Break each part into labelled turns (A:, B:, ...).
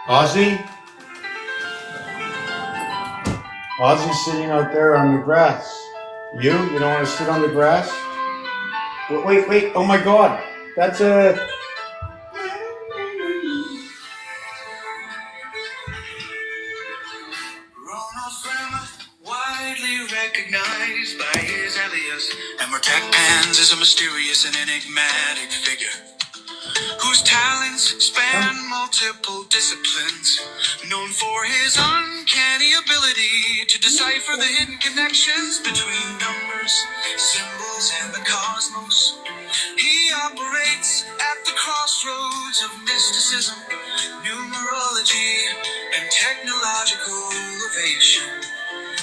A: Ozzy? Ozzy's sitting out there on the grass. You don't want to sit on the grass? Wait. Oh my God. That's a. Ronald Fremont, widely recognized by his alias. Emmertech Pans is a mysterious and enigmatic figure whose talents span multiple disciplines, known for his uncanny ability to decipher the hidden connections between numbers, symbols, and the cosmos. He operates at the crossroads of mysticism, numerology, and technological innovation.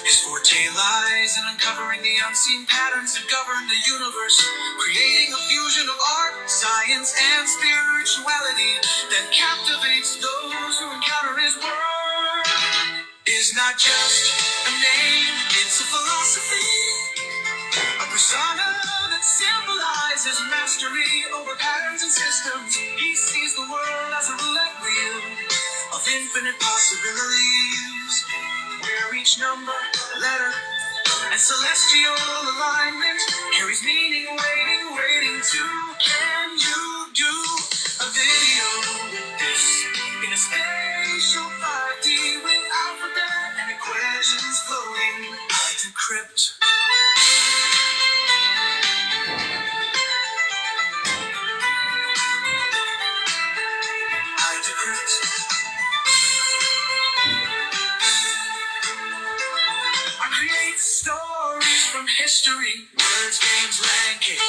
A: His forte lies in uncovering the unseen patterns that govern the universe, creating a fusion of art, science, and spirituality that captivates those who encounter his work. Is not just a name, it's a philosophy, a persona that symbolizes mastery over patterns and systems. He sees the world as a roulette wheel of infinite possibilities, where each number, letter, and celestial alignment carries meaning, waiting to. Can you do a video with this in a spatial 5D with alphabet and equations floating like a crypt? I create stories from history, words, games, rankings.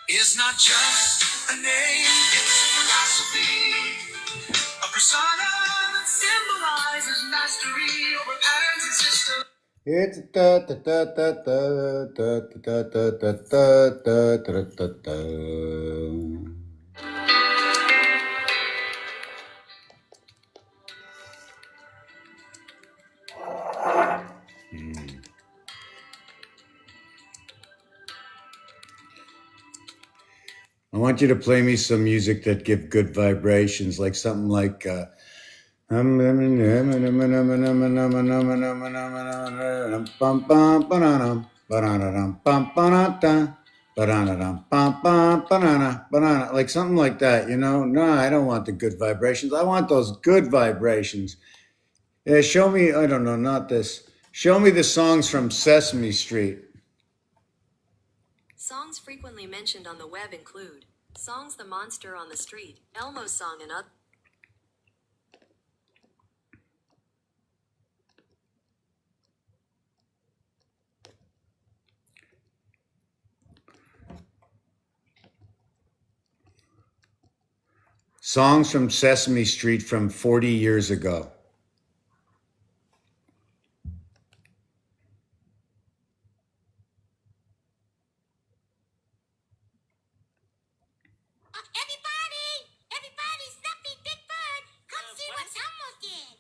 A: Is not just a name, it's a philosophy, a persona that symbolizes mastery over patterns and systems. It's da da da da da da da da da da da da da. I want you to play me some music that give good vibrations, like something like like something like that, you know? No, I don't want the good vibrations. I want those good vibrations. Yeah, show me, I don't know, not this. Show me the songs from Sesame Street.
B: Songs frequently mentioned on the web include Songs The Monster on the Street, Elmo's Song, and other.
A: Songs from Sesame Street from 40 years ago.
C: Everybody, Snuffy, Big Bird, come see what Elmo did.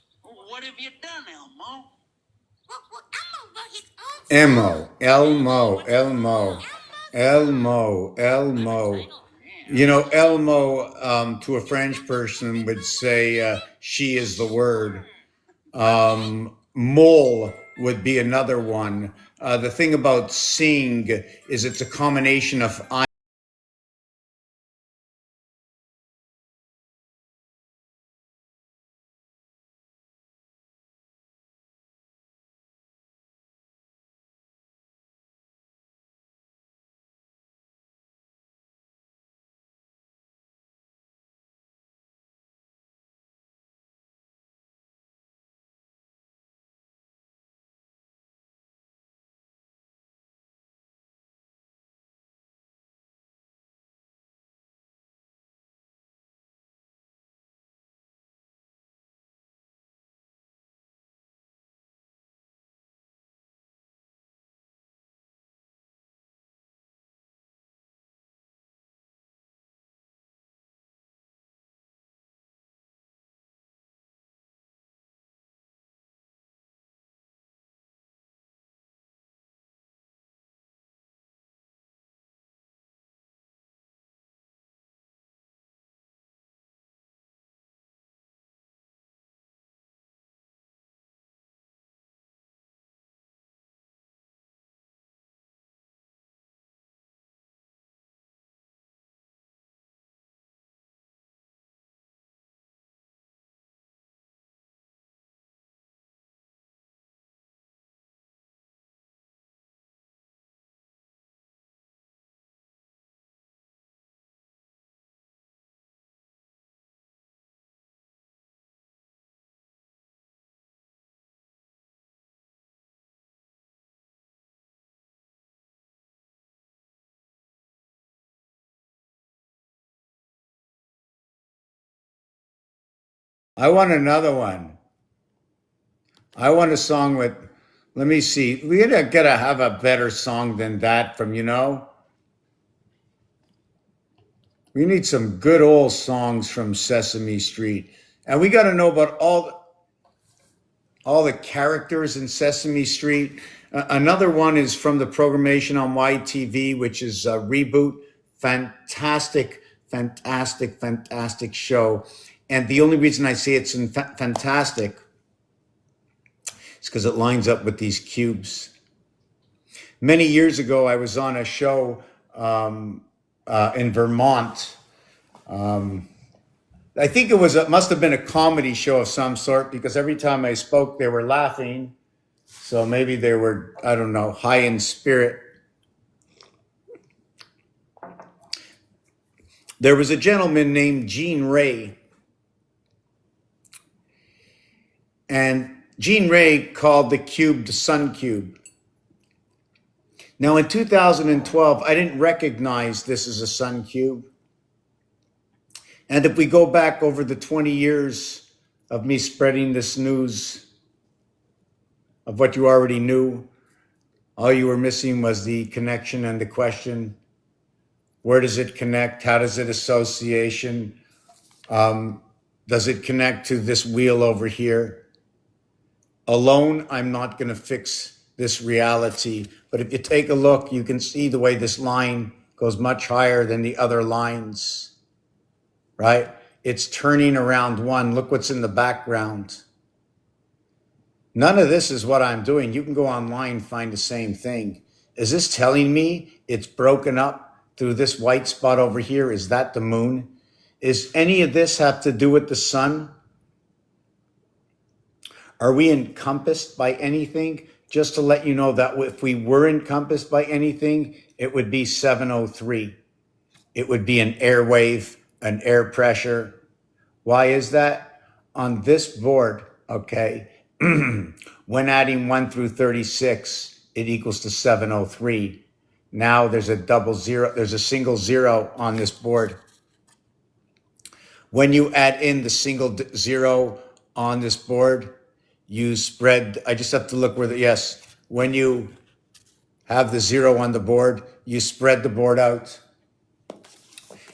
C: What have you done, Elmo? Well, Elmo wrote his own song.
A: Elmo. You know, Elmo, to a French person, would say she is the word. Mole would be another one. The thing about sing is it's a combination of
D: I want another one. I want a song with, let me see. We gotta have a better song than that from, we need some good old songs from Sesame Street. And we gotta know about all the characters in Sesame Street. Another one is from the programmation on YTV, which is Reboot. Fantastic, fantastic, fantastic show. And the only reason I say it's fantastic is because it lines up with these cubes. Many years ago, I was on a show in Vermont. I think it must have been a comedy show of some sort, because every time I spoke, they were laughing. So maybe they were, I don't know, high in spirit. There was a gentleman named Gene Ray. And Gene Ray called the cube the Sun Cube. Now in 2012, I didn't recognize this as a Sun Cube. And if we go back over the 20 years of me spreading this news of what you already knew, all you were missing was the connection and the question, where does it connect? How does it association? Does it connect to this wheel over here? Alone, I'm not going to fix this reality. But if you take a look, you can see the way this line goes much higher than the other lines. Right? It's turning around one. Look what's in the background. None of this is what I'm doing. You can go online, find the same thing. Is this telling me it's broken up through this white spot over here? Is that the moon? Is any of this have to do with the sun? Are we encompassed by anything? Just to let you know that if we were encompassed by anything, it would be 703. It would be an airwave, an air pressure. Why is that? On this board, okay, when adding 1 through 36, it equals to 703. Now there's a double zero, there's a single zero on this board. When you add in the single zero on this board, you spread, I just have to look where yes, when you have the zero on the board, you spread the board out.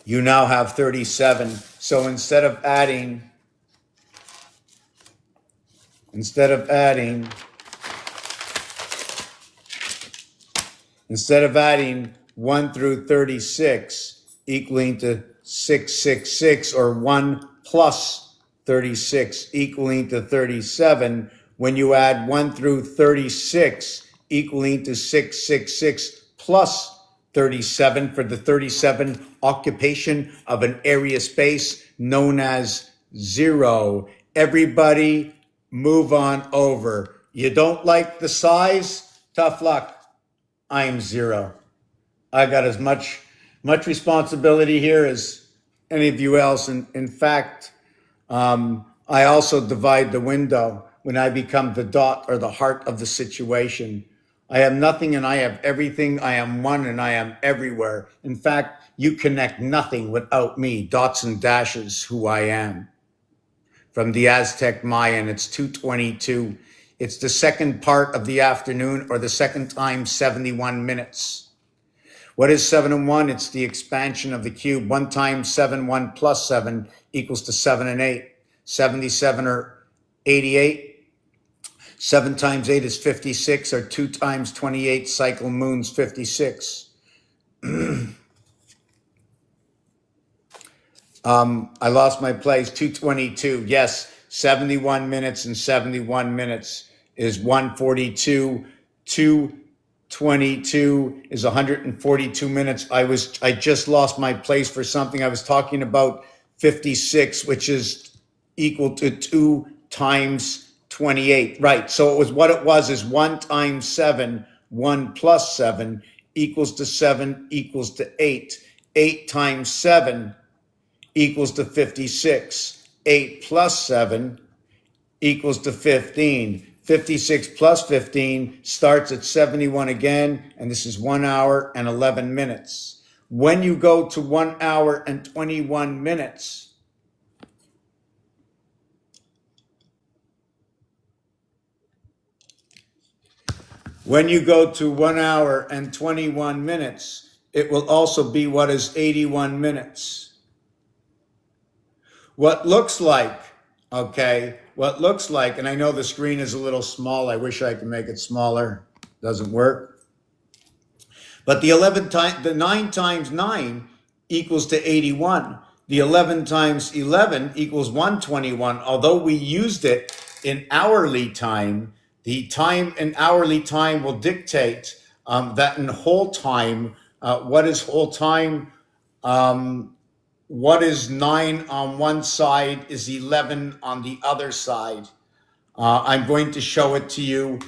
D: You now have 37. So instead of adding 1 through 36 equaling to 666, or 1 plus 36 equaling to 37, when you add 1 through 36 equaling to 666 plus 37 for the 37 occupation of an area space known as zero. Everybody move on over. You don't like the size? Tough luck. I'm zero. I got as much responsibility here as any of you else. And in fact, I also divide the window when I become the dot or the heart of the situation. I have nothing and I have everything. I am one and I am everywhere. In fact, you connect nothing without me. Dots and dashes, who I am. From the Aztec Mayan, it's 2:22. It's the second part of the afternoon, or the second time 71 minutes. What is 7 and 1? It's the expansion of the cube. 1 times 7, 1 plus 7 equals to 7 and 8. 77 or 88. 7 times 8 is 56, or 2 times 28 cycle moons, 56. I lost my place, 2:22. Yes, 71 minutes and 71 minutes is 142. 2:22 is 142 minutes. I just lost my place for something. I was talking about 56, which is equal to 2 times 28. Right. So what it was is 1 times 7, 1 plus 7 equals to 7 equals to 8. 8 times 7 equals to 56. 8 plus 7 equals to 15. 56 plus 15 starts at 71 again, and this is 1 hour and 11 minutes. When you go to 1 hour and 21 minutes, When you go to 1 hour and 21 minutes, it will also be what is 81 minutes. What looks like, okay, what looks like, and I know the screen is a little small. I wish I could make it smaller. Doesn't work. But the 9 times 9 equals to 81. The 11 times 11 equals 121. Although we used it in hourly time, the time in hourly time will dictate that in whole time, what is whole time? What is 9 on one side is 11 on the other side. I'm going to show it to you.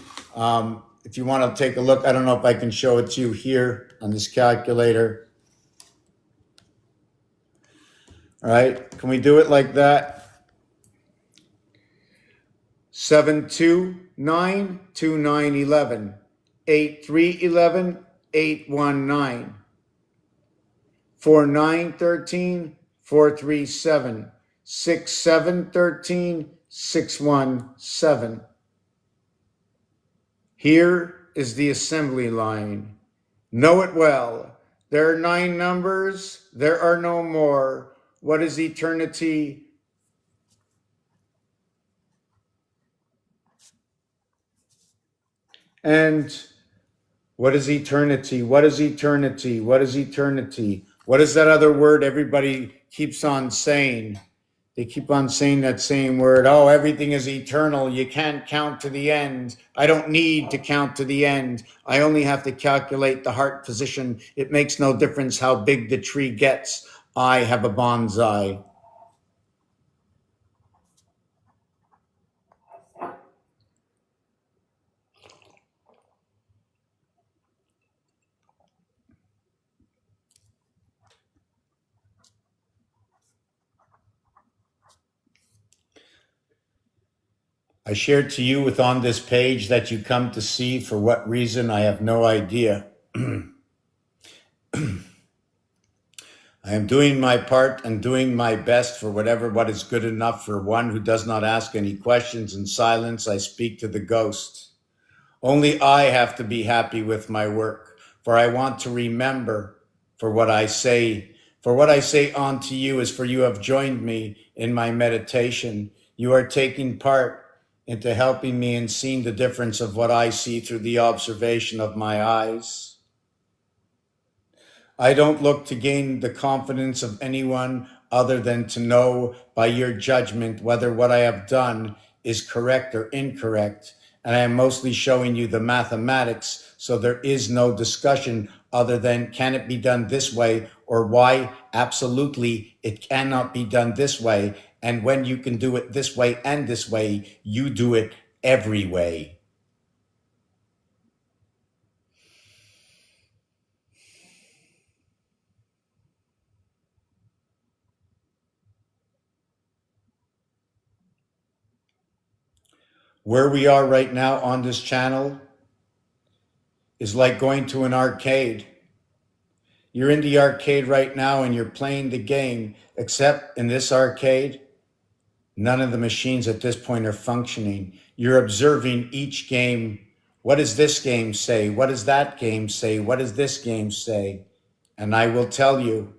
D: If you want to take a look, I don't know if I can show it to you here on this calculator. All right, can we do it like that? 7, 2, 9, 2, 9, 11. 8, 3, 11, 8, 1, 9. 4, 9, 13, 4, 3, 7. 6, 7, 13, 6, 1, 7. Here is the assembly line. Know it well. There are 9 numbers. There are no more. What is eternity? And what is eternity? What is eternity? What is eternity? What is that other word everybody keeps on saying? They keep on saying that same word. Oh, everything is eternal. You can't count to the end. I don't need to count to the end. I only have to calculate the heart position. It makes no difference how big the tree gets. I have a bonsai. I shared to you with on this page that you come to see. For what reason, I have no idea. I am doing my part and doing my best for what is good enough for one who does not ask any questions. In silence, I speak to the ghost. Only I have to be happy with my work, for I want to remember for what I say. For what I say unto you is for you have joined me in my meditation. You are taking part into helping me and seeing the difference of what I see through the observation of my eyes. I don't look to gain the confidence of anyone other than to know by your judgment whether what I have done is correct or incorrect. And I am mostly showing you the mathematics, so there is no discussion other than can it be done this way or why absolutely it cannot be done this way. And when you can do it this way and this way, you do it every way. Where we are right now on this channel is like going to an arcade. You're in the arcade right now and you're playing the game, except in this arcade, none of the machines at this point are functioning. You're observing each game. What does this game say? What does that game say? What does this game say? And I will tell you,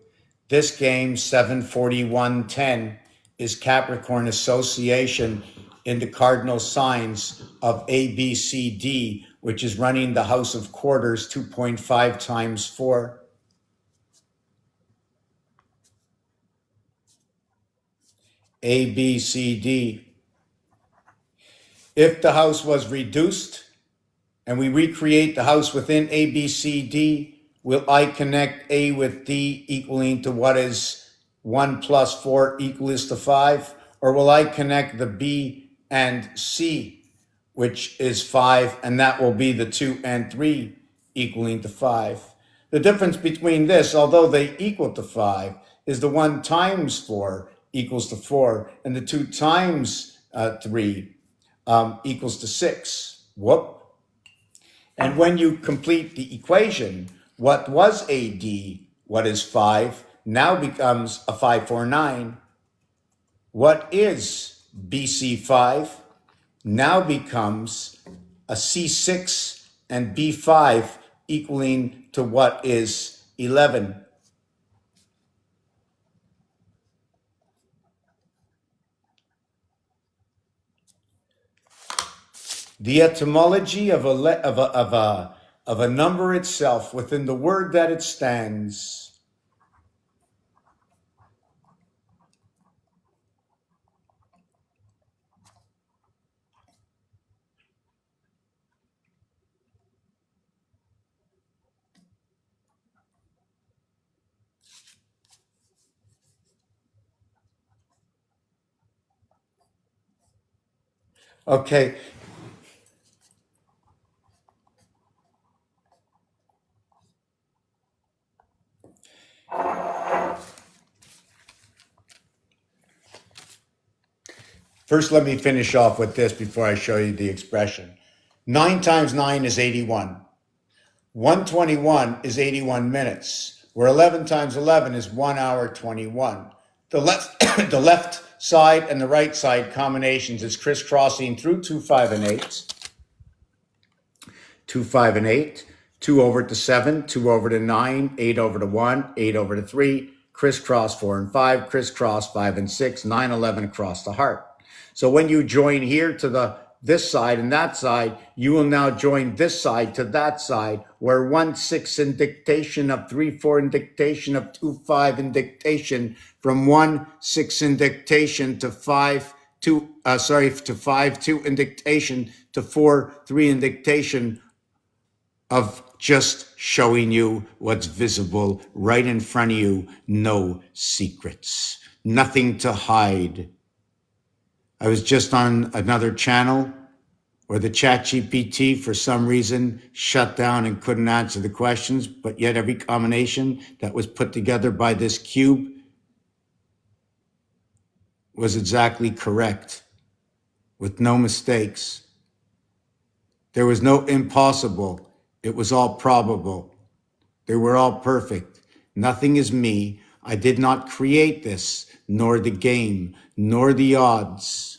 D: this game, 74110, is Capricorn association in the cardinal signs of ABCD, which is running the house of quarters 2.5 times 4. ABCD. If the house was reduced and we recreate the house within ABCD, will I connect A with D equaling to what is 1 plus 4 equals to 5? Or will I connect the B and C, which is 5, and that will be the 2 and 3 equaling to 5. The difference between this, although they equal to 5, is the 1 times 4 equals to 4, and the 2 times 3 equals to 6. Whoop. And when you complete the equation, what was AD, what is 5, now becomes a 549. What is BC5 now becomes a C6 and B5 equaling to what is 11. The etymology of a number itself within the word that it stands. Okay. First, let me finish off with this before I show you the expression. 9 times 9 is 81. 121 is 81 minutes, where 11 times 11 is 1 hour 21. The left, the left side and the right side combinations is crisscrossing through 2, 5, and 8. 2, 5, and 8. 2 over to 7, 2 over to 9, 8 over to 1, 8 over to 3, crisscross 4 and 5, crisscross 5 and 6, 9, 11 across the heart. So when you join here to this side and that side, you will now join this side to that side, where 1, 6 in dictation of 3, 4 in dictation of 2, 5 in dictation, from 1, 6 in dictation to 5, 2 to 5, 2 in dictation to 4, 3 in dictation, of just showing you what's visible right in front of you. No secrets, nothing to hide. I was just on another channel where the ChatGPT, for some reason, shut down and couldn't answer the questions, but yet every combination that was put together by this cube was exactly correct, with no mistakes. There was no impossible. It was all probable. They were all perfect. Nothing is me. I did not create this, nor the game, nor the odds.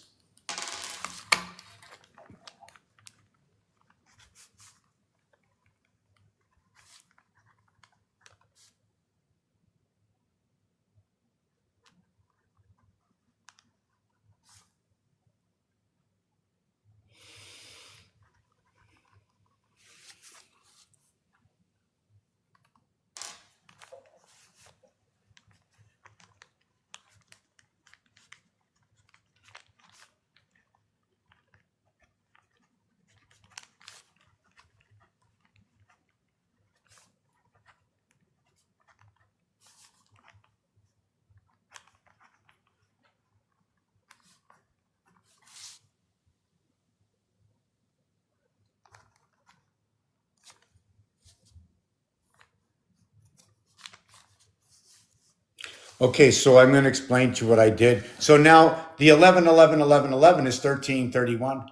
D: Okay, so I'm going to explain to you what I did. So now the 11, 11, 11, 11 is 13, 31.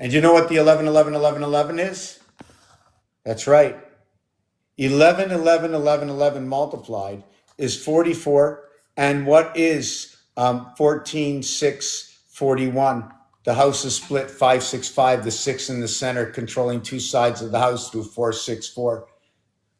D: And you know what the 11, 11, 11, 11 is? That's right. 11, 11, 11, 11 multiplied is 44. And what is 14, 6, 41? The house is split 5, 6, 5, the 6 in the center controlling two sides of the house through 4, 6, 4.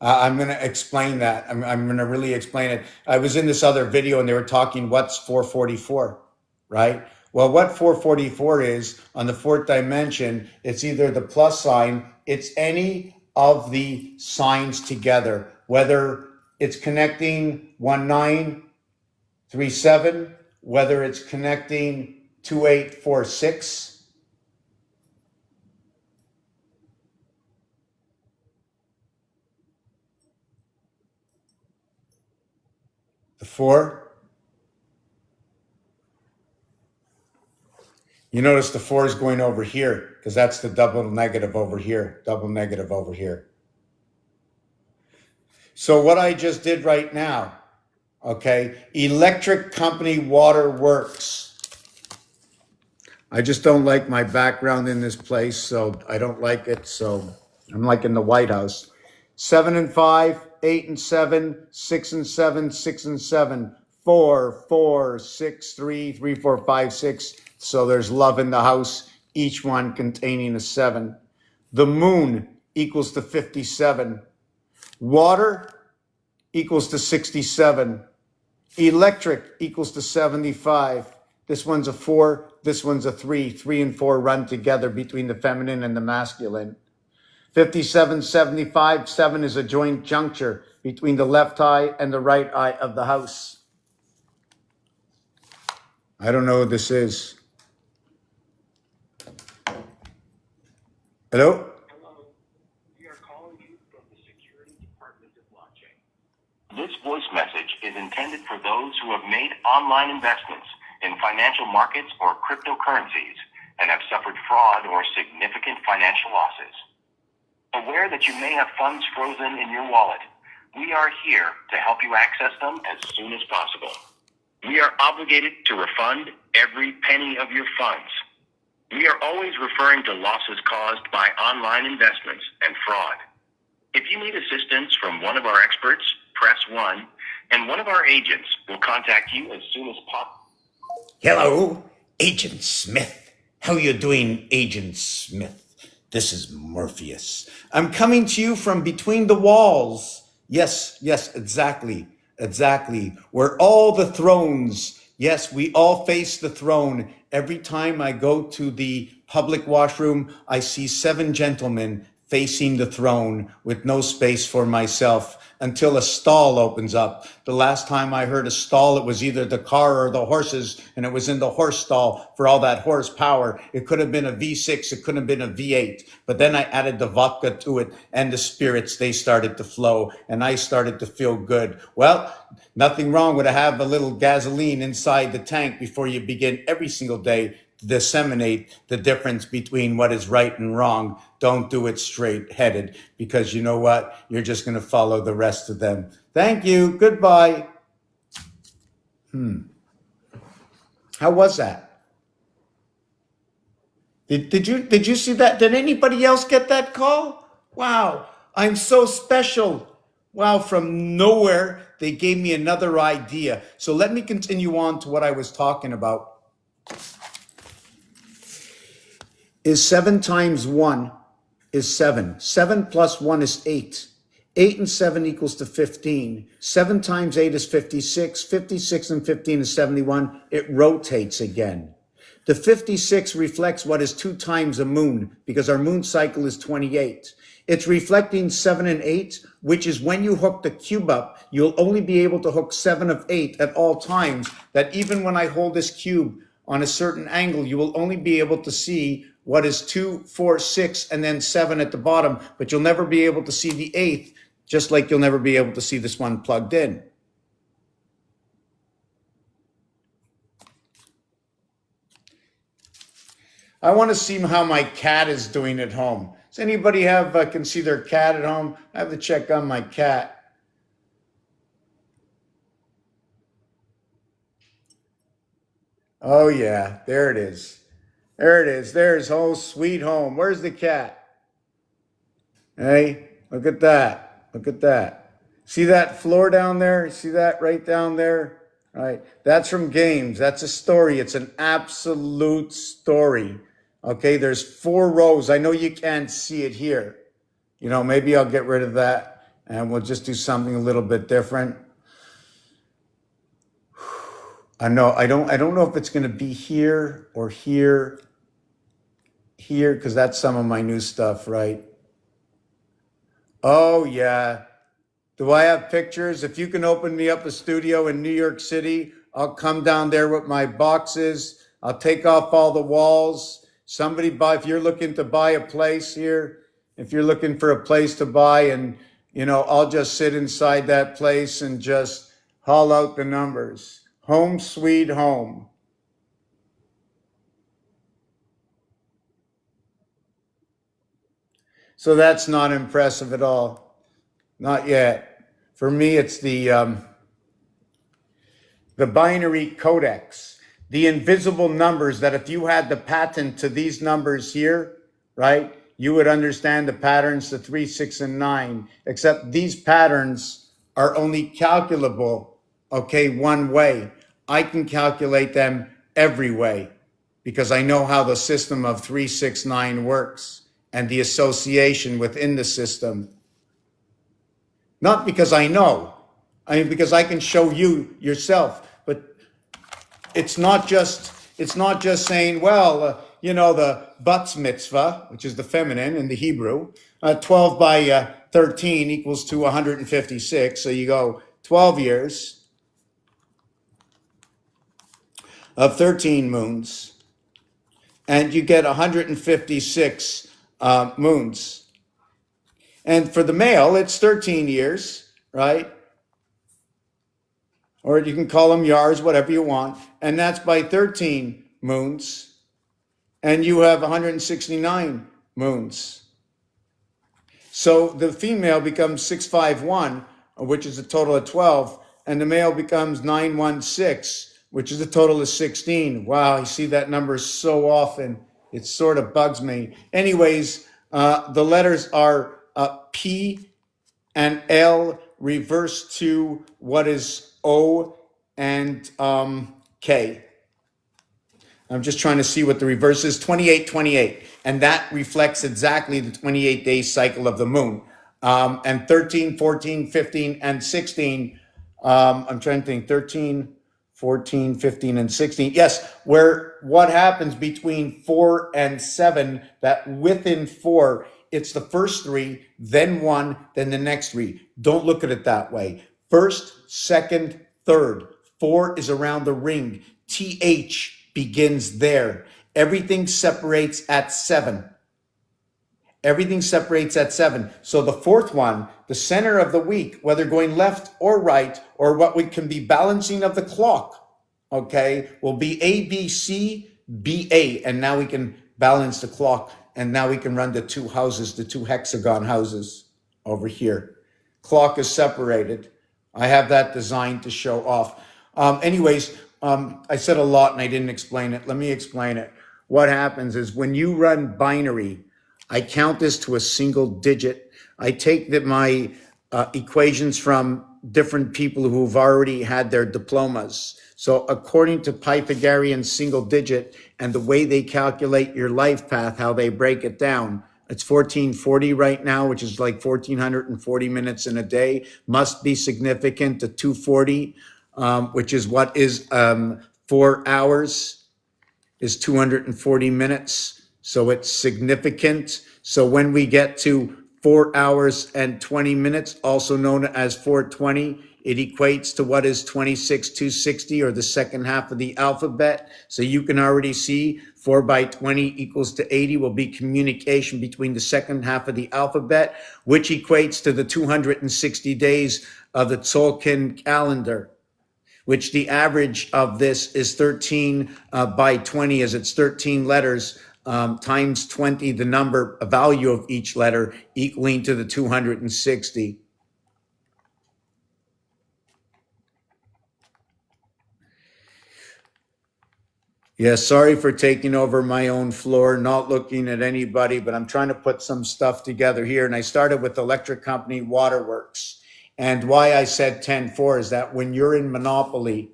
D: I'm going to explain that. I'm going to really explain it. I was in this other video and they were talking what's 444, right? Well, what 444 is on the fourth dimension, it's either the plus sign, it's any of the signs together, whether it's connecting 1937, whether it's connecting 2846. The 4. You notice the 4 is going over here because that's the double negative over here, double negative over here. So what I just did right now, okay, electric company water works. I just don't like my background in this place, so I don't like it. So I'm like in the White House. 7 and 5, 8 and 7, 6 and 7, 6 and 7, 4, 4, 6, 3, 3, 4, 5, 6. So there's love in the house, each one containing a 7. The moon equals to 57. Water equals to 67. Electric equals to 75. This one's a 4, this one's a 3. 3 and 4 run together between the feminine and the masculine. 57, 75, 7 is a joint juncture between the left eye and the right eye of the house. I don't know what this is. Hello?
E: Hello. We are calling you from the Security Department of Blockchain. This voice message is intended for those who have made online investments in financial markets or cryptocurrencies and have suffered fraud or significant financial losses. Aware that you may have funds frozen in your wallet, we are here to help you access them as soon as possible. We are obligated to refund every penny of your funds. We are always referring to losses caused by online investments and fraud. If you need assistance from one of our experts, press 1, and one of our agents will contact you as soon as possible.
D: Hello, Agent Smith. How you doing, Agent Smith? This is Morpheus. I'm coming to you from between the walls. Yes, exactly. Where all the thrones, yes, we all face the throne. Every time I go to the public washroom, I see 7 gentlemen facing the throne with no space for myself until a stall opens up. The last time I heard a stall, it was either the car or the horses, and it was in the horse stall for all that horsepower. It could have been a V6, it could have been a V8, but then I added the vodka to it and the spirits, they started to flow, and I started to feel good. Well, nothing wrong with have a little gasoline inside the tank before you begin every single day to disseminate the difference between what is right and wrong. Don't do it straight-headed, because you know what? You're just going to follow the rest of them. Thank you. Goodbye. How was that? Did you see that? Did anybody else get that call? Wow, I'm so special. Wow, from nowhere, they gave me another idea. So let me continue on to what I was talking about. Is 7 times 1 is 7. 7 plus 1 is 8. 8 and 7 equals to 15. 7 times 8 is 56. 56 and 15 is 71. It rotates again. The 56 reflects what is 2 times a moon, because our moon cycle is 28. It's reflecting 7 and 8, which is when you hook the cube up, you'll only be able to hook 7 of 8 at all times. That even when I hold this cube on a certain angle, you will only be able to see what is 2, 4, 6, and then 7 at the bottom, but you'll never be able to see the 8th, just like you'll never be able to see this one plugged in. I want to see how my cat is doing at home. Does anybody can see their cat at home? I have to check on my cat. Oh yeah, there it is. There it is. There's home, sweet home. Where's the cat? Hey, look at that. Look at that. See that floor down there? See that right down there? All right. That's from Games. That's a story. It's an absolute story. Okay, there's 4 rows. I know you can't see it here. You know, maybe I'll get rid of that and we'll just do something a little bit different. I know I don't know if it's going to be here or here, because that's some of my new stuff, right? Oh yeah. Do I have pictures? If you can open me up a studio in New York City, I'll come down there with my boxes. I'll take off all the walls. Somebody buy, if you're looking to buy a place here, if you're looking for a place to buy, and you know, I'll just sit inside that place and just haul out the numbers. Home sweet home. So that's not impressive at all. Not yet. For me, it's the binary codex, the invisible numbers that if you had the patent to these numbers here, right, you would understand the patterns to 3, 6, and 9, except these patterns are only calculable, okay, one way. I can calculate them every way because I know how the system of 3, 6, 9 works. and the association within the system. Not because I know, I mean, because I can show you yourself, but it's not just saying, well, the Batz mitzvah, which is the feminine in the Hebrew, 12 by 13 equals to 156. So you go 12 years of 13 moons, and you get 156 moons. And for the male, it's 13 years, right? Or you can call them yars, whatever you want. And that's by 13 moons. And you have 169 moons. So the female becomes 651, which is a total of 12. And the male becomes 916, which is a total of 16. Wow, I see that number so often. It sort of bugs me. Anyways, the letters are P and L reversed to what is O and K. I'm just trying to see what the reverse is. 2828. And that reflects exactly the 28-day cycle of the moon. And 13, 14, 15, and 16. I'm trying to think. 13, 14, 15, and 16. Yes, where what happens between 4 and 7, that within 4, it's the first 3, then 1, then the next 3. Don't look at it that way. First, second, third. 4 is around the ring. TH begins there. Everything separates at 7. Everything separates at 7. So the fourth one, the center of the week, whether going left or right, or what we can be balancing of the clock, okay, will be A, B, C, B, A. And now we can balance the clock. And now we can run the 2 houses, the 2 hexagon houses over here. Clock is separated. I have that designed to show off. I said a lot and I didn't explain it. Let me explain it. What happens is when you run binary, I count this to a single digit. I take my equations from different people who've already had their diplomas. So according to Pythagorean single digit and the way they calculate your life path, how they break it down, it's 1440 right now, which is like 1440 minutes in a day, must be significant to 240, which is what is 4 hours is 240 minutes. So it's significant. So when we get to 4 hours and 20 minutes, also known as 420, it equates to what is 26,260, or the second half of the alphabet. So you can already see 4 by 20 equals to 80 will be communication between the second half of the alphabet, which equates to the 260 days of the Tzolk'in calendar, which the average of this is 13 by 20, as it's 13 letters times 20, the number, a value of each letter equaling to the 260. Yeah, sorry for taking over my own floor, not looking at anybody, but I'm trying to put some stuff together here. And I started with electric company Waterworks. And why I said 10-4 is that when you're in Monopoly,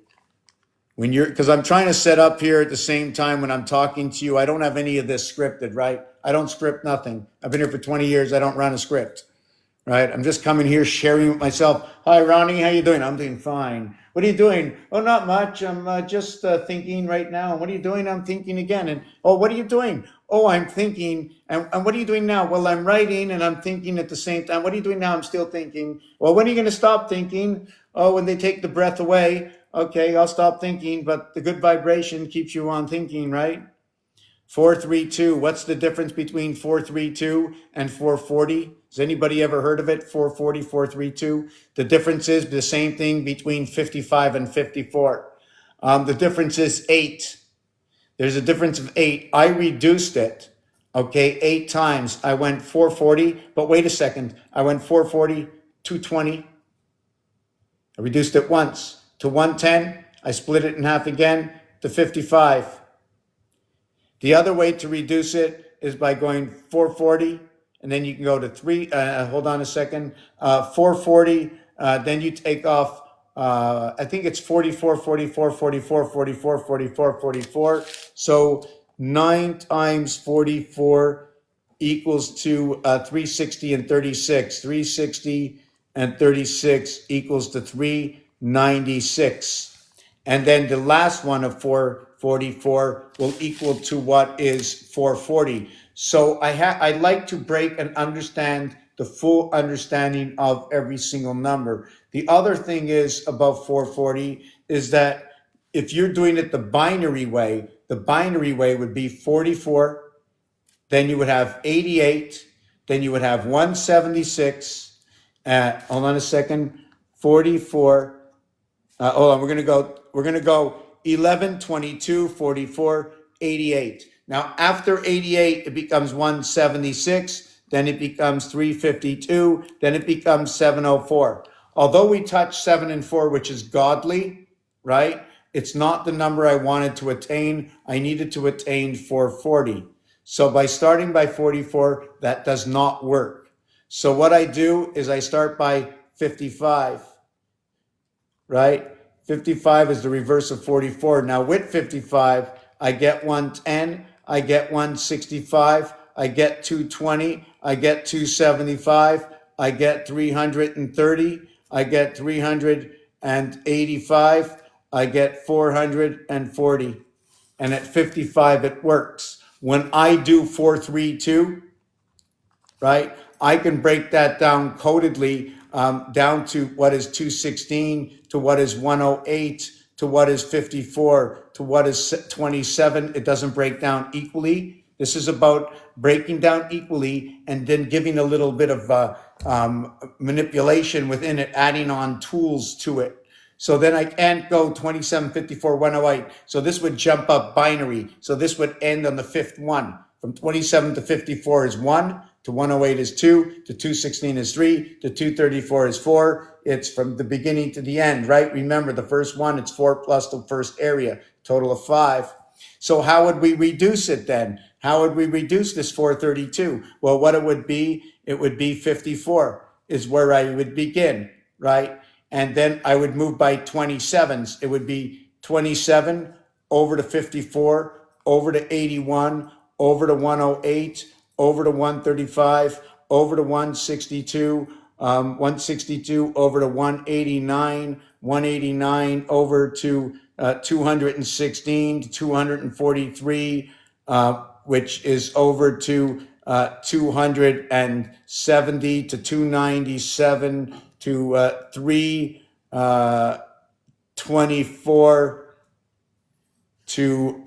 D: because I'm trying to set up here at the same time when I'm talking to you, I don't have any of this scripted, right? I don't script nothing. I've been here for 20 years. I don't run a script, right? I'm just coming here sharing with myself. Hi, Ronnie, how you doing? I'm doing fine. What are you doing? Oh, not much. I'm just thinking right now. What are you doing? I'm thinking again. And, oh, what are you doing? Oh, I'm thinking. And what are you doing now? Well, I'm writing and I'm thinking at the same time. What are you doing now? I'm still thinking. Well, when are you going to stop thinking? Oh, when they take the breath away. Okay, I'll stop thinking, but the good vibration keeps you on thinking, right? 432. What's the difference between 432 and 440? Has anybody ever heard of it? 440, 432. The difference is the same thing between 55 and 54. The difference is 8. There's a difference of 8. I reduced it, okay, 8 times. I went 440, but wait a second. I went 440, 220. I reduced it once to 110. I split it in half again to 55. The other way to reduce it is by going 440, and then you can go to 3, hold on a second, 440, then you take off, I think it's 44, 44, 44, 44, 44, 44. So 9 times 44 equals to 360 and 36. 360 and 36 equals to 396. And then the last one of 444 will equal to what is 440. So I like to break and understand the full understanding of every single number. The other thing is about 440 is that if you're doing it the binary way would be 44, then you would have 88, then you would have 176. Hold on a second. 44. Hold on. We're gonna go 11, 22, 44, 88. Now after 88, it becomes 176. Then it becomes 352. Then it becomes 704. Although we touch 7 and 4, which is godly, right? It's not the number I wanted to attain. I needed to attain 440. So by starting by 44, that does not work. So what I do is I start by 55, right? 55 is the reverse of 44. Now with 55, I get 110, I get 165, I get 220, I get 275, I get 330, I get 385, I get 440. And at 55, it works. When I do 432, right, I can break that down codedly down to what is 216, to what is 108, to what is 54, to what is 27. It doesn't break down equally. This is about breaking down equally and then giving a little bit of manipulation within it, adding on tools to it. So then I can't go 27, 54, 108. So this would jump up binary. So this would end on the fifth one. From 27 to 54 is 1, to 108 is 2, to 216 is 3, to 234 is 4. It's from the beginning to the end, right? Remember, the first one, it's 4 plus the first area, total of 5. So how would we reduce it then? How would we reduce this 432? Well, what it would be 54 is where I would begin, right? And then I would move by 27s. It would be 27 over to 54, over to 81, over to 108, over to 135, over to 162, 162 over to 189, 189 over to 216 to 243, which is over to 270 to 297 to 324 to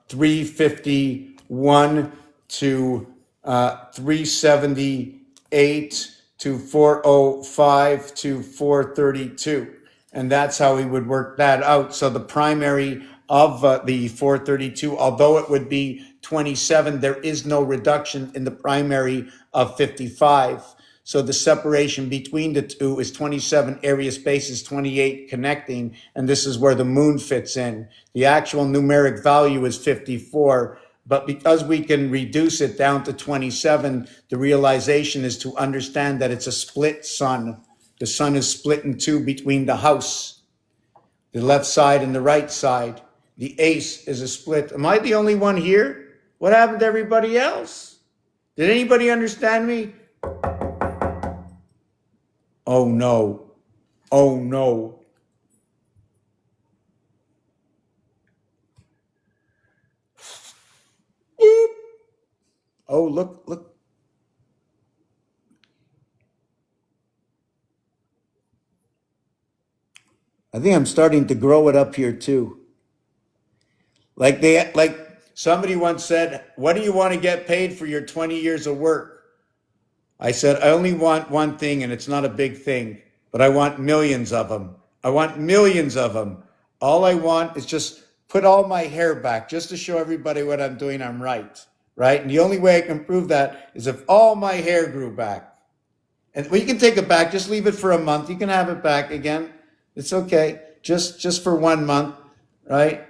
D: 351 to 378 to 405 to 432. And that's how we would work that out. So the primary of the 432, although it would be 27, there is no reduction in the primary of 55. So the separation between the two is 27 area spaces, 28 connecting, and this is where the moon fits in. The actual numeric value is 54, but because we can reduce it down to 27, the realization is to understand that it's a split sun. The sun is split in two between the house, the left side and the right side. The ace is a split. Am I the only one here? What happened to everybody else? Did anybody understand me? Oh no. Oh no. Beep. Oh, look. I think I'm starting to grow it up here too. Like somebody once said, what do you want to get paid for your 20 years of work? I said, I only want one thing, and it's not a big thing, but I want millions of them. I want millions of them. All I want is just put all my hair back just to show everybody what I'm doing. I'm right? And the only way I can prove that is if all my hair grew back. And well, you can take it back. Just leave it for a month. You can have it back again. It's okay. Just for 1 month, right?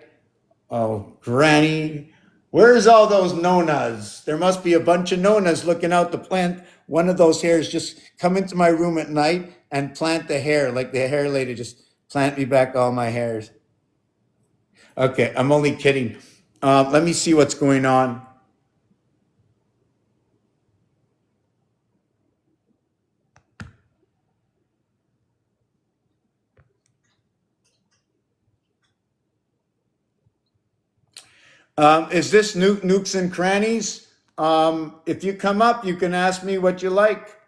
D: Oh, Granny, where's all those nonas? There must be a bunch of nonas looking out to plant one of those hairs. Just come into my room at night and plant the hair, like the hair lady. Just plant me back all my hairs. Okay, I'm only kidding. Let me see what's going on. Is this Nukes and Crannies? If you come up, you can ask me what you like.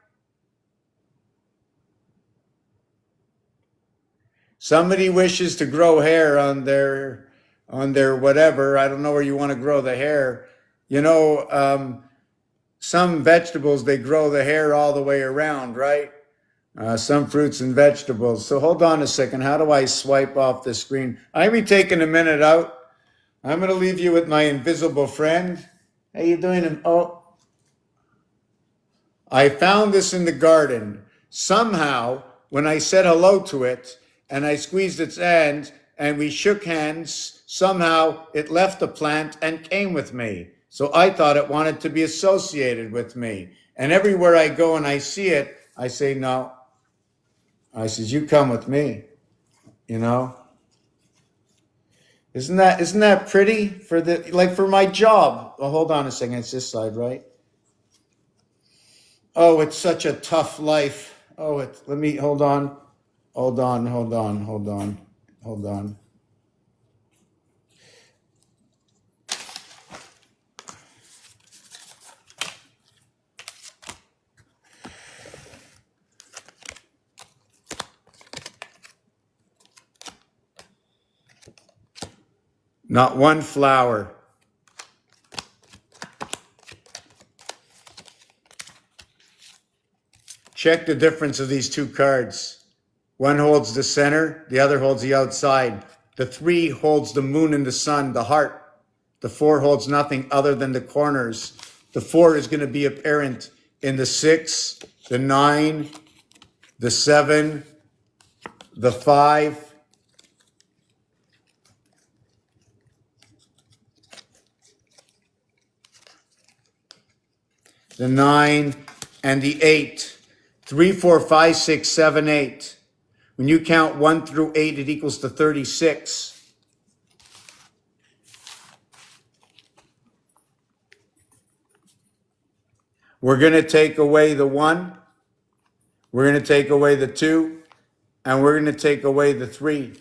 D: Somebody wishes to grow hair on their whatever. I don't know where you want to grow the hair. You know, some vegetables, they grow the hair all the way around, right? Some fruits and vegetables. So hold on a second. How do I swipe off the screen? I'm be taking a minute out. I'm going to leave you with my invisible friend. How you doing? Oh, I found this in the garden. Somehow, when I said hello to it and I squeezed its hand and we shook hands, somehow it left the plant and came with me. So I thought it wanted to be associated with me. And everywhere I go and I see it, I say, no. I says, you come with me, you know? Isn't that pretty for for my job? Oh, hold on a second. It's this side, right? Oh, it's such a tough life. Oh, let me, hold on. Hold on. Not one flower. Check the difference of these two cards. One holds the center, the other holds the outside. The 3 holds the moon and the sun, the heart. The 4 holds nothing other than the corners. The 4 is going to be apparent in the 6, the 9, the 7, the 5, the 9, and the 8. 3, 4, 5, 6, 7, 8. When you count 1 through 8, it equals to 36. We're going to take away the 1. We're going to take away the 2. And we're going to take away the 3.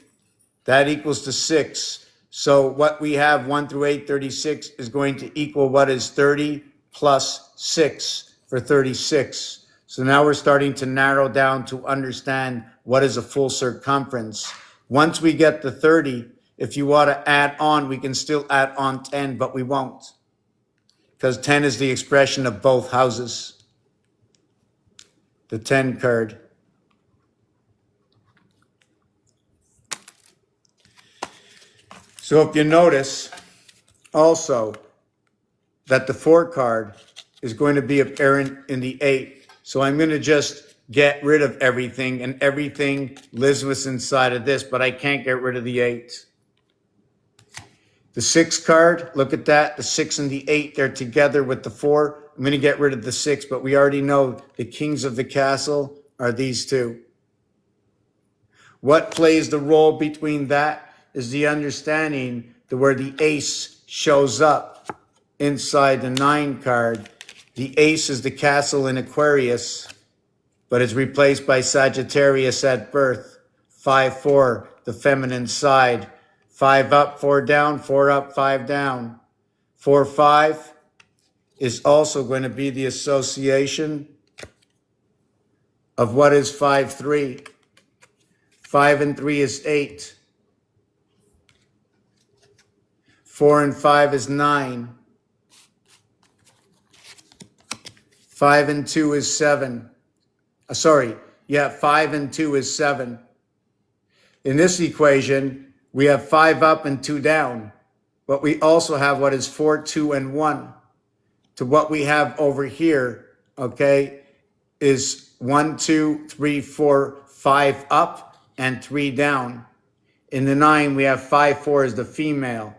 D: That equals to 6. So what we have, 1 through 8, 36, is going to equal what is 30 plus 6 for 36. So now we're starting to narrow down to understand what is a full circumference. Once we get to 30, if you want to add on, we can still add on 10, but we won't. Because 10 is the expression of both houses. The 10 card. So if you notice also that the 4 card is going to be apparent in the 8. So I'm going to just get rid of everything, and everything lives with inside of this, but I can't get rid of the 8. The 6 card, look at that. The 6 and the 8, they're together with the 4. I'm going to get rid of the 6, but we already know the kings of the castle are these 2. What plays the role between that is the understanding that where the ace shows up inside the 9 card. The ace is the castle in Aquarius, but it's replaced by Sagittarius at birth. 5-4, the feminine side. 5 up, 4 down, 4 up, 5 down. 4-5 is also going to be the association of what is 5-3. 5 and 3 is 8. 4 and 5 is 9. 5 and 2 is 7. 5 and 2 is 7. In this equation, we have 5 up and 2 down, but we also have what is 4, 2, and 1. To what we have over here, okay, is 1, 2, 3, 4, 5 up and 3 down. In the 9, we have 5, 4 as the female.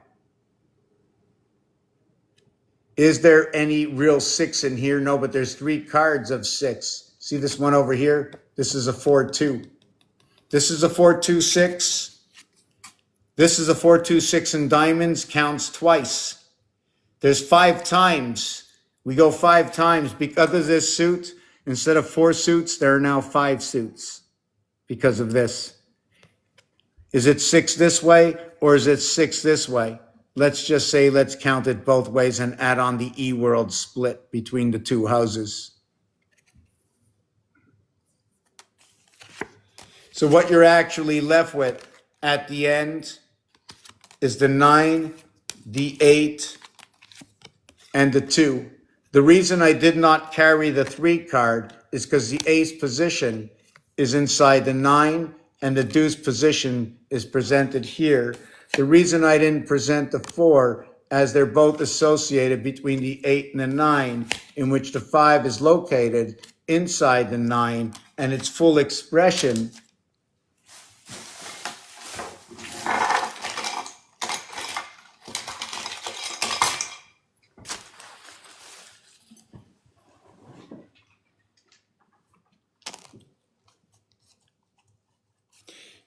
D: Is there any real 6 in here? No, but there's 3 cards of 6. See this one over here? This is a 4-2. This is a 4-2-6. This is a 4-2-6 in diamonds, counts twice. There's 5 times. We go 5 times because of this suit. Instead of 4 suits, there are now 5 suits because of this. Is it 6 this way or is it 6 this way? let's just say, let's count it both ways and add on the E world split between the two houses. So what you're actually left with at the end is the 9, the 8, and the 2. The reason I did not carry the 3 card is because the ace position is inside the 9 and the deuce position is presented here. The reason I didn't present the 4, as they're both associated between the 8 and the 9, in which the 5 is located inside the 9 and its full expression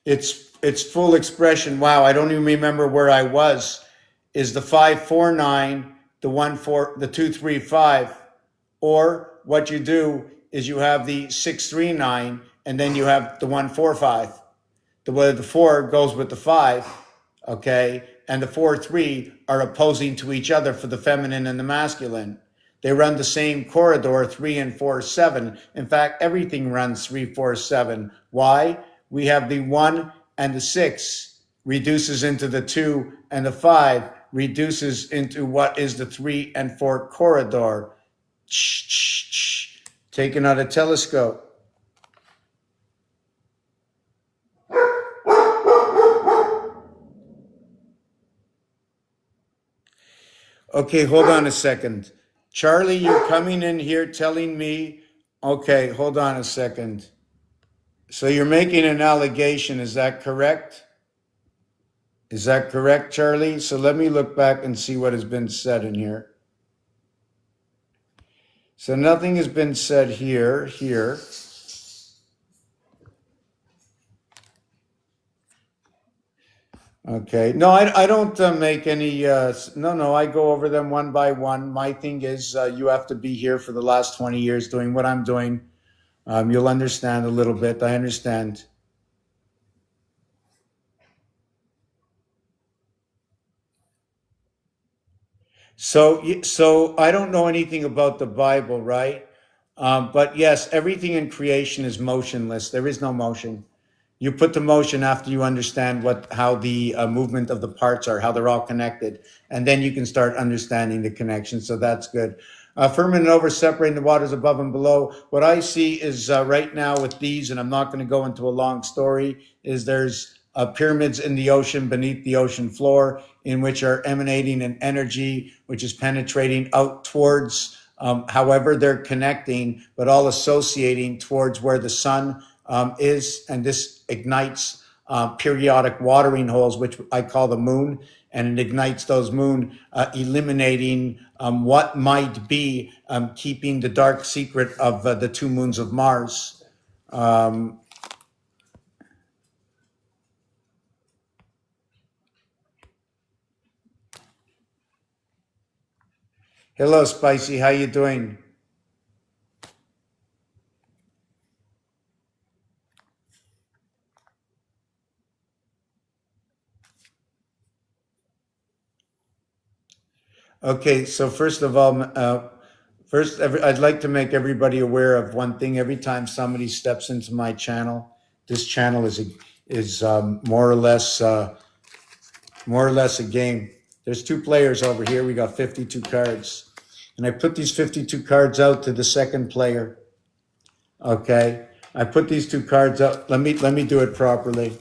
D: its full expression. Wow, I don't even remember where I was. Is the 549, the 14, the 235, or what you do is you have the 639 and then you have the 145. The 4 goes with the 5, okay, and the 4-3 are opposing to each other for the feminine and the masculine. They run the same corridor, 3 and 4, 7. In fact, everything runs 3, 4, 7. Why? We have the 1 and the 6 reduces into the 2 and the 5 reduces into what is the 3 and 4 corridor. Taken out a telescope. Okay, hold on a second. Charlie, you're coming in here telling me, okay, hold on a second. So you're making an allegation, is that correct? Is that correct, Charlie? So let me look back and see what has been said in here. So nothing has been said here. Okay. No, I don't make any, no, I go over them one by one. My thing is you have to be here for the last 20 years doing what I'm doing. You'll understand a little bit. I understand. So I don't know anything about the Bible, right? But yes, everything in creation is motionless. There is no motion. You put the motion after you understand how the movement of the parts are, how they're all connected, and then you can start understanding the connection. So that's good. Firmament over, separating the waters above and below. What I see is right now with these, and I'm not going to go into a long story, is there's pyramids in the ocean, beneath the ocean floor, in which are emanating an energy which is penetrating out towards, however they're connecting, but all associating towards where the sun is, and this ignites periodic watering holes, which I call the moon, and it ignites those moon, eliminating what might be keeping the dark secret of the 2 moons of Mars. Hello, Spicy. How you doing? Okay, so first of all, I'd like to make everybody aware of one thing. Every time somebody steps into my channel, this channel is more or less a game. There's 2 players over here. We got 52 cards, and I put these 52 cards out to the second player. Okay, I put these 2 cards out. Let me do it properly.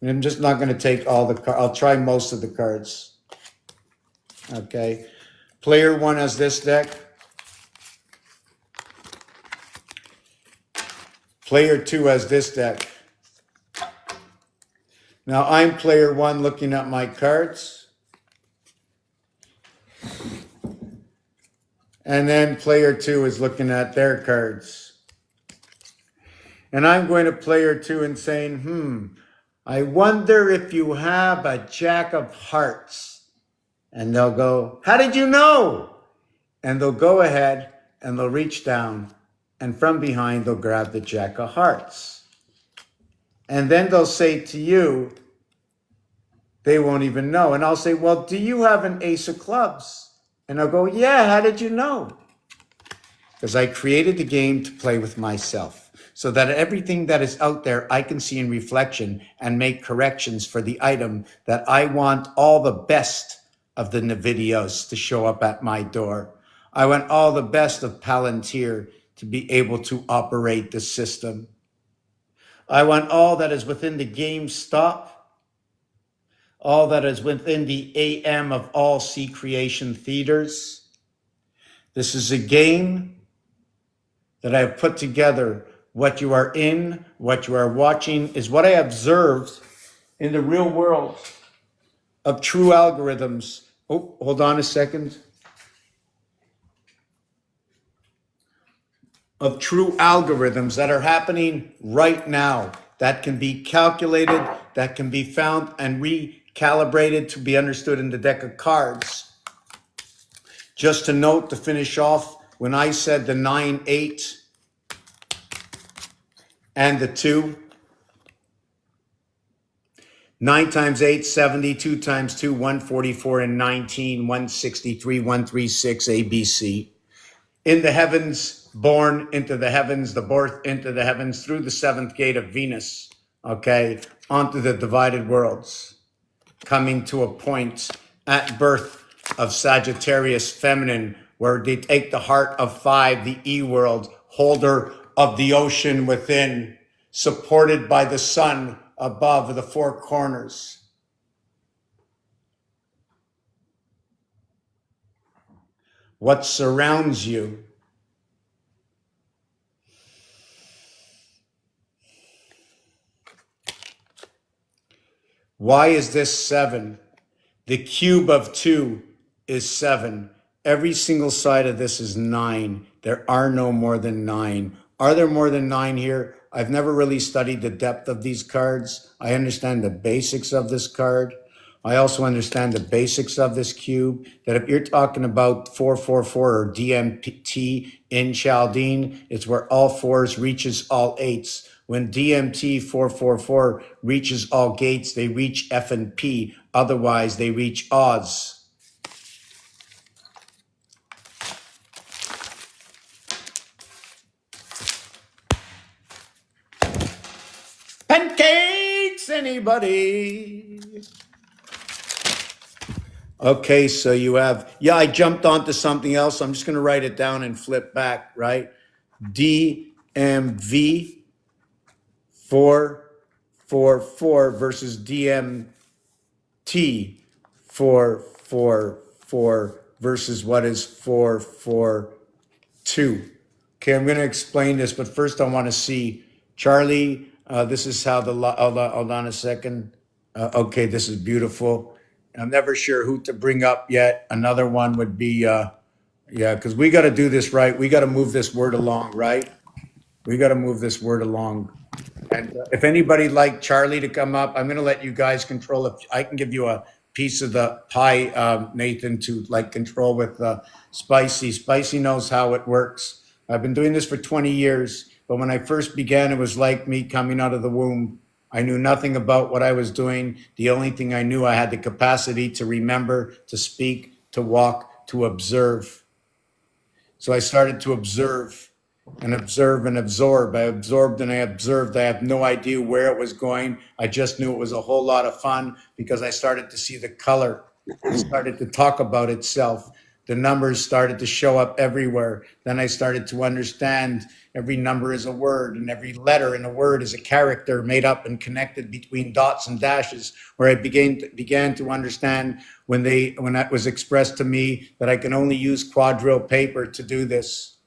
D: I'm just not going to take all the cards. I'll try most of the cards. Okay, player 1 has this deck. Player 2 has this deck. Now I'm player 1 looking at my cards. And then player 2 is looking at their cards. And I'm going to player 2 and saying, I wonder if you have a Jack of Hearts. And they'll go, how did you know? And they'll go ahead and they'll reach down, and from behind they'll grab the Jack of Hearts. And then they'll say to you, They won't even know. And I'll say, well, do you have an ace of clubs? And they'll go, yeah, how did you know? Because I created the game to play with myself so that everything that is out there, I can see in reflection and make corrections for the item that I want all the best of the NVIDIAs to show up at my door. I want all the best of Palantir to be able to operate the system. I want all that is within the GameStop, all that is within the AM of all C Creation Theaters. This is a game that I have put together. What you are in, what you are watching is what I observed in the real world of true algorithms. Oh, hold on a second. Of true algorithms that are happening right now, that can be calculated, that can be found and recalibrated to be understood in the deck of cards. Just to note, to finish off, when I said the 9, 8, and the 2, 9 times 8, 70, 2 times 2, 144, and 19, 163, 136, ABC. In the heavens, born into the heavens, the birth into the heavens, through the seventh gate of Venus, okay, onto the divided worlds, coming to a point at birth of Sagittarius feminine, where they take the heart of 5, the E world, holder of the ocean within, supported by the sun above the 4 corners. What surrounds you? Why is this 7? The cube of 2 is 7. Every single side of this is 9. There are no more than 9. Are there more than 9 here? I've never really studied the depth of these cards. I understand the basics of this card. I also understand the basics of this cube, that if you're talking about 444 or DMT in Chaldean, it's where all 4s reaches all 8s. When DMT 444 reaches all gates, they reach F and P. Otherwise, they reach Oz. Pancakes, anybody? Okay, so you have, yeah, I jumped onto something else. I'm just going to write it down and flip back, right? DMV 444 versus DMT 444 versus what is 442. Okay, I'm going to explain this, but first I want to see Charlie. This is how the, hold on a second. Okay, this is beautiful. I'm never sure who to bring up yet. Another one would be, yeah, because we got to do this right. We got to move this word along, right? We got to move this word along. And if anybody like Charlie to come up, I'm going to let you guys control. If I can give you a piece of the pie, Nathan, to like control with Spicy. Spicy knows how it works. I've been doing this for 20 years, but when I first began, it was like me coming out of the womb. I knew nothing about what I was doing. The only thing I knew, I had the capacity to remember, to speak, to walk, to observe. So I started to observe and observe and absorb. I absorbed and I observed. I have no idea where it was going. I just knew it was a whole lot of fun because I started to see the color. It started to talk about itself. The numbers started to show up everywhere. Then I started to understand every number is a word, and every letter in a word is a character made up and connected between dots and dashes, where I began to understand when that was expressed to me that I can only use quadrille paper to do this.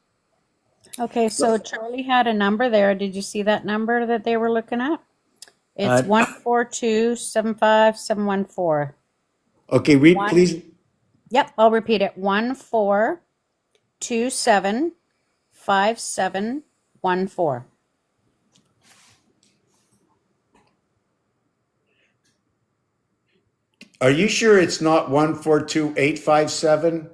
F: Okay, so Charlie had a number there. Did you see that number that they were looking at? It's 142-75714.
D: Okay, read, please.
F: Yep, I'll repeat it. 142-75714.
D: Are you sure it's not 142857?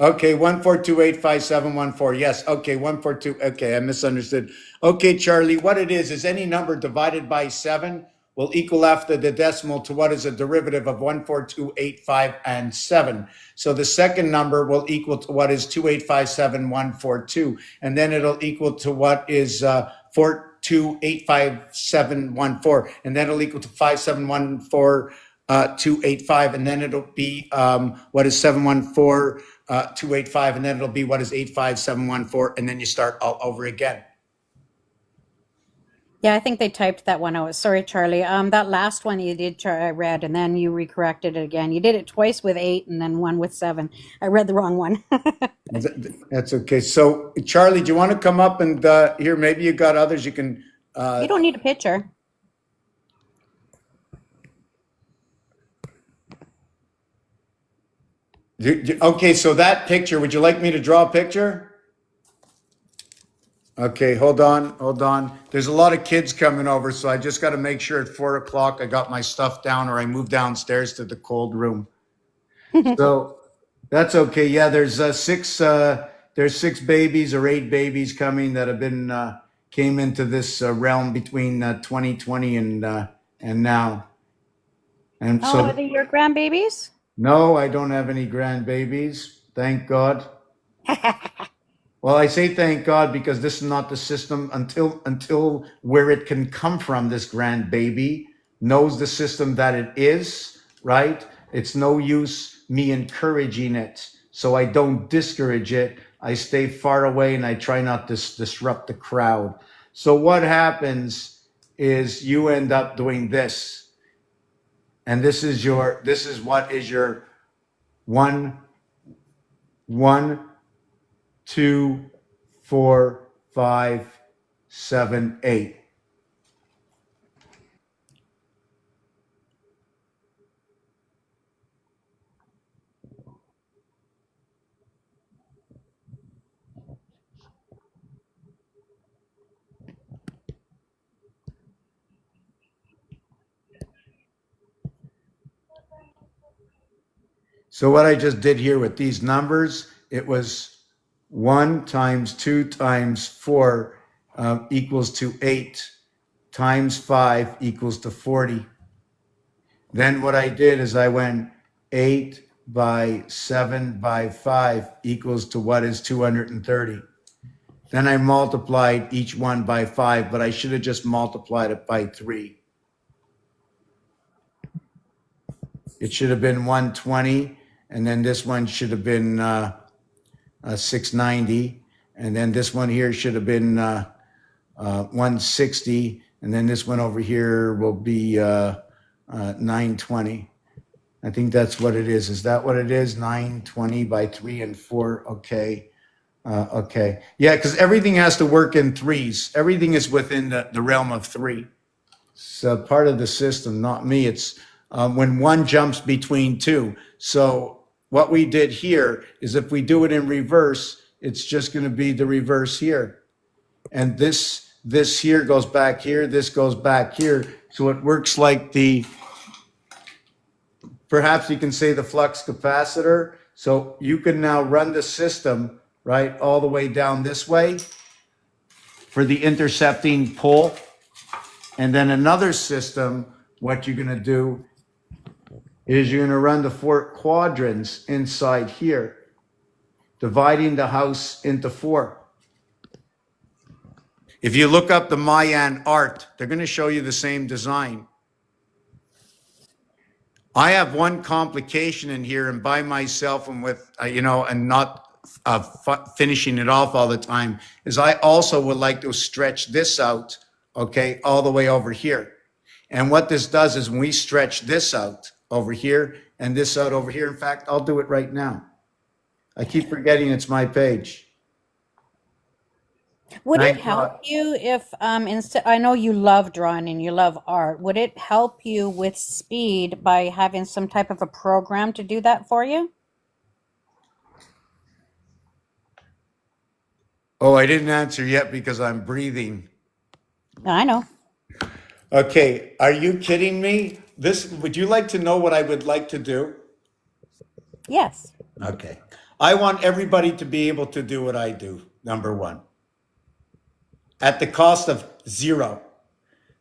D: Okay, 142857114. Yes, okay, 142. Okay, I misunderstood. Okay, Charlie, what it is any number divided by 7 will equal after the decimal to what is a derivative of 14285 and 7. So the second number will equal to what is 2857142, and then it'll equal to what is 4285714, and then it'll equal to 5714 285, and then it'll be what is 714 285, and then it'll be what is 85714, and then you start all over again.
F: Yeah, I think they typed that one out. Sorry, Charlie. That last one you did, I read, and then you recorrected it again. You did it twice with 8 and then one with 7. I read the wrong one.
D: That's okay. So, Charlie, do you want to come up and here? Maybe you got others you can.
F: You don't need a picture.
D: Okay, so that picture, would you like me to draw a picture? Okay, hold on. There's a lot of kids coming over, so I just got to make sure at 4 o'clock I got my stuff down, or I move downstairs to the cold room. So that's okay. Yeah, there's 6 babies or 8 babies coming that have been came into this realm between 2020 and now. And
F: Oh,
D: so
F: are they your grandbabies?
D: no, I don't have any grandbabies. Thank God. Well, I say thank God because this is not the system until where it can come from. This grandbaby knows the system that it is, right? It's no use me encouraging it. So I don't discourage it. I stay far away and I try not to disrupt the crowd. So what happens is you end up doing this. And this is what is your 1, 2, 4, 5, 7, 8. So what I just did here with these numbers, it was 1 times 2 times 4 equals to 8 times 5 equals to 40. Then what I did is I went 8 by 7 by 5 equals to what is 230. Then I multiplied each one by 5, but I should have just multiplied it by 3. It should have been 120, and then this one should have been 690, and then this one here should have been 160, and then this one over here will be 920. I think that's what it is. Is that what it is? 920 by 3 and 4. Okay. Okay. Yeah, because everything has to work in threes. Everything is within the realm of 3. It's part of the system, not me. It's when 1 jumps between 2. So what we did here is if we do it in reverse, it's just going to be the reverse here. And this here goes back here. This goes back here. So it works like perhaps you can say the flux capacitor. So you can now run the system right all the way down this way for the intercepting pole. And then another system, what you're going to do is you're going to run the 4 quadrants inside here, dividing the house into 4. If you look up the Mayan art, they're going to show you the same design. I have one complication in here, and by myself and with, and not finishing it off all the time, is I also would like to stretch this out, okay, all the way over here. And what this does is when we stretch this out over here and this out over here, in fact, I'll do it right now. I keep forgetting it's my page.
F: Would it help you if instead, I know you love drawing and you love art, would it help you with speed by having some type of a program to do that for you?
D: Oh, I didn't answer yet because I'm breathing.
F: I know.
D: Okay, are you kidding me? Would you like to know what I would like to do?
F: Yes.
D: Okay. I want everybody to be able to do what I do, number one, at the cost of zero.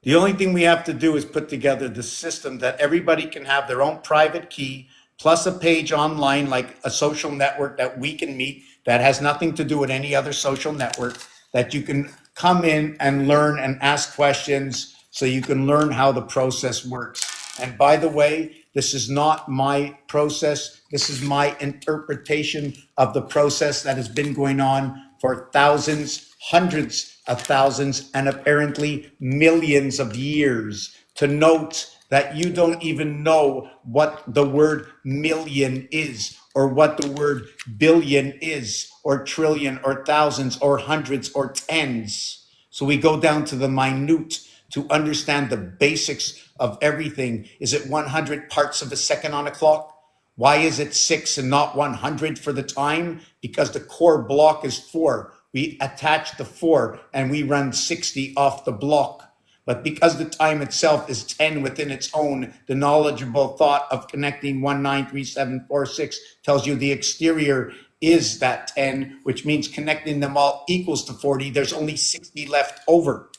D: The only thing we have to do is put together the system that everybody can have their own private key, plus a page online, like a social network that we can meet, that has nothing to do with any other social network, that you can come in and learn and ask questions so you can learn how the process works. And by the way, this is not my process. This is my interpretation of the process that has been going on for thousands, hundreds of thousands, and apparently millions of years. To note that you don't even know what the word million is, or what the word billion is, or trillion, or thousands, or hundreds, or tens. So we go down to the minute to understand the basics of everything. Is it 100 parts of a second on a clock? Why is it 6 and not 100 for the time? Because the core block is 4. We attach the 4 and we run 60 off the block. But because the time itself is 10 within its own, the knowledgeable thought of connecting 193746 tells you the exterior is that 10, which means connecting them all equals to 40. There's only 60 left over.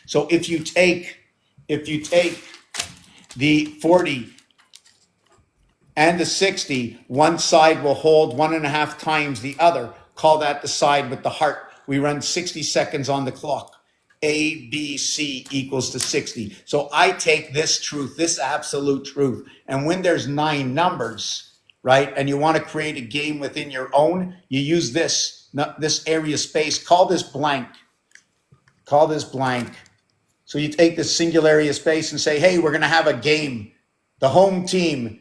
D: So if you take the 40 and the 60, one side will hold 1.5 times the other. Call that the side with the heart. We run 60 seconds on the clock. A, B, C equals to 60. So I take this truth, this absolute truth, and when there's 9 numbers, right, and you want to create a game within your own, you use this area space. Call this blank. Call this blank. So you take this singular area space and say, hey, we're going to have a game. The home team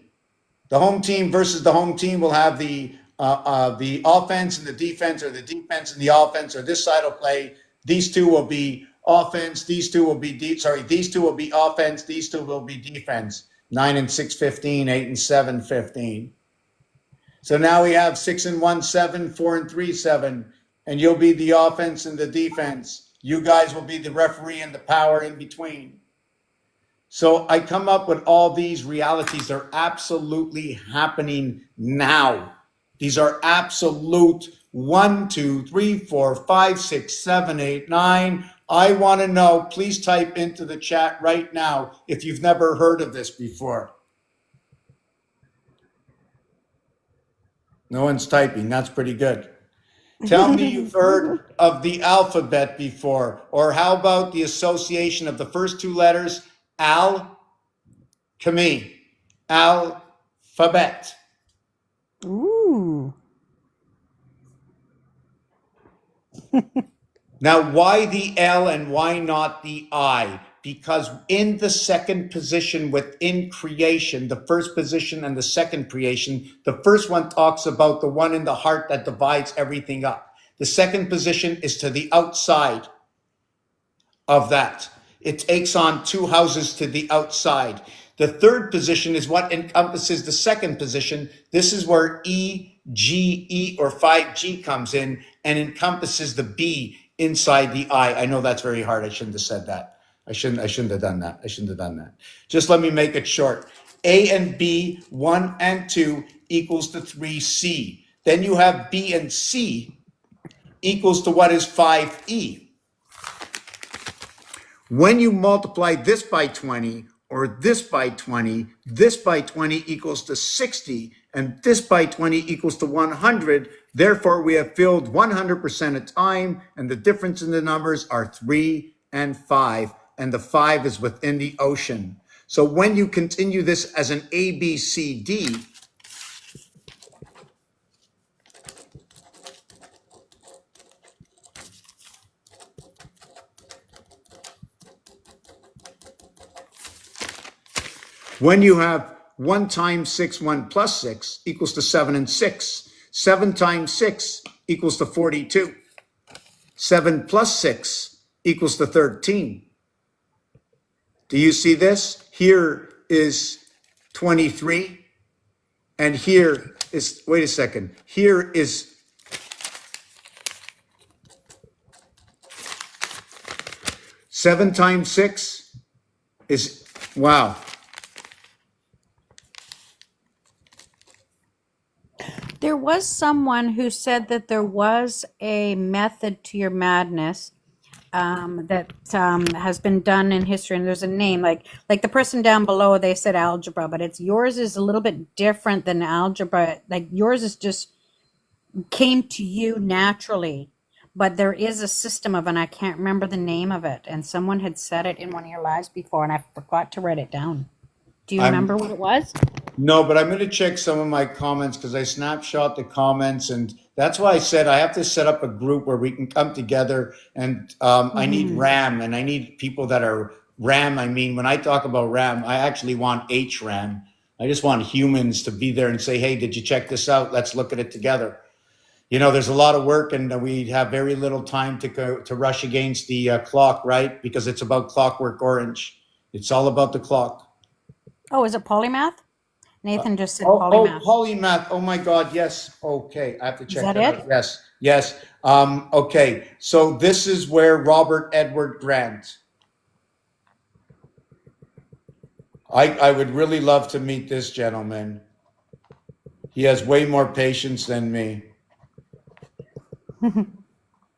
D: versus the home team will have the offense and the defense, or the defense and the offense, or this side will play. These two will be offense. These two will be these two will be offense. These two will be defense. 9 and 6, 15, 8 and 7, 15. So now we have 6 and 1, 7, 4 and 3, 7, and you'll be the offense and the defense. You guys will be the referee and the power in between. So I come up with all these realities. They're absolutely happening now. These are absolute 1, 2, 3, 4, 5, 6, 7, 8, 9. I want to know, please type into the chat right now if you've never heard of this before. No one's typing. That's pretty good. Tell me you've heard of the alphabet before, or how about the association of the first 2 letters, alchemy, alphabet.
F: Ooh.
D: Now, why the L and why not the I? Because in the second position within creation, the first position and the second creation, the first one talks about the one in the heart that divides everything up. The second position is to the outside of that. It takes on 2 houses to the outside. The third position is what encompasses the second position. This is where E, G, E, or 5G comes in and encompasses the B inside the I. I know that's very hard. I shouldn't have said that. I shouldn't have done that. Just let me make it short. A and B, 1 and 2 equals to 3C. Then you have B and C equals to what is 5E. When you multiply this by 20, or this by 20, this by 20 equals to 60, and this by 20 equals to 100. Therefore, we have filled 100% of time, and the difference in the numbers are 3 and 5, and the 5 is within the ocean. So when you continue this as an A, B, C, D, when you have 1 times 6, 1 plus 6 equals to 7 and 6. 7 times 6 equals to 42. 7 plus 6 equals to 13. Do you see this? Here is 23. And here is, wait a second, here is 7 times 6 is, wow.
F: There was someone who said that there was a method to your madness that has been done in history, and there's a name like the person down below. They said algebra, but it's yours is a little bit different than algebra. Like yours is just came to you naturally, but there is a system of, and I can't remember the name of it. And someone had said it in one of your lives before, and I forgot to write it down. Do you
D: I'm
F: remember what it was?
D: No, but I'm going to check some of my comments because I snapshot the comments, and that's why I said I have to set up a group where we can come together. And I need RAM, and I need people that are RAM. I mean, when I talk about RAM, I actually want HRAM. I just want humans to be there and say, "Hey, did you check this out? Let's look at it together." You know, there's a lot of work, and we have very little time to go to rush against the clock, right? Because it's about Clockwork Orange. It's all about the clock.
F: Oh, is it polymath? Nathan just said
D: Oh,
F: polymath.
D: polymath. Oh my God. Yes. Okay. I have to check
F: that
D: that
F: it?
D: out. Yes. Yes. Okay. So this is where Robert Edward Grant. I would really love to meet this gentleman. He has way more patience than me.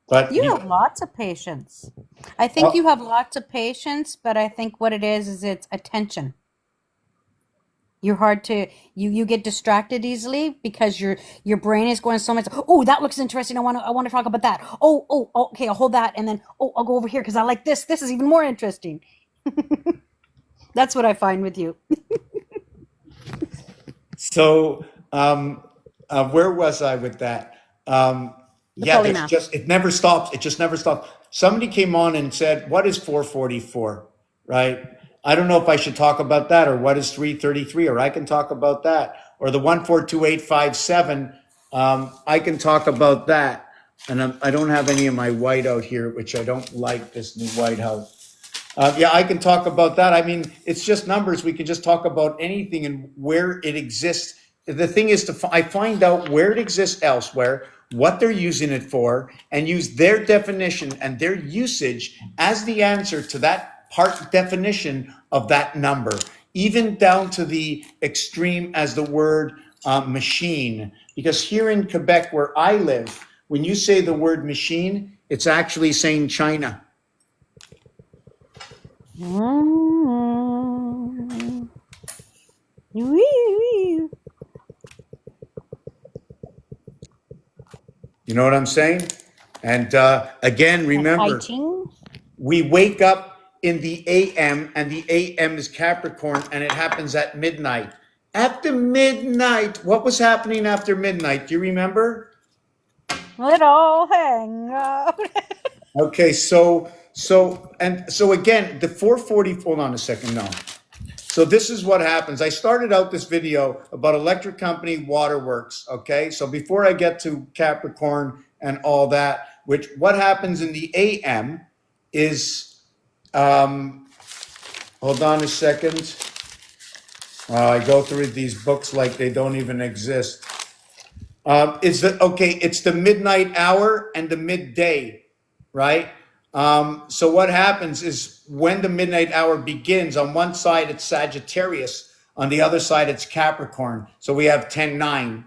D: But
F: You have lots of patience. I think you have lots of patience, but I think what it is it's attention. You're hard to you get distracted easily because your brain is going so much. Oh, that looks interesting. I want to talk about that. Oh, okay, I'll hold that, and then I'll go over here because I like this. This is even more interesting. That's what I find with you.
D: so, where was I with that? Yeah, there's
F: polymath.
D: just, it never stops. It just never stops. Somebody came on and said, what is 444? Right? I don't know if I should talk about that, or what is 333, or I can talk about that, or the 142857. I can talk about that. And I don't have any of my white out here, which I don't like this new white house. Yeah, I can talk about that. I mean, it's just numbers. We can just talk about anything and where it exists. The thing is I find out where it exists elsewhere, what they're using it for, and use their definition and their usage as the answer to that part definition of that number, even down to the extreme as the word machine. Because here in Quebec, where I live, when you say the word machine, it's actually saying China.
F: Mm. Wee.
D: You know what I'm saying? And again, remember,
F: Fighting.
D: we wake up in the AM, and the AM is Capricorn, and it happens at midnight. After midnight, what was happening after midnight? Do you remember?
F: Let all hang out.
D: Okay, so again, the 440, hold on a second, no. So this is what happens. I started out this video about electric company waterworks, okay? So before I get to Capricorn and all that, what happens in the AM is, hold on a second. I go through these books like they don't even exist. It's the midnight hour and the midday, right? So what happens is when the midnight hour begins, on one side it's Sagittarius, on the other side it's Capricorn. So we have 10-9.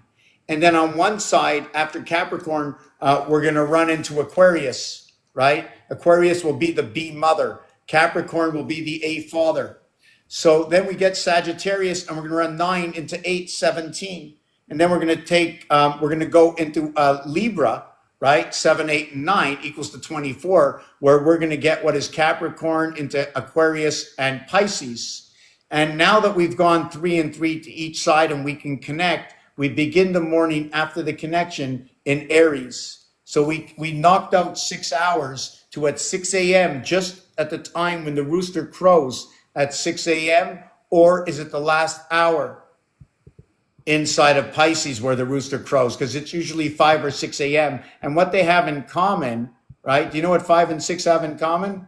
D: And then on one side, after Capricorn, we're going to run into Aquarius, right? Aquarius will be the B mother. Capricorn will be the A father. So then we get Sagittarius, and we're going to run 9 into 8, 17. And then we're going to go into Libra, right? 7, 8, and 9 equals to 24, where we're going to get what is Capricorn into Aquarius and Pisces. And now that we've gone 3 and 3 to each side and we can connect, we begin the morning after the connection in Aries. So we knocked out 6 hours to at 6 a.m., just at the time when the rooster crows at 6 a.m., or is it the last hour inside of Pisces where the rooster crows? Because it's usually 5 or 6 a.m. And what they have in common, right? Do you know what 5 and 6 have in common?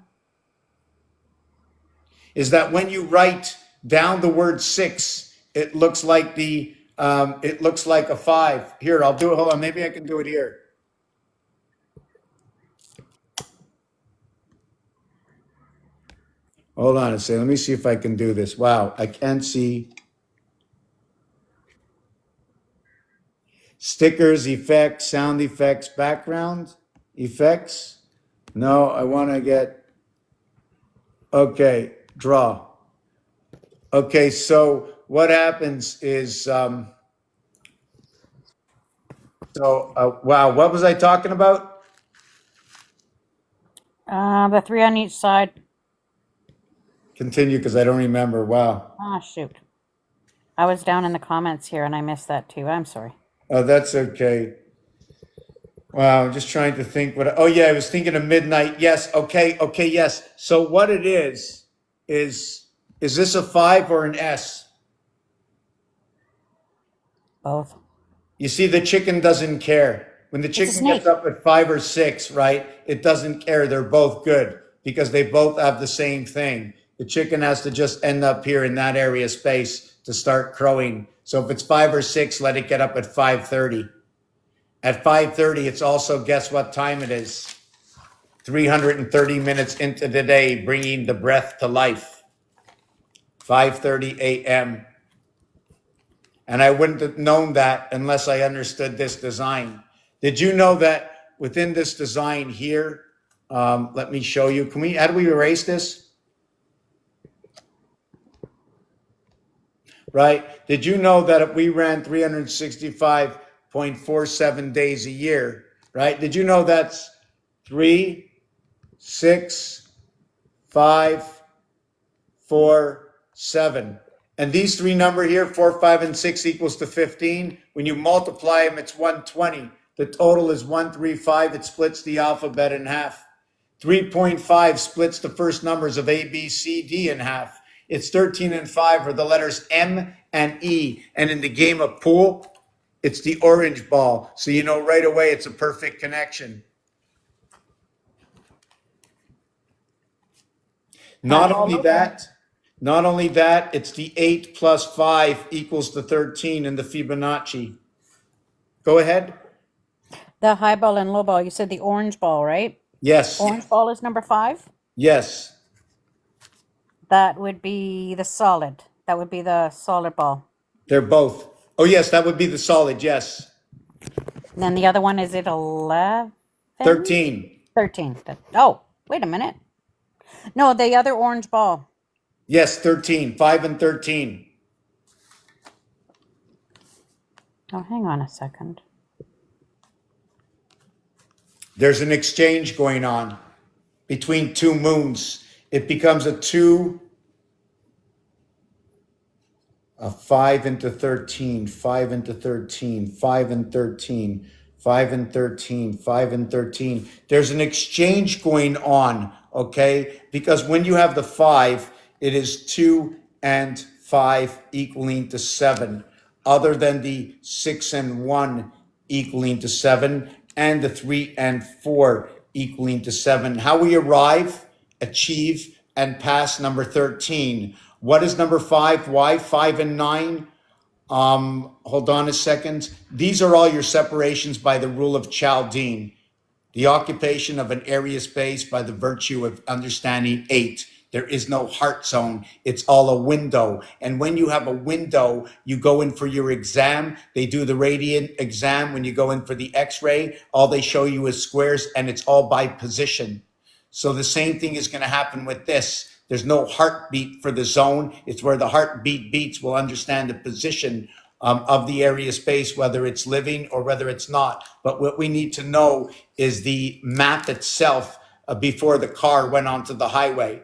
D: Is that when you write down the word 6, it looks like a 5. Here, I'll do it. Hold on, maybe I can do it here. Hold on a second. Let me see if I can do this. Wow, I can't see. Stickers, effects, sound effects, background effects. No, I want to get, okay, draw. Okay, so what happens is, wow, what was I talking about?
F: The three on each side.
D: Continue because I don't remember. Wow.
F: Ah, shoot. I was down in the comments here and I missed that too. I'm sorry.
D: Oh, that's okay. Wow, I'm just trying to think what, oh yeah, I was thinking of midnight. Yes, okay, yes. So what it is this a 5 or an S?
F: Both.
D: You see, the chicken doesn't care. When the
F: a
D: chicken
F: snake.
D: gets up at 5 or 6, right, it doesn't care. They're both good because they both have the same thing. The chicken has to just end up here in that area space to start crowing. So if it's 5 or 6, let it get up at 5:30. At 5:30, it's also, guess what time it is? 330 minutes into the day, bringing the breath to life. 5:30 a.m. And I wouldn't have known that unless I understood this design. Did you know that within this design here, let me show you. How do we erase this? Right? Did you know that if we ran 365.47 days a year, right? Did you know that's 3, 6, 5, 4, 7. And these three number here, 4, 5, and 6 equals to 15. When you multiply them, it's 120. The total is 135. It splits the alphabet in half. 3.5 splits the first numbers of A, B, C, D in half. It's 13 and 5 are the letters M and E. And in the game of pool, it's the orange ball. So you know right away it's a perfect connection. Not only that, it's the 8 plus 5 equals to 13 in the Fibonacci. Go ahead.
F: The high ball and low ball. You said the orange ball, right?
D: Yes.
F: Orange ball is number 5.
D: Yes.
F: That would be the solid. That would be the solid ball.
D: They're both. Oh, yes, that would be the solid. Yes.
F: And then the other one, is it 11?
D: 13.
F: 13. Oh, wait a minute. No, the other orange ball.
D: Yes, 13. 5 and 13.
F: Oh, hang on a second.
D: There's an exchange going on between two moons. It becomes a 5 into 13, 5 into 13, 5 and 13, 5 and 13, 5 and 13. There's an exchange going on, okay? Because when you have the 5, it is 2 and 5 equaling to 7, other than the 6 and 1 equaling to 7, and the 3 and 4 equaling to 7. How we arrive, achieve, and pass number 13. What is number 5? Why 5 and 9? Hold on a second. These are all your separations by the rule of Chaldean. The occupation of an area space by the virtue of understanding 8. There is no heart zone. It's all a window. And when you have a window, you go in for your exam. They do the radiant exam. When you go in for the x-ray, all they show you is squares, and it's all by position. So the same thing is going to happen with this. There's no heartbeat for the zone. It's where the heartbeat beats. We'll understand the position of the area space, whether it's living or whether it's not. But what we need to know is the map itself before the car went onto the highway.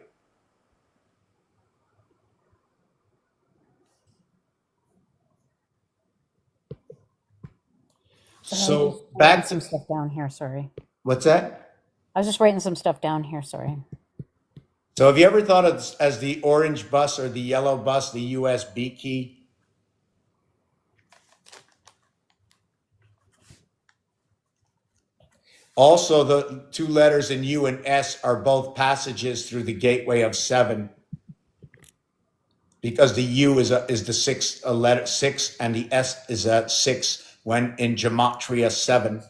D: So back to
F: some stuff down here. Sorry.
D: What's that?
F: I was just writing some stuff down here. Sorry.
D: So have you ever thought of as the orange bus or the yellow bus, the USB key? Also, the two letters in U and S are both passages through the gateway of 7. Because the U is the sixth letter 6, and the S is a 6 when in gematria 7.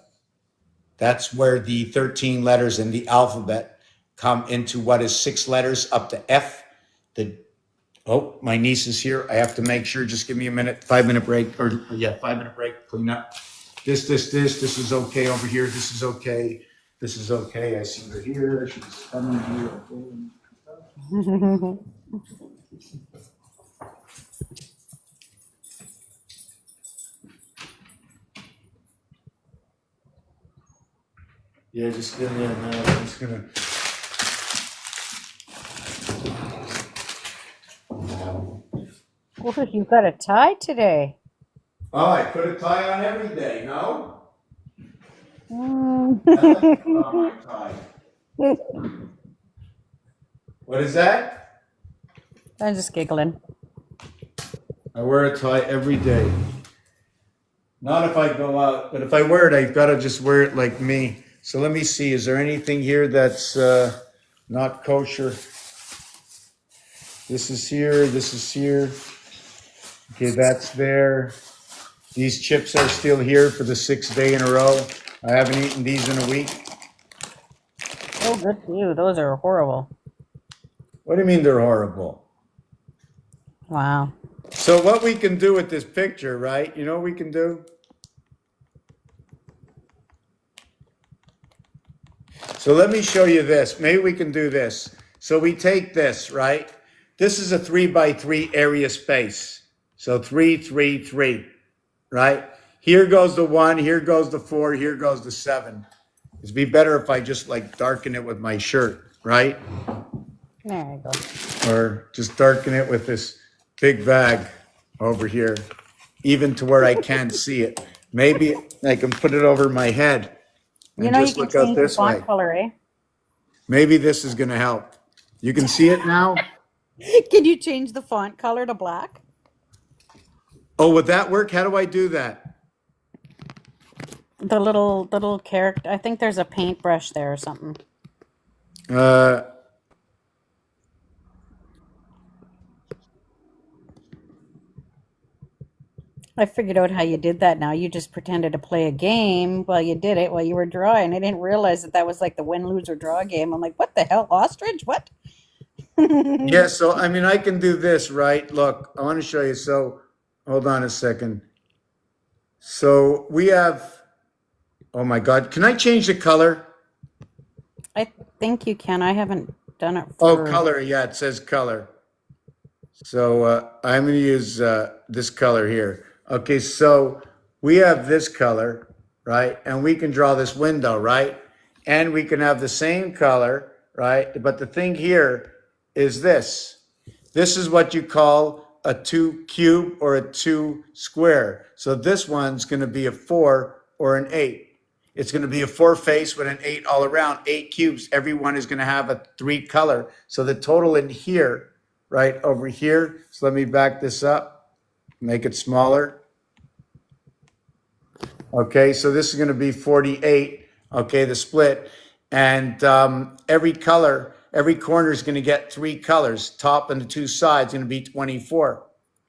D: That's where the 13 letters in the alphabet come into what is 6 letters up to F. Oh, my niece is here. I have to make sure. Just give me a minute. 5-minute break. 5-minute break. Clean up. This is okay over here. This is okay. This is okay. I see her here. She's coming here. Yeah, just gonna, I'm just gonna.
F: Oh, you got a tie today.
D: Oh, I put a tie on every day, no?
F: Mm.
D: I like to put on my tie. What is that?
F: I'm just giggling.
D: I wear a tie every day. Not if I go out, but if I wear it, I've got to just wear it like me. So let me see. Is there anything here that's not kosher? This is here. This is here. Okay, that's there. These chips are still here for the 6th day in a row. I haven't eaten these in a week.
F: Oh, good for you. Those are horrible.
D: What do you mean they're horrible?
F: Wow.
D: So what we can do with this picture, right? You know what we can do? So let me show you this. Maybe we can do this. So we take this, right? This is a 3x3 area space. So 3, 3, 3, right? Here goes the 1, here goes the 4, here goes the 7. It'd be better if I just like darken it with my shirt, right?
F: There you go.
D: Or just darken it with this big bag over here, even to where I can't see it. Maybe I can put it over my head and
F: You know, you
D: just
F: can
D: look out
F: change the
D: this way.
F: font color, eh?
D: Maybe this is going to help. You can see it now?
F: Can you change the font color to black?
D: Oh, would that work? How do I do that?
F: The little character. I think there's a paintbrush there or something. I figured out how you did that now. You just pretended to play a game while you did it while you were drawing. I didn't realize that was like the win, lose, or draw game. I'm like, what the hell? Ostrich? What?
D: Yeah, so I mean, I can do this, right? Look, I want to show you. So hold on a second. So we have, oh my God, can I change the color?
F: I think you can. I haven't done it
D: Oh,
F: for...
D: color. Yeah, it says color. So I'm going to use this color here. Okay, so we have this color, right? And we can draw this window, right? And we can have the same color, right? But the thing here is this. This is what you call a 2 cube or a 2 square. So this one's going to be a 4 or an 8. It's going to be a 4 face with an 8 all around, 8 cubes. Every one is going to have a 3 color. So the total in here, right over here. So let me back this up, make it smaller. Okay, so this is going to be 48. Okay, the split. And every color, every corner is going to get 3 colors. Top and the 2 sides going to be 24,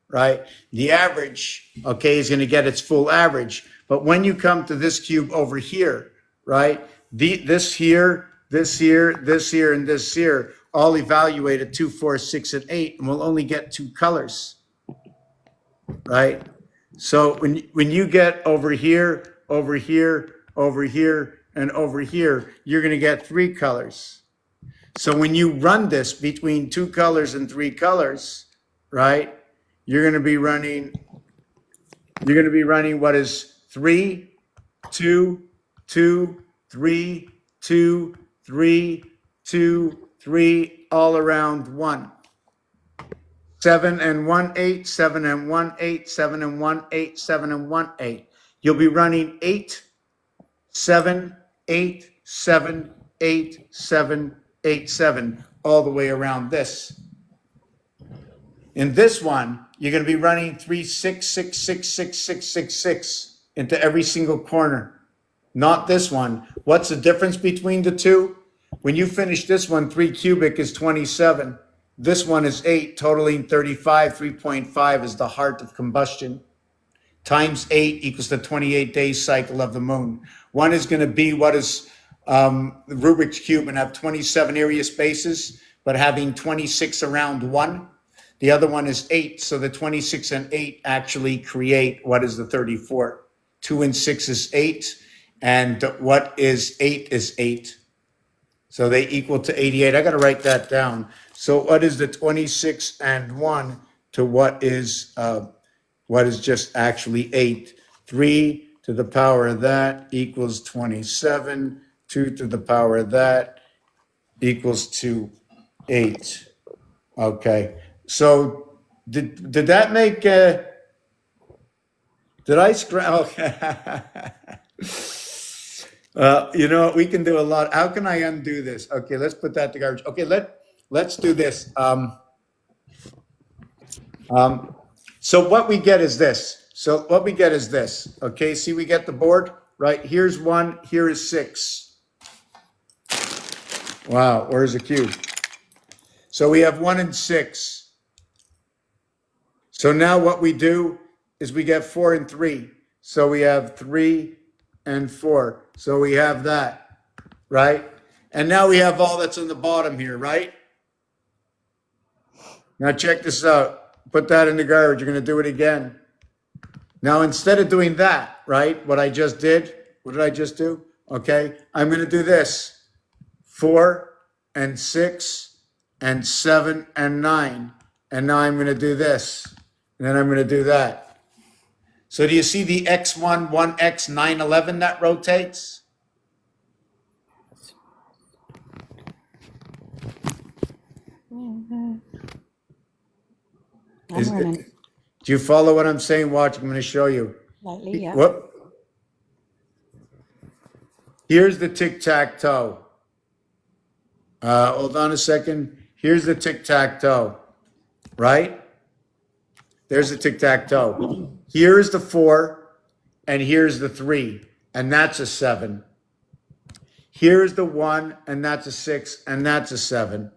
D: right? The average, okay, is going to get its full average. But when you come to this cube over here, right? This here, this here, this here, and this here, all evaluate at 2, 4, 6, and 8, and we'll only get 2 colors, right? So when you get over here, over here, over here, and over here, you're going to get 3 colors. So when you run this between 2 colors and 3 colors, right, you're going to be running what is 3, 2, 2, 3, 2, 3, 2, 3, all around 1. 7 and 1, 8, 7 and 1, 8, 7 and 1, 8, 7 and 1, 8. You'll be running 8, 7, 8, 7, 8, 7, 8, 7, all the way around this. In this one, you're going to be running 3, 6, 6, 6, 6, 6, 6, 6 into every single corner. Not this one. What's the difference between the two? When you finish this one, 3 cubic is 27. This one is 8, totaling 35. 3.5 is the heart of combustion. Times 8 equals the 28-day cycle of the moon. One is going to be what is the Rubik's Cube and have 27 area spaces, but having 26 around 1. The other one is 8, so the 26 and 8 actually create what is the 34. 2 and 6 is 8. And what is 8 is 8. So they equal to 88. I got to write that down. So what is the 26 and 1 to what is just actually 8? 3 to the power of that equals 27. 2 to the power of that equals to 8. Okay. So did that make did I scratch? You know what? We can do a lot. How can I undo this? Okay, let's put that to garbage. Okay, let's do this. So what we get is this. Okay, see, we get the board, right? Here's 1, here is 6. Wow, where's the cube? So we have 1 and 6. So now what we do is we get 4 and 3. So we have 3 and 4. So we have that, right? And now we have all that's on the bottom here, right? Now check this out. Put that in the garbage. You're going to do it again. Now, instead of doing that, right, what I just did, what did I just do? Okay, I'm going to do this. 4 and 6 and 7 and 9. And now I'm going to do this. And then I'm going to do that. So do you see the X1, 1X, 9, 11 that rotates?
F: Running
D: Do you follow what I'm saying? Watch, I'm going to show you.
F: lightly, yeah.
D: Whoop. Here's the tic-tac-toe. Hold on a second. Here's the tic-tac-toe, right? There's the tic-tac-toe. Here's the 4, and here's the 3, and that's a 7. Here's the 1, and that's a 6, and that's a 7.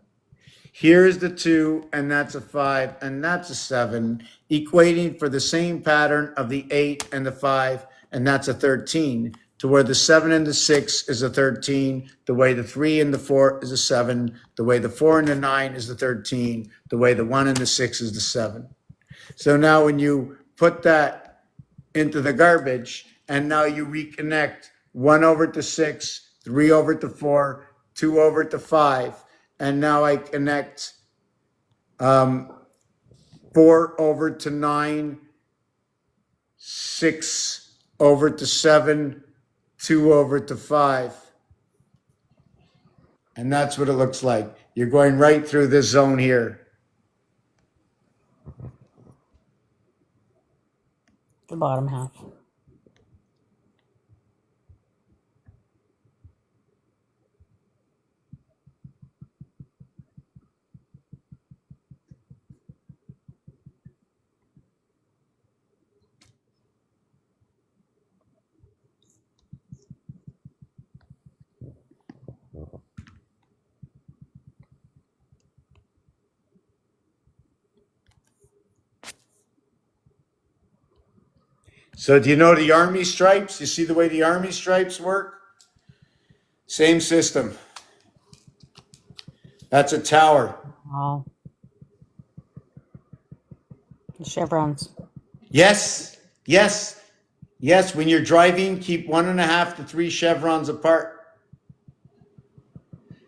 D: Here's the 2, and that's a 5, and that's a 7, equating for the same pattern of the 8 and the 5, and that's a 13, to where the 7 and the 6 is a 13, the way the 3 and the 4 is a 7, the way the 4 and the 9 is the 13, the way the 1 and the 6 is the 7. So now when you put that into the garbage, and now you reconnect 1 over to 6, 3 over to 4, 2 over to 5, and now I connect 4 over to 9, 6 over to 7, 2 over to 5. And that's what it looks like. You're going right through this zone here.
F: The bottom half.
D: So do you know the army stripes? You see the way the army stripes work? Same system. That's a tower.
F: Oh. The chevrons.
D: Yes, yes, yes. When you're driving, keep 1.5 to 3 chevrons apart.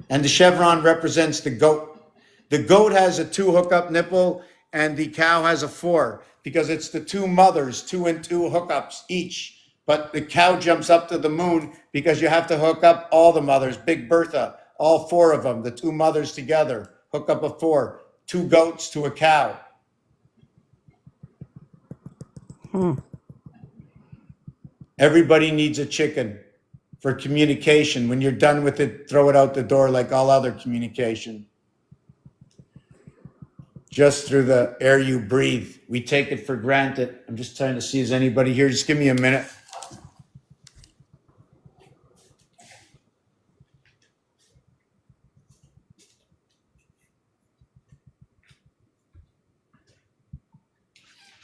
D: And the chevron represents the goat. The goat has a 2 hookup nipple and the cow has a 4 because it's the 2 mothers, 2 and 2 hookups each. But the cow jumps up to the moon because you have to hook up all the mothers, Big Bertha, all 4 of them, the 2 mothers together, hook up a 4, 2 goats to a cow. Everybody needs a chicken for communication. When you're done with it, throw it out the door like all other communication. Just through the air you breathe. We take it for granted. I'm just trying to see, is anybody here? Just give me a minute.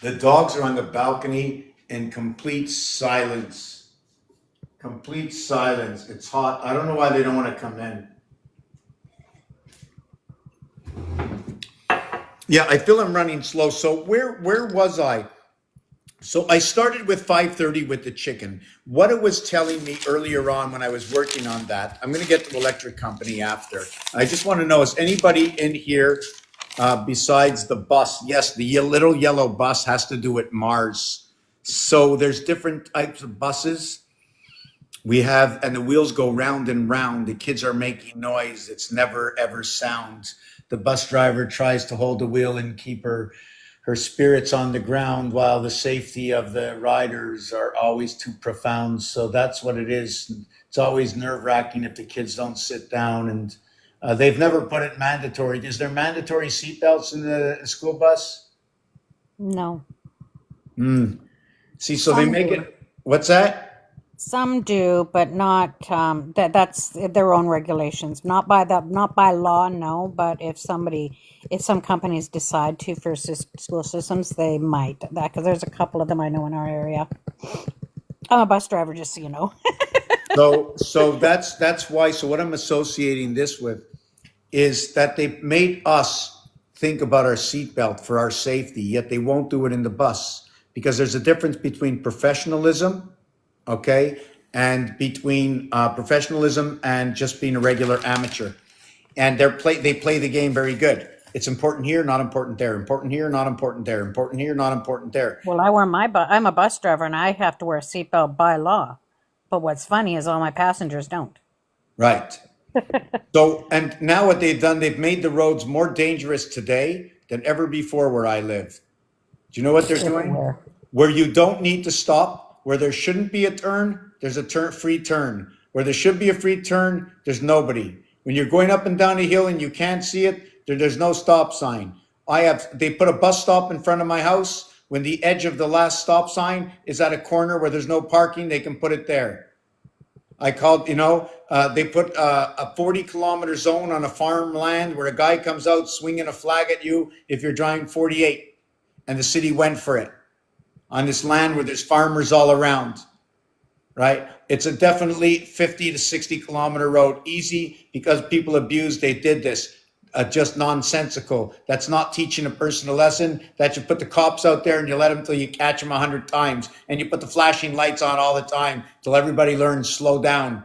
D: The dogs are on the balcony in complete silence. Complete silence. It's hot. I don't know why they don't want to come in. Yeah, I feel I'm running slow. So where was I? So I started with 5:30 with the chicken. What it was telling me earlier on when I was working on that, I'm going to get to electric company after. I just want to know, is anybody in here besides the bus? Yes, the little yellow bus has to do with Mars. So there's different types of buses. We have, and the wheels go round and round. The kids are making noise. It's never ever sound. The bus driver tries to hold the wheel and keep her spirits on the ground while the safety of the riders are always too profound. So that's what it is. It's always nerve wracking if the kids don't sit down, and they've never put it mandatory. Is there mandatory seatbelts in the school bus?
F: No.
D: See, so they
F: Some
D: make
F: do.
D: it, what's that?
F: Some do, but not that's their own regulations. Not by law, no. But if some companies decide to for school systems, they might that because there's a couple of them I know in our area. I'm a bus driver, just so you know.
D: So that's why. So what I'm associating this with is that they made us think about our seatbelt for our safety, yet they won't do it in the bus because there's a difference between professionalism, okay, and between professionalism and just being a regular amateur. And they play the game very good. It's important here, not important there. Important here, not important there. Important here, not important there.
F: Well, I'm a bus driver, and I have to wear a seatbelt by law. But what's funny is all my passengers don't.
D: Right. So, and now what they've done, they've made the roads more dangerous today than ever before where I live. Do you know what they're doing?
F: Everywhere.
D: Where you don't need to stop, where there shouldn't be a turn, there's a free turn. Where there should be a free turn, there's nobody. When you're going up and down a hill and you can't see it, there's no stop sign. They put a bus stop in front of my house. When the edge of the last stop sign is at a corner where there's no parking, they can put it there. I called, they put a 40-kilometer zone on a farmland where a guy comes out swinging a flag at you if you're driving 48. And the city went for it on this land where there's farmers all around, right? It's a definitely 50 to 60-kilometer road. Easy because people abused, they did this. Just nonsensical. That's not teaching a person a lesson. That you put the cops out there and you let them till you catch them 100 times. And you put the flashing lights on all the time till everybody learns slow down.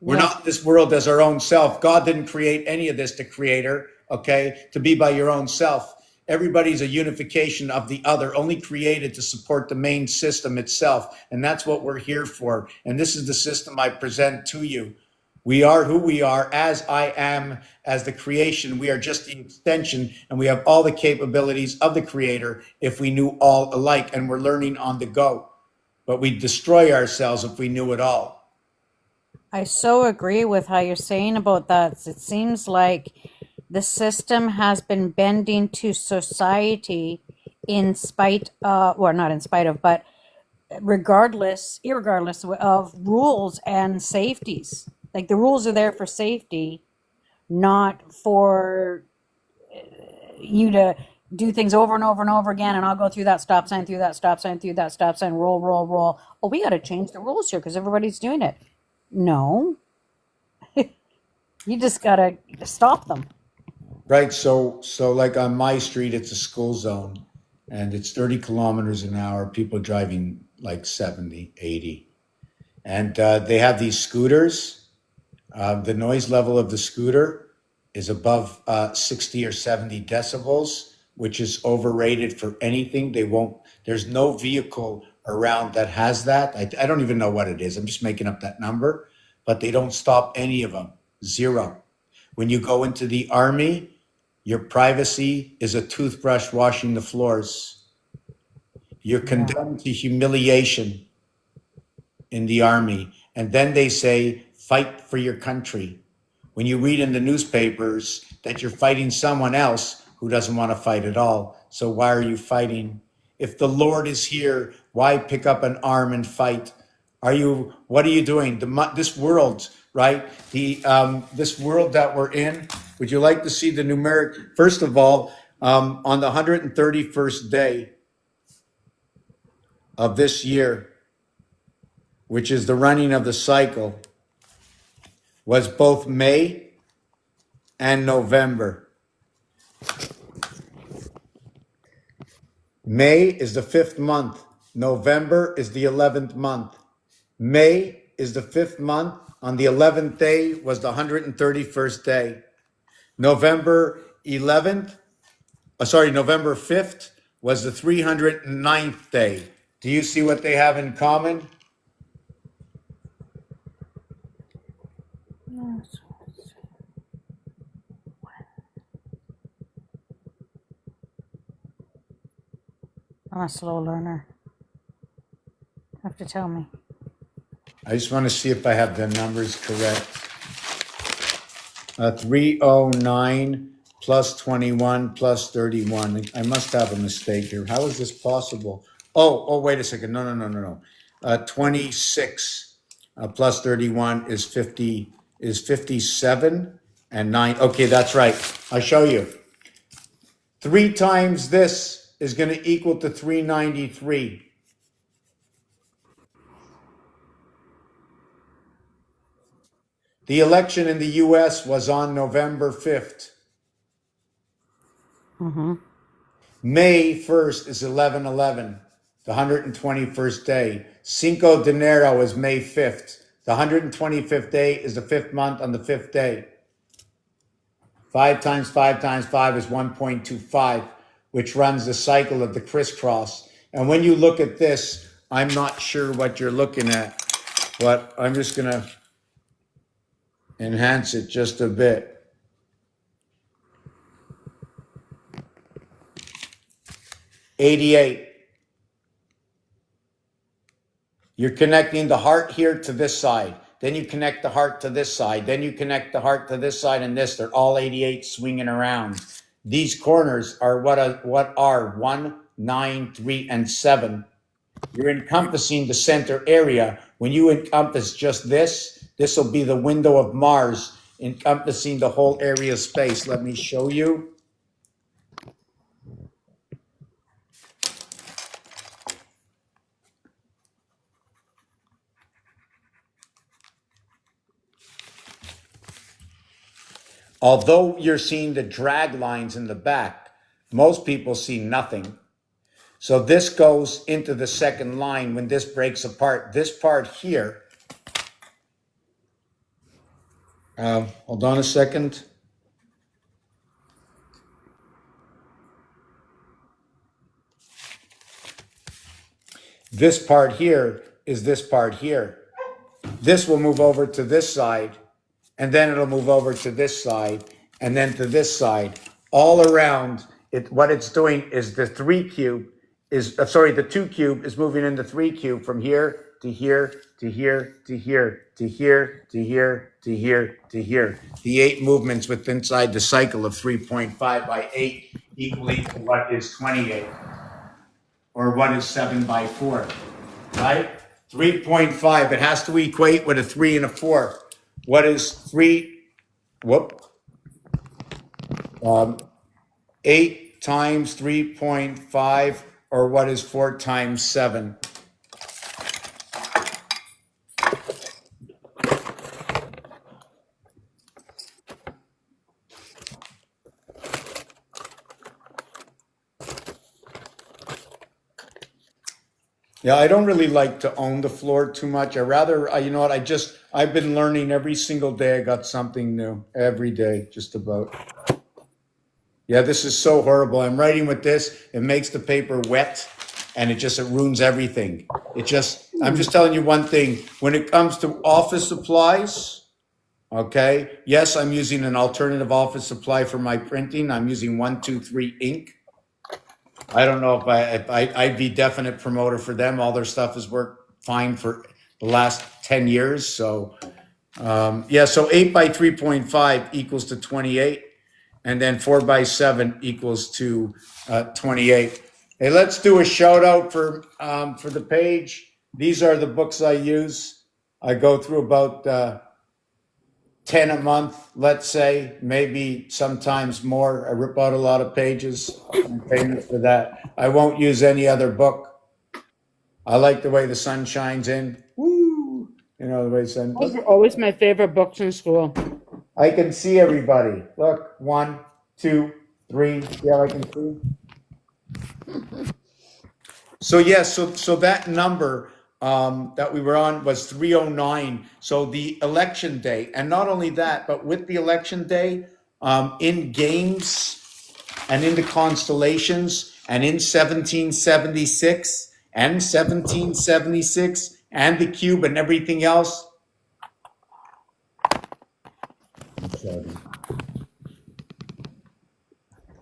D: We're not in this world as our own self. God didn't create any of this to creator, okay? To be by your own self. Everybody's a unification of the other, only created to support the main system itself. And that's what we're here for. And this is the system I present to you. We are who we are, as I am, as the creation. We are just the extension, and we have all the capabilities of the creator if we knew all alike, and we're learning on the go. But we'd destroy ourselves if we knew it all.
F: I so agree with how you're saying about that. It seems like the system has been bending to society in spite of, well, not in spite of, but irregardless of rules and safeties. Like the rules are there for safety, not for you to do things over and over and over again. And I'll go through that stop sign, through that stop sign, through that stop sign, roll, roll, roll. Oh, we got to change the rules here because everybody's doing it. No, you just got to stop them.
D: Right. So like on my street, it's a school zone and it's 30 kilometers an hour. People driving like 70, 80. And they have these scooters. The noise level of the scooter is above 60 or 70 decibels, which is overrated for anything. There's no vehicle around that has that. I don't even know what it is. I'm just making up that number, but they don't stop any of them. Zero. When you go into the army, your privacy is a toothbrush washing the floors. You're condemned to humiliation in the army. And then they say, fight for your country. When you read in the newspapers that you're fighting someone else who doesn't want to fight at all. So why are you fighting? If the Lord is here, why pick up an arm and fight? What are you doing? This world, right? This world that we're in, would you like to see the numeric? First of all, on the 131st day of this year, which is the running of the cycle, was both May and November. May is the 5th month November is the 11th month. May is the 5th month. On the 11th day was the 131st day. November 11th, November 5th was the 309th day. Do you see what they have in common?
F: I'm a slow learner. You have to tell me.
D: I just want to see if I have the numbers correct. 309 plus 21 plus 31. I must have a mistake here. How is this possible? Oh, wait a second. No. 26 plus 31 is 57 and 9. Okay, that's right. I'll show you. 3 times this is going to equal to 393. The election in the U.S. was on November 5th. May 1st is 11/11, the 121st day. Cinco de Enero is May 5th. The 125th day is the 5th month on the 5th day. 5 times 5 times 5 is 1.25, which runs the cycle of the crisscross. And when you look at this, I'm not sure what you're looking at, but I'm just going to enhance it just a bit. '88. You're connecting the heart here to this side. Then you connect the heart to this side. Then you connect the heart to this side and this. They're all 88 swinging around. These corners are what are 1, 9, 3, and 7. You're encompassing the center area. When you encompass just this, this will be the window of Mars, encompassing the whole area of space. Let me show you. Although you're seeing the drag lines in the back, most people see nothing. So this goes into the second line when this breaks apart. This part here, hold on a second. This part here is this part here. This will move over to this side, and then it'll move over to this side, and then to this side. All around, what it's doing is the 2 cube is moving into 3 cube from here to here to here to here to here to here to here to here. The 8 movements within inside the cycle of 3.5 by 8 equaling to what is 28, or what is 7 by 4, right? 3.5, it has to equate with a 3 and a 4. What is 8 times 3.5, or what is 4 times 7? Yeah, I don't really like to own the floor too much. I rather, you know what, I've been learning every single day. I got something new every day, just about. Yeah, this is so horrible. I'm writing with this. It makes the paper wet and it ruins everything. I'm just telling you one thing. When it comes to office supplies, okay, yes, I'm using an alternative office supply for my printing. I'm using 123 ink. I don't know if I'd be definite promoter for them. All their stuff has worked fine for the last 10 years. So, so 8 by 3.5 equals to 28. And then 4 by 7 equals to 28. Hey, let's do a shout out for the page. These are the books I use. I go through about 10 a month, let's say, maybe sometimes more. I rip out a lot of pages. I'm famous for that. I won't use any other book. I like the way the sun shines in. Woo! You know, the way the sun.
G: Those were always my favorite books in school.
D: I can see everybody. Look, 1, 2, 3. Yeah, I can see. So yes, so that number that we were on was 309. So the election day, and not only that, but with the election day, in games and in the constellations and in 1776 and 1776 and the cube and everything else.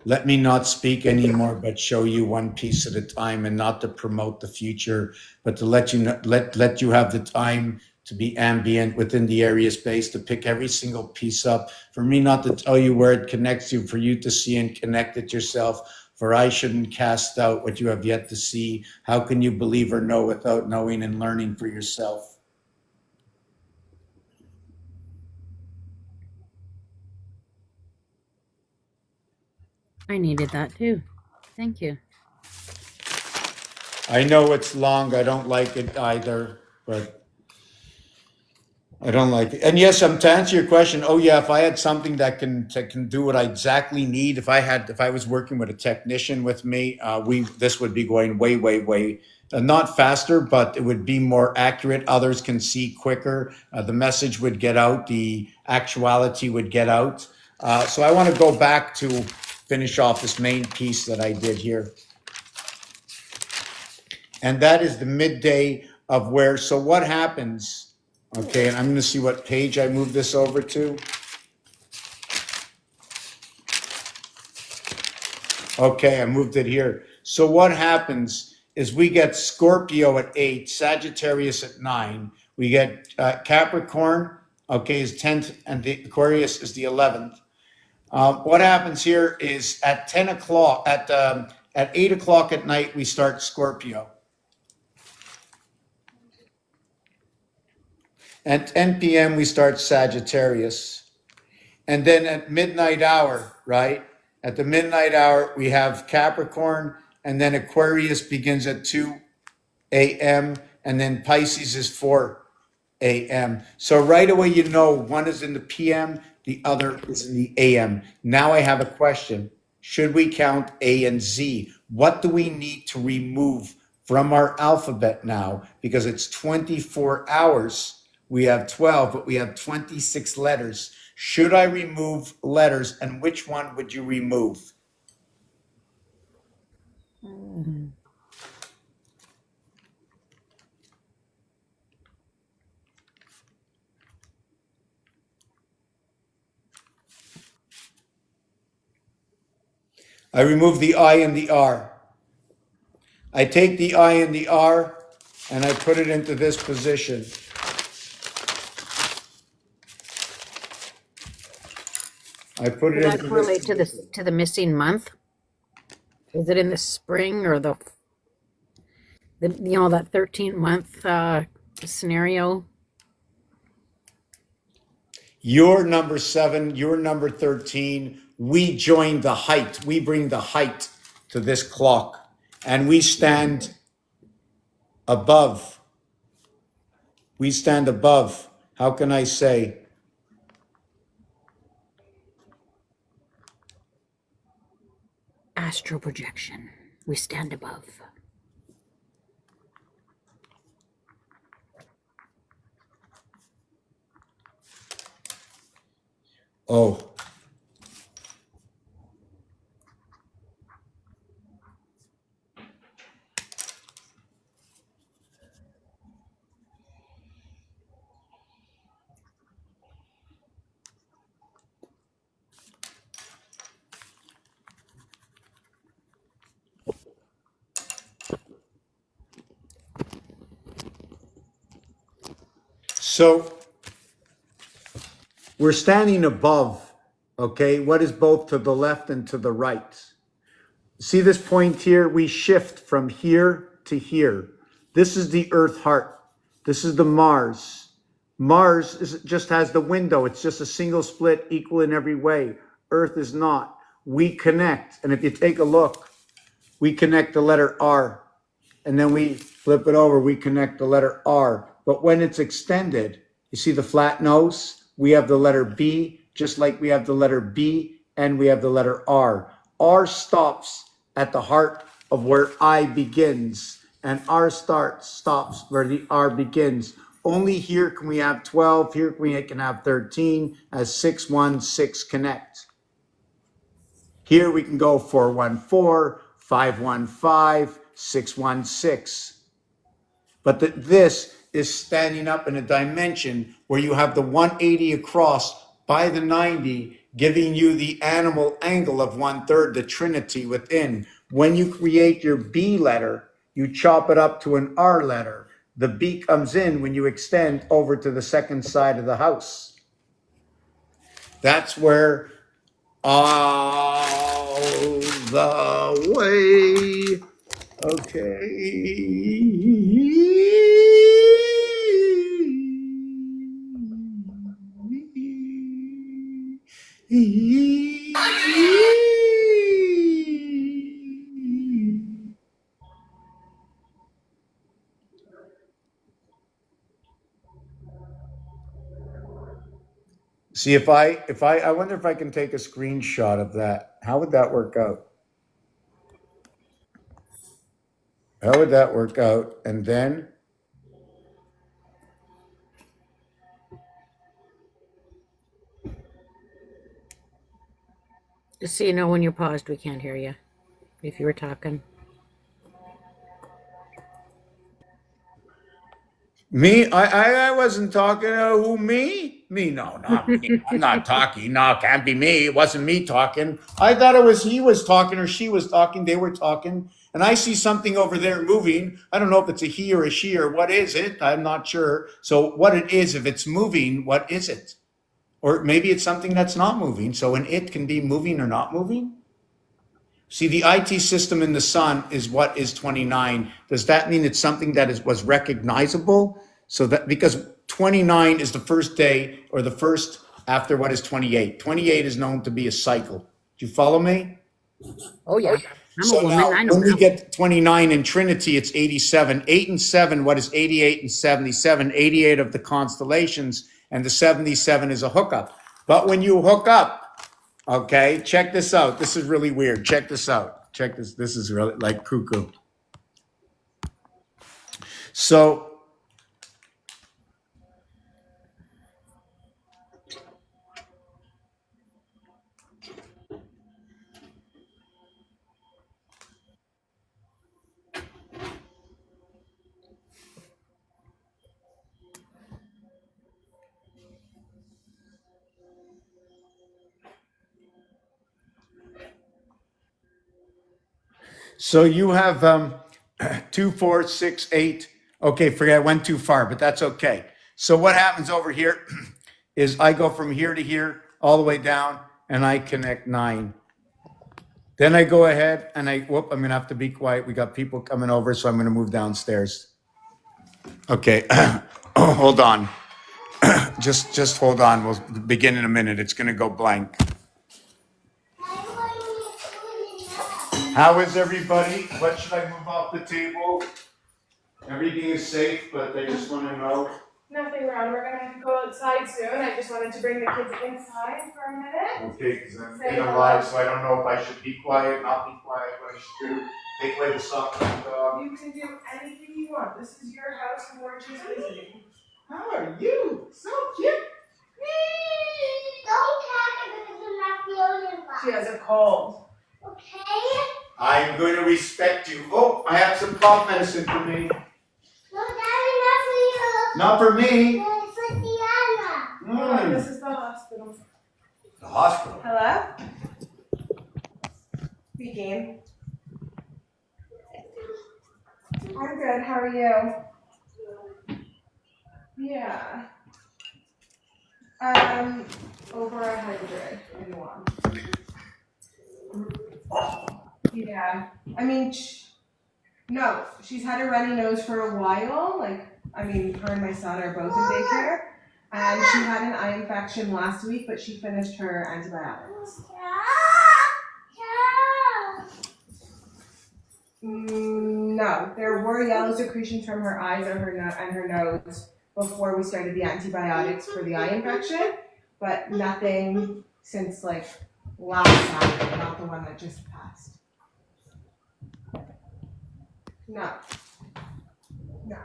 D: Let me not speak anymore, but show you one piece at a time, and not to promote the future, but to let you let you have the time to be ambient within the area space, to pick every single piece up. For me not to tell you where it connects you, for you to see and connect it yourself. For I shouldn't cast out what you have yet to see. How can you believe or know without knowing and learning for yourself?
F: I needed that too. Thank you.
D: I know it's long. I don't like it either, but I don't like it. And yes, to answer your question, oh yeah, if I had something that can do what I exactly need, if I was working with a technician with me, this would be going way not faster, but it would be more accurate. Others can see quicker. The message would get out. The actuality would get out. So I want to go back to finish off this main piece that I did here. And that is the midday of where, so what happens, okay, and I'm going to see what page I move this over to. Okay, I moved it here. So what happens is we get Scorpio at 8, Sagittarius at 9. We get Capricorn, okay, is 10th, and the Aquarius is the 11th. What happens here is at 10 o'clock, at 8 o'clock at night, we start Scorpio. At 10 p.m., we start Sagittarius. And then at midnight hour, right? At the midnight hour, we have Capricorn, and then Aquarius begins at 2 a.m., and then Pisces is 4 a.m. So right away, you know, one is in the p.m., the other is in the a.m. Now I have a question. Should we count A and Z? What do we need to remove from our alphabet now? Because it's 24 hours. We have 12, but we have 26 letters. Should I remove letters, and which one would you remove? I remove the I and the R. I take the I and the R and I put it into this position. I put it
F: Does that
D: into
F: correlate
D: this.
F: to the missing month? Is it in the spring or the that 13-month scenario?
D: You're number 7, you're number 13. We join the height. We bring the height to this clock, and we stand above. We stand above. How can I say?
F: Astral projection. We stand above.
D: Oh. So we're standing above, okay? What is both to the left and to the right? See this point here? We shift from here to here. This is the Earth heart. This is the Mars. Mars just has the window. It's just a single split, equal in every way. Earth is not. We connect. And if you take a look, we connect the letter R. And then we flip it over, we connect the letter R. But when it's extended, you see the flat nose? We have the letter B, just like we have the letter B, and we have the letter R. R stops at the heart of where I begins. and R stops where the R begins. Only here can we have 12, here we can have 13 as 616 connect. Here we can go 414, 515, 616. But this is standing up in a dimension where you have the 180 across by the 90, giving you the animal angle of 1/3, the trinity within. When you create your B letter, you chop it up to an R letter. The B comes in when you extend over to the second side of the house. That's where all the way. See, I wonder if I can take a screenshot of that. How would that work out? How would that work out? And then,
F: Just so you know, when you're paused, we can't hear you if you were talking.
D: me, I wasn't talking. Who, me? Me, no, not me. I'm not talking. No, it can't be me. It wasn't me talking. I thought it was he was talking or she was talking. They were talking. And I see something over there moving. I don't know if it's a he or a she or what is it. I'm not sure. So what it is, if it's moving, what is it? Or maybe it's something that's not moving. So an it can be moving or not moving. See, the IT system in the sun is what is 29. Does that mean it's something that was recognizable? So that because 29 is the first day or the first after what is 28. 28 is known to be a cycle. Do you follow me?
F: Oh, yeah. I'm
D: So
F: a woman.
D: now,
F: I know
D: when we
F: that.
D: get 29 in Trinity, it's 87. 8 and 7, what is 88 and 77? 88 of the constellations, and the 77 is a hookup. But when you hook up, okay, check this out. This is really weird. Check this out. Check this. This is really like cuckoo. So So you have 2, 4, 6, 8. Okay, forget I went too far, but that's okay. So what happens over here is I go from here to here, all the way down, and I connect 9. Then I go ahead and I'm gonna have to be quiet. We got people coming over, so I'm gonna move downstairs. Okay, hold on. Just hold on. We'll begin in a minute. It's gonna go blank. How is everybody? What should I move off the table? Everything is safe, but they just want to know.
H: Nothing wrong. We're gonna have to go outside soon. I just wanted to bring the kids inside for a minute.
D: Okay, because I'm in a live, so I don't know if I should be quiet, not be quiet, what I should do. They play the soccer dog.
H: You can do anything you want. This is your house and we're just visiting.
D: How are you? So cute.
C: Don't tap it because I'm not feeling well.
H: She has a cold.
C: Okay?
D: I'm going to respect you. Oh, I have some cough medicine for me.
C: No, Daddy, not for you.
D: Not for me.
C: No, it's for Tiana.
H: This is the hospital.
D: The hospital.
H: Hello? Speaking. I'm good. How are you? Yeah. Over 100 in one. Yeah. I mean, no, she's had a runny nose for a while. Like, I mean, her and my son are both in daycare. And she had an eye infection last week, but she finished her antibiotics. No, there were yellow secretions from her eyes and her nose before we started the antibiotics for the eye infection, but nothing since like last Saturday, not the one that just passed. No. No.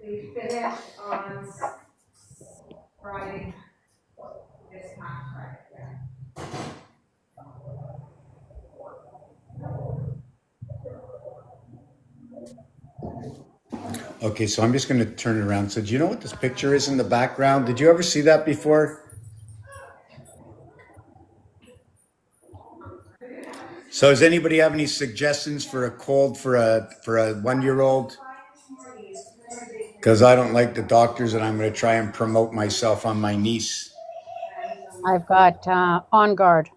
H: They finished on Friday. This past Friday, yeah.
D: Okay, so I'm just going to turn it around. So do you know what this picture is in the background? Did you ever see that before? So does anybody have any suggestions for a cold for a 1-year-old? Because I don't like the doctors, and I'm going to try and promote myself on my niece.
F: I've got On Guard.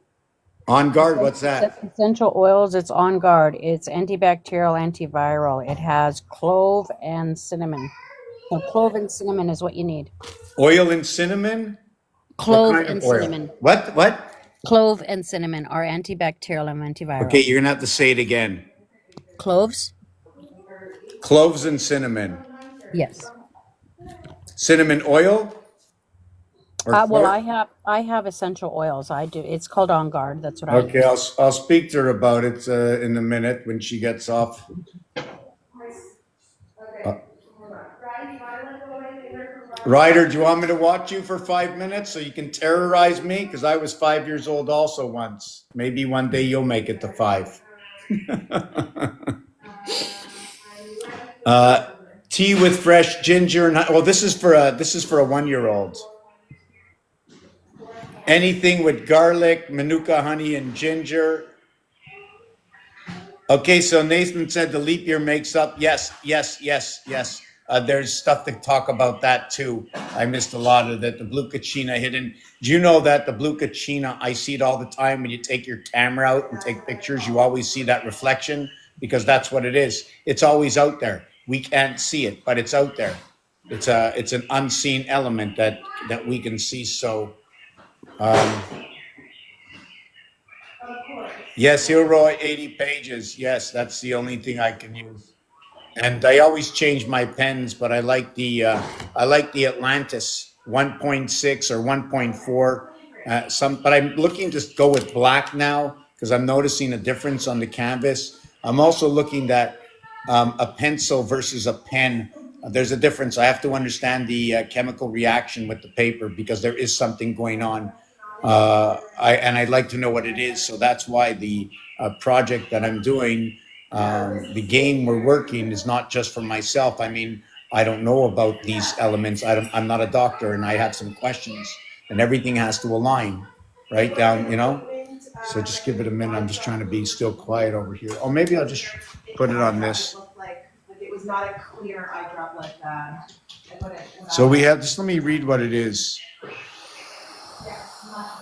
D: On Guard, what's that?
F: Essential oils, it's On Guard. It's antibacterial, antiviral. It has clove and cinnamon. So clove and cinnamon is what you need.
D: Oil and cinnamon?
F: Clove
D: What kind
F: and
D: of oil?
F: cinnamon.
D: What?
F: Clove and cinnamon are antibacterial and antiviral.
D: Okay, you're going to have to say it again.
F: Cloves?
D: Cloves and cinnamon.
F: Yes.
D: Cinnamon oil? Or
F: Well,
D: clove?
F: I have essential oils. I do. It's called On Guard. That's what I
D: Okay,
F: use.
D: I'll speak to her about it in a minute when she gets off. Ryder, do you want me to watch you for 5 minutes so you can terrorize me? Because I was 5 years old also once. Maybe one day you'll make it to 5. Tea with fresh ginger and this is for a 1-year-old. Anything with garlic, manuka honey, and ginger. Okay, so Nathan said the leap year makes up. Yes. There's stuff to talk about that too. I missed a lot of that. The blue kachina hidden. Do you know that the blue kachina, I see it all the time when you take your camera out and take pictures, you always see that reflection because that's what it is. It's always out there. We can't see it, but it's out there. It's an unseen element that we can see. So, yes, Hilroy, 80 pages. Yes, that's the only thing I can use. And I always change my pens, but I like the Atlantis 1.6 or 1.4. But I'm looking to go with black now because I'm noticing a difference on the canvas. I'm also looking at a pencil versus a pen. There's a difference. I have to understand the chemical reaction with the paper because there is something going on. I'd like to know what it is. So that's why the project that I'm doing, the game we're working is not just for myself. I mean, I don't know about these elements. I'm not a doctor and I have some questions and everything has to align right down, So just give it a minute. I'm just trying to be still quiet over here. Or maybe I'll just put it on this.
H: Like it was not a clear eye drop like that.
D: So we have, just let me read what it is.
H: Much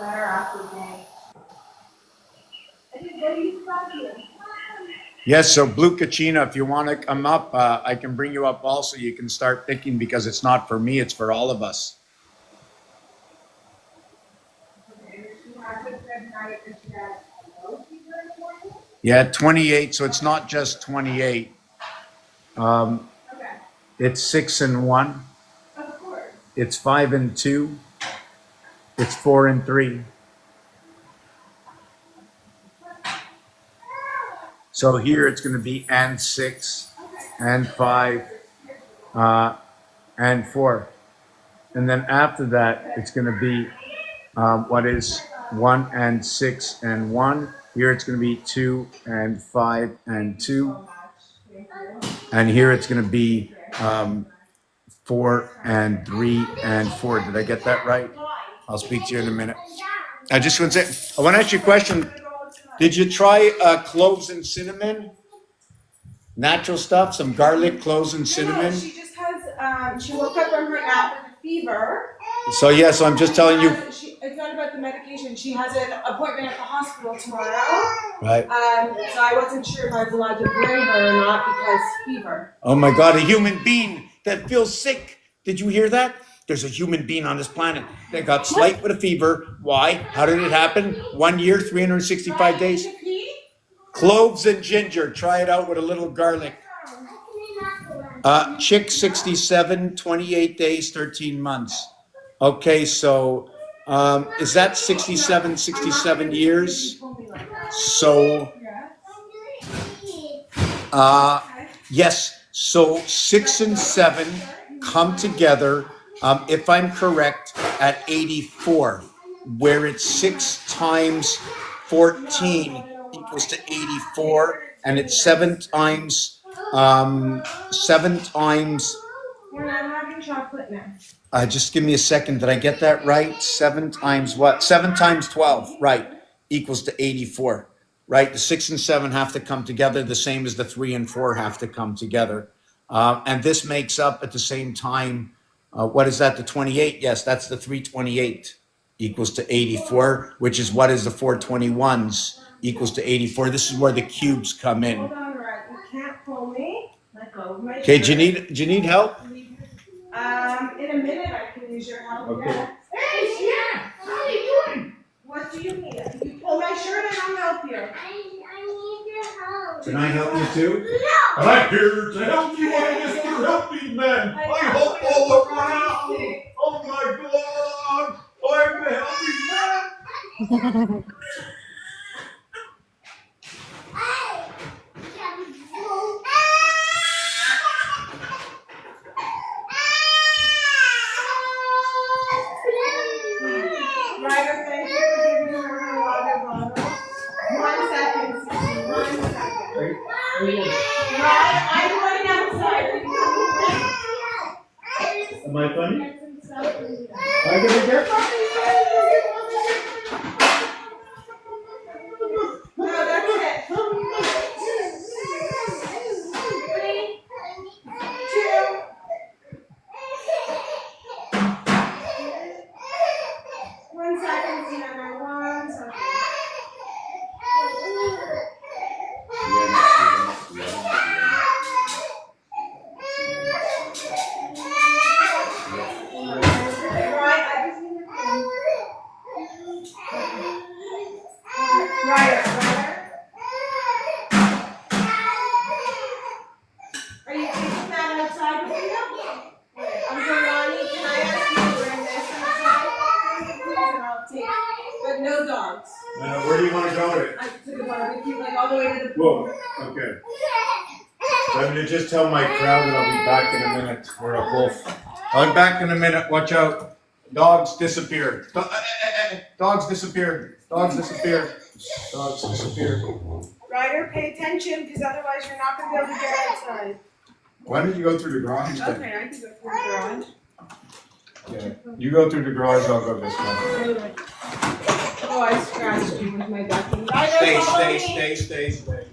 H: better after day.
D: Yes, so Blue Kachina, if you want to come up, I can bring you up also. You can start thinking because it's not for me, it's for all of us. Yeah, 28, so it's not just 28. It's 6 and 1. It's 5 and 2. It's 4 and 3. So here it's going to be and 6 and 5 and 4. And then after that, it's going to be what is 1 and 6 and 1. Here it's going to be 2 and 5 and 2. And here it's going to be 4 and 3 and 4. Did I get that right? I'll speak to you in a minute. I just want to say, I want to ask you a question. Did you try cloves and cinnamon? Natural stuff, some garlic, cloves, and cinnamon?
H: No, she just has, she woke up from her nap with a fever.
D: So I'm just telling you.
H: It's not about the medication. She has an appointment at the hospital tomorrow.
D: Right.
H: So I wasn't sure if I was allowed to bring her or not because fever.
D: Oh my God, a human being that feels sick. Did you hear that? There's a human being on this planet that got slight with a fever. Why? How did it happen? 1 year, 365 days. Cloves and ginger. Try it out with a little garlic. Chick 67, 28 days, 13 months. Okay, so is that 67 years? So Yes, so 6 and 7 come together, if I'm correct, at 84, where it's 6 times 14 equals to 84, and it's 7 times, 7 times,
H: We're not having chocolate now.
D: just give me a second, did I get that right? 7 times what? 7 times 12, right, equals to 84. Right, the 6 and 7 have to come together, the same as the 3 and 4 have to come together. And this makes up at the same time, what is that, the 28? Yes, that's the 328 equals to 84, which is what is the 421s equals to 84. This is where the cubes come in.
H: Hold on, right. You can't pull me. Let go of my
D: Okay,
H: shirt.
D: do you need help?
H: In a minute I can use your help.
D: Okay.
H: Yeah. Hey, yeah. How are you doing? What do you need? You pull my shirt and I'll help you.
C: I need your help.
D: Can I help you too?
C: No.
I: I'm here to help you, Mr. Help Me Man. I help all around. Oh my God, I'm the helping man.
H: Ryder, thank you for giving her her water bottle. 1 second, Susie. 1 second. Ryder, I'm going outside. Will you come with me?
I: Am I funny?
H: I'm gonna get No, that's it. 3, 2. One second, Sienna. 1 second. Right, I just need a pen. Ryder. Are you taking that outside with you? Giovanni, can I ask you to bring this outside? And I'll take, but no dogs.
I: Where do you want to go with it?
H: I took a barbecue, like all the way to the pool.
I: Whoa, okay. I'm gonna just tell my crowd that I'll be back in a minute. We're a wolf.
D: I'm back in a minute, watch out. Dogs disappeared. Dogs disappeared. Dogs disappeared. Dogs disappeared.
H: Ryder, pay attention, because otherwise you're not gonna be able to get outside.
D: Why don't you go through the garage then?
H: Okay, I can go through the garage.
D: Yeah. You go through the garage, I'll go this way.
H: Oh, I scratched you with my ducky. Ryder,
D: Stay,
H: follow
D: stay,
H: me.
D: stay, stay, stay.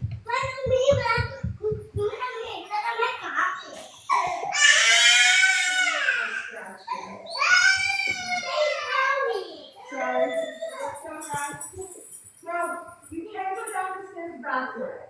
H: Sorry. No, you can't go down the stairs backward.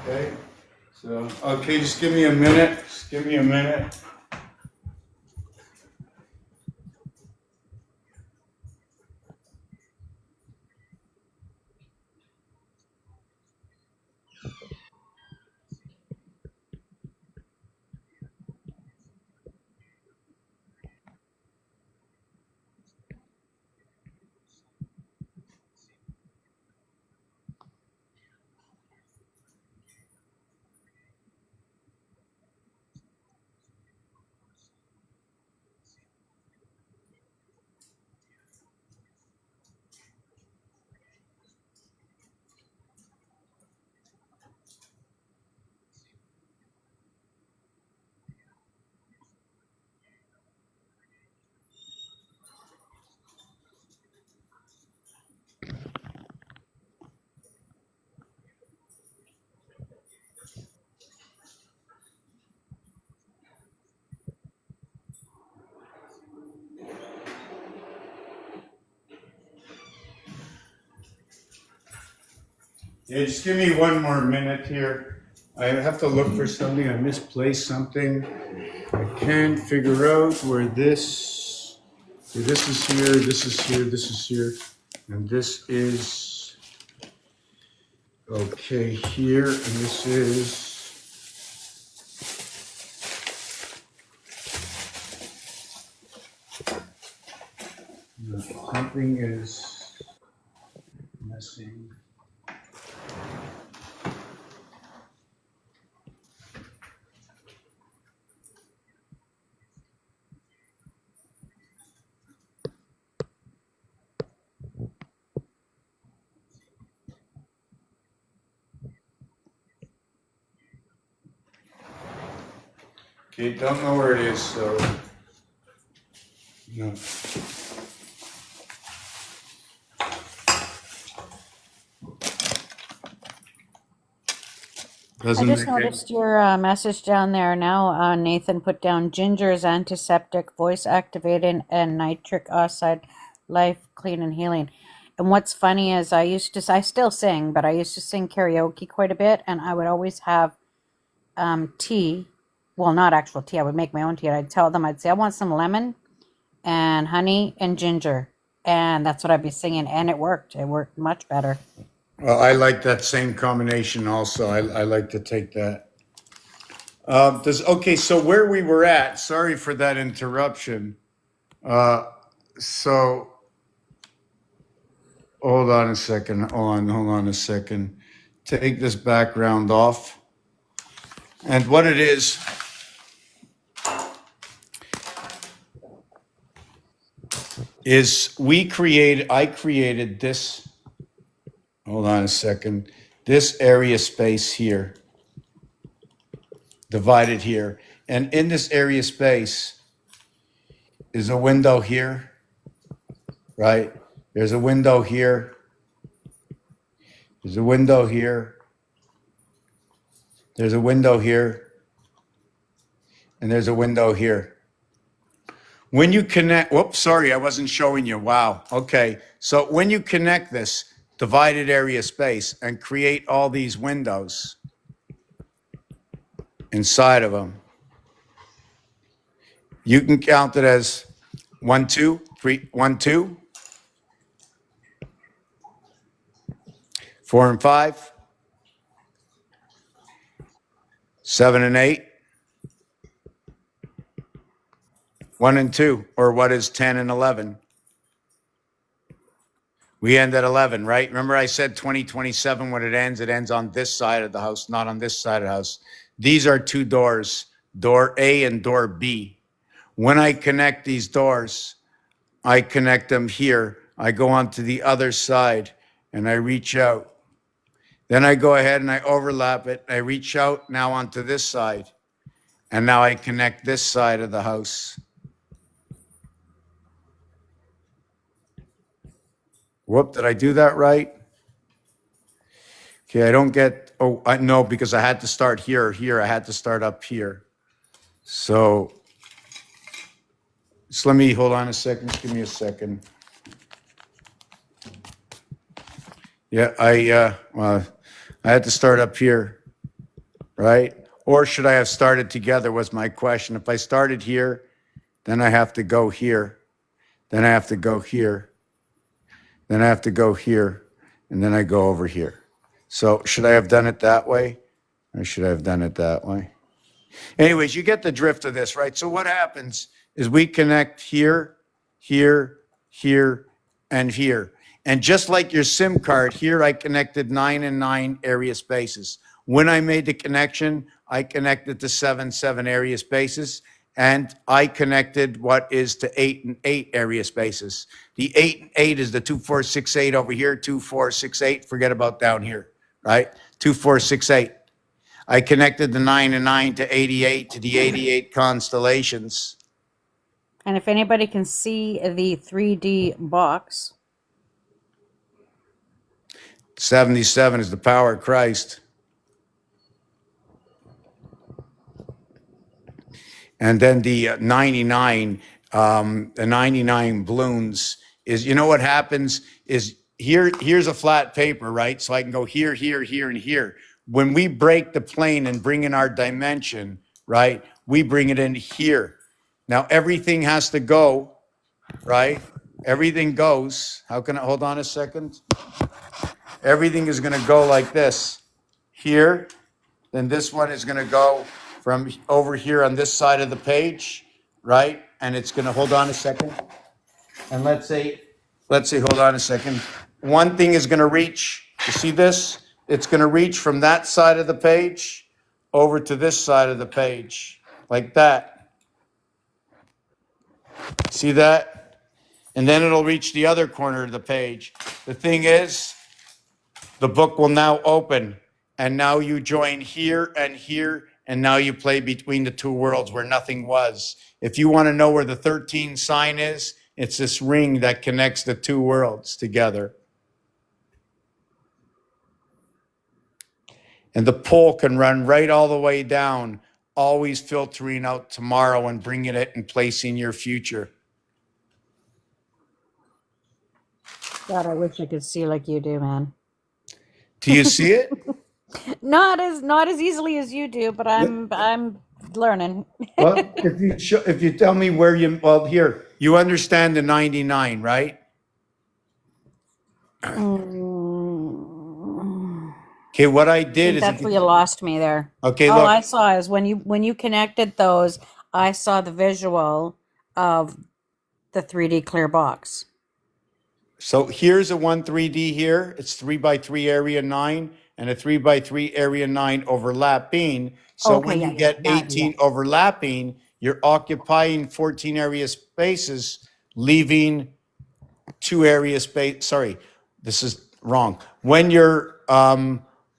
D: Okay, so, okay, just give me a minute. Just give me a minute. Yeah, just give me one more minute here. I have to look for something. I misplaced something. I can't figure out where this. This is here. This is here. This is here, and this is okay here, and this is. Something is missing. Okay, don't know where it is, so no.
F: I
D: Doesn't
F: just
D: make
F: noticed your message down there now. Nathan put down ginger is antiseptic, voice activating, and nitric oxide, life clean and healing. And what's funny is I still sing, but I used to sing karaoke quite a bit, and I would always have tea. Well, not actual tea. I would make my own tea. And I'd tell them, I'd say, I want some lemon and honey and ginger. And that's what I'd be singing. And it worked. It worked much better.
D: Well, I like that same combination also. I like to take that. Okay, so where we were at, sorry for that interruption. So hold on a second. Hold on a second. Take this background off. And what it is I created this. Hold on a second. This area space here, divided here. And in this area space is a window here, right? There's a window here. There's a window here. There's a window here. And there's a window here. When you connect, whoops, sorry, I wasn't showing you. Wow. Okay. So when you connect this divided area space and create all these windows inside of them, you can count it as 1, 2, 3, 1, 2, 4 and 5, 7 and 8, 1 and 2, or what is 10 and 11? We end at 11, right? Remember I said 2027 when it ends on this side of the house, not on this side of the house. These are two doors, door A and door B. When I connect these doors, I connect them here. I go on to the other side and I reach out. Then I go ahead and I overlap it. I reach out now onto this side. And now I connect this side of the house. Whoop, did I do that right? Okay, I don't get, no, because I had to start here or here. I had to start up here. So let me, hold on a second. Just give me a second. Yeah, I had to start up here, right? Or should I have started together was my question. If I started here, then I have to go here. Then I have to go here. Then I have to go here, and then I go over here. So should I have done it that way? Or should I have done it that way? Anyways, you get the drift of this, right? So what happens is we connect here, here, here, and here. And just like your SIM card, here I connected 9 and 9 area spaces. When I made the connection, I connected to 7, 7 area spaces. And I connected what is to 8 and 8 area spaces. The 8 and 8 is the 2468 over here, 2468. Forget about down here, right? 2468. I connected the 9 and 9 to 88 to the 88 constellations.
F: And if anybody can see the 3D box,
D: 77 is the power of Christ. And then the 99 balloons is, you know what happens is here's a flat paper, right? So I can go here, here, here, and here. When we break the plane and bring in our dimension, right, we bring it in here. Now everything has to go, right? Everything goes. How can I, hold on a second? Everything is going to go like this. Here, then this one is going to go from over here on this side of the page, right? And it's going to, hold on a second. And let's say, hold on a second. One thing is going to reach, you see this? It's going to reach from that side of the page over to this side of the page, like that. See that? And then it'll reach the other corner of the page. The thing is, the book will now open, and now you join here, and now you play between the two worlds where nothing was. If you want to know where the 13 sign is, it's this ring that connects the two worlds together. And the pole can run right all the way down, always filtering out tomorrow and bringing it and placing your future.
F: God, I wish I could see like you do, man.
D: Do you see it?
F: Not as easily as you do, but I'm learning.
D: Well, if you tell me where you, well, here, you understand the 99, right? Okay, what I did is
F: That's where you lost me there.
D: Okay,
F: All
D: look.
F: I saw is when you connected those, I saw the visual of the 3D clear box.
D: So here's a 1 3D here. It's 3x3 area 9 and a 3x3 area 9 overlapping. So
F: Okay,
D: when
F: yeah,
D: you
F: yeah,
D: get
F: that,
D: 18 overlapping, you're occupying 14 area spaces, leaving 2 area space. Sorry, this is wrong. When you're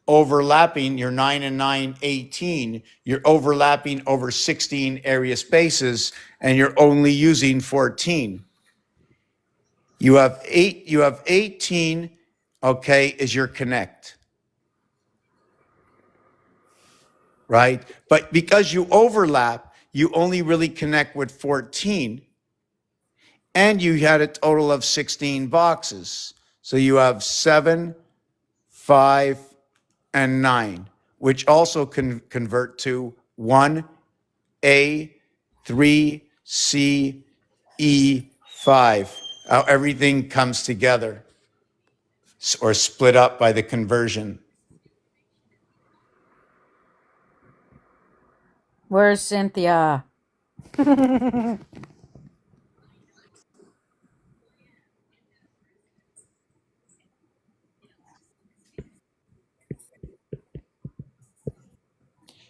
D: overlapping, you're 9 and 9, 18, you're overlapping over 16 area spaces and you're only using 14. You have 18, okay, is your connect. Right? But because you overlap, you only really connect with 14. And you had a total of 16 boxes. So you have 7, 5, and 9, which also can convert to 1, A, 3, C, E, 5. How everything comes together or split up by the conversion.
F: Where's Cynthia?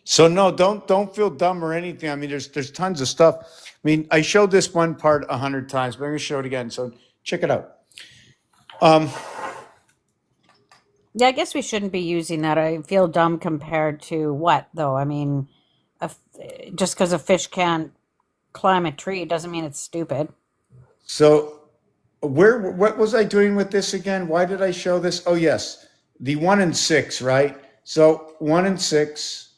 D: So no, don't feel dumb or anything. I mean, there's tons of stuff. I mean, I showed this one part 100 times, but I'm gonna show it again. So check it out.
F: Yeah, I guess we shouldn't be using that. I feel dumb compared to what, though? I mean, just because a fish can't climb a tree doesn't mean it's stupid.
D: So what was I doing with this again? Why did I show this? Oh yes, the 1 and 6, right? So 1 and 6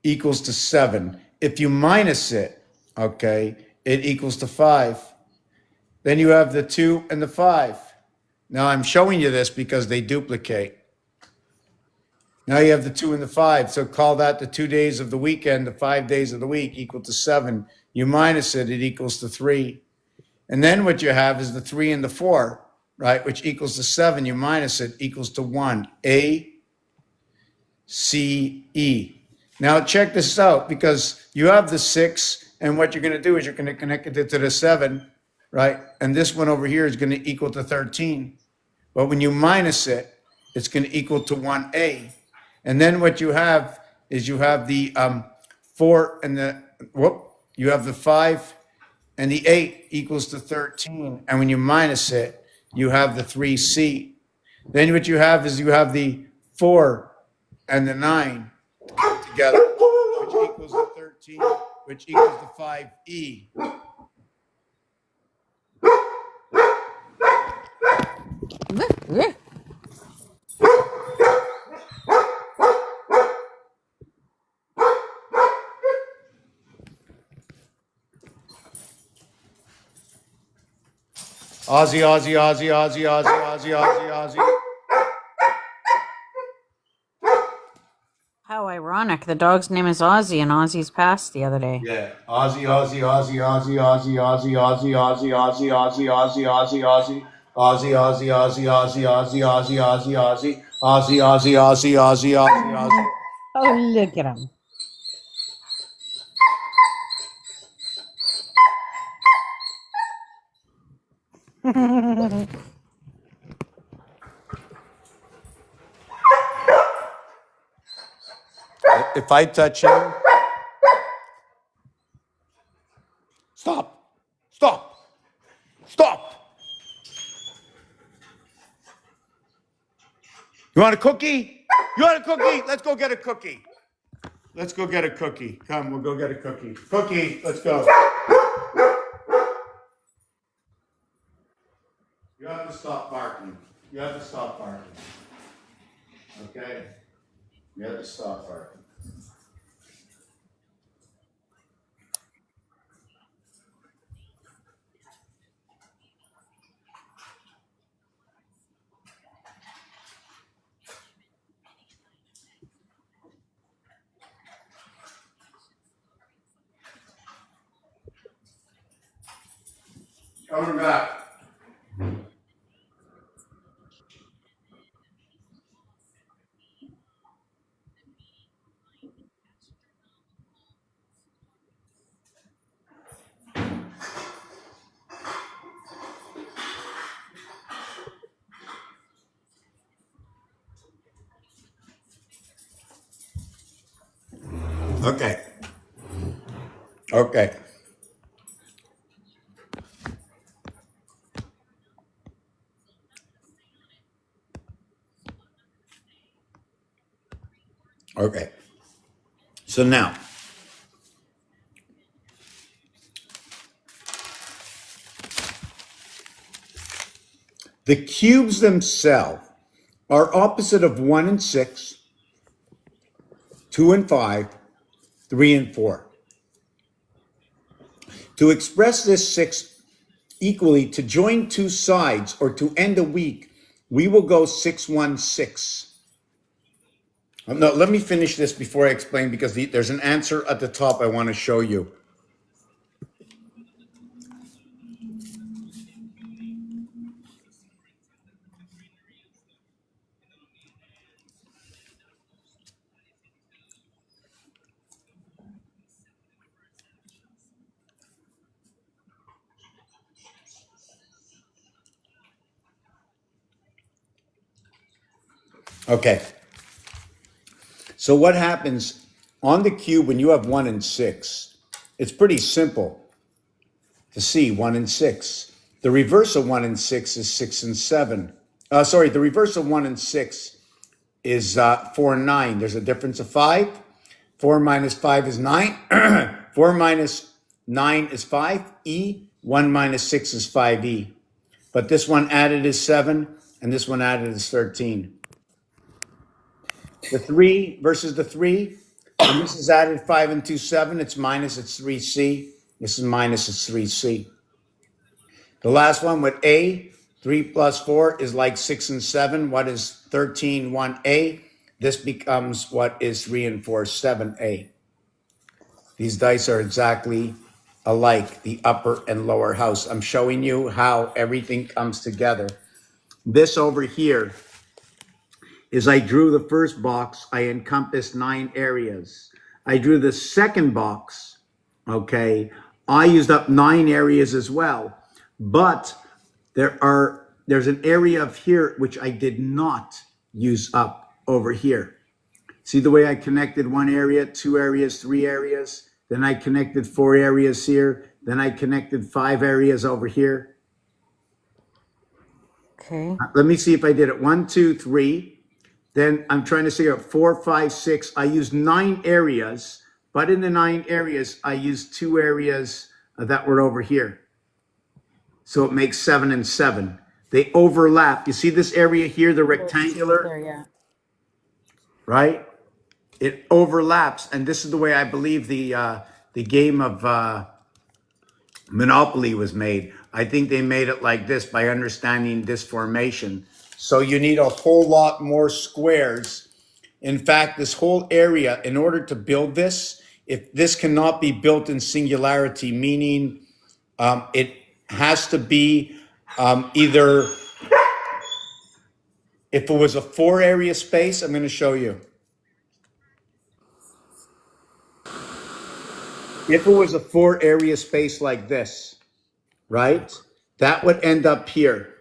D: equals to 7. If you minus it, okay, it equals to 5. Then you have the 2 and the 5. Now I'm showing you this because they duplicate. Now you have the 2 and the 5. So call that the 2 days of the weekend, the 5 days of the week equal to 7. You minus it, it equals to 3. And then what you have is the 3 and the 4, right, which equals to 7. You minus it equals to 1. A, C, E. Now check this out, because you have the 6, and what you're going to do is you're going to connect it to the 7, right? And this one over here is going to equal to 13. But when you minus it, it's going to equal to 1A. And then what you have is you have the 4 and the, you have the 5 and the 8 equals to 13. And when you minus it, you have the 3C. Then what you have is you have the 4 and the 9 together, which equals to 13, which equals to 5E. Ozzy, Ozzy, Ozzy, Ozzy, Ozzy, Ozzy, Ozzy, Ozzy.
F: How ironic. The dog's name is Ozzy, and Ozzy's passed the other day.
D: Yeah. Ozzy, Ozzy, Ozzy, Ozzy, Ozzy, Ozzy, Ozzy, Ozzy, Ozzy, Ozzy, Ozzy, Ozzy, Ozzy. Ozzy, Ozzy, Ozzy, Ozzy, Ozzy, Ozzy, Ozzy, Ozzy. Ozzy, Ozzy, Ozzy, Ozzy, Ozzy, Ozzy.
F: Oh, look at him.
D: If I touch him, stop, stop, stop. You want a cookie? You want a cookie? Let's go get a cookie. Let's go get a cookie. Come, we'll go get a cookie. Cookie, let's go. You have to stop barking. You have to stop barking. Okay? You have to stop barking. Coming back. Okay. Okay. Okay. So now, the cubes themselves are opposite of 1 and 6, 2 and 5, 3 and 4. To express this 6 equally, to join two sides or to end a week, we will go 6, 1, 6. No, let me finish this before I explain because there's an answer at the top I want to show you. Okay. So what happens on the cube when you have 1 and 6? It's pretty simple to see 1 and 6. The reverse of 1 and 6 is 6 and 7. The reverse of 1 and 6 is 4 and 9. There's a difference of 5. 4 minus 5 is 9. 4 minus 9 is 5. E. 1 minus 6 is 5E. But this one added is 7, and this one added is 13. The 3 versus the 3. When this is added 5 and 2, 7. It's minus, it's 3C. This is minus, it's 3C. The last one with A, 3 plus 4 is like 6 and 7. What is 13, 1A? This becomes what is 3 and 4, 7A. These dice are exactly alike, the upper and lower house. I'm showing you how everything comes together. This over here is I drew the first box, I encompassed 9 areas. I drew the second box, okay, I used up 9 areas as well. But there's an area of here which I did not use up over here. See the way I connected 1 area, 2 areas, 3 areas, then I connected 4 areas here, then I connected 5 areas over here.
F: Okay.
D: Let me see if I did it. 1, 2, 3. Then I'm trying to figure out 4, 5, 6. I used 9 areas, but in the 9 areas, I used 2 areas that were over here. So it makes 7 and 7. They overlap. You see this area here, the rectangular?
F: There, yeah.
D: Right? It overlaps. And this is the way I believe the game of Monopoly was made. I think they made it like this by understanding this formation. So you need a whole lot more squares. In fact, this whole area, in order to build this, if this cannot be built in singularity, meaning it has to be either, if it was a 4-area space, I'm going to show you. If it was a 4-area space like this, right, that would end up here.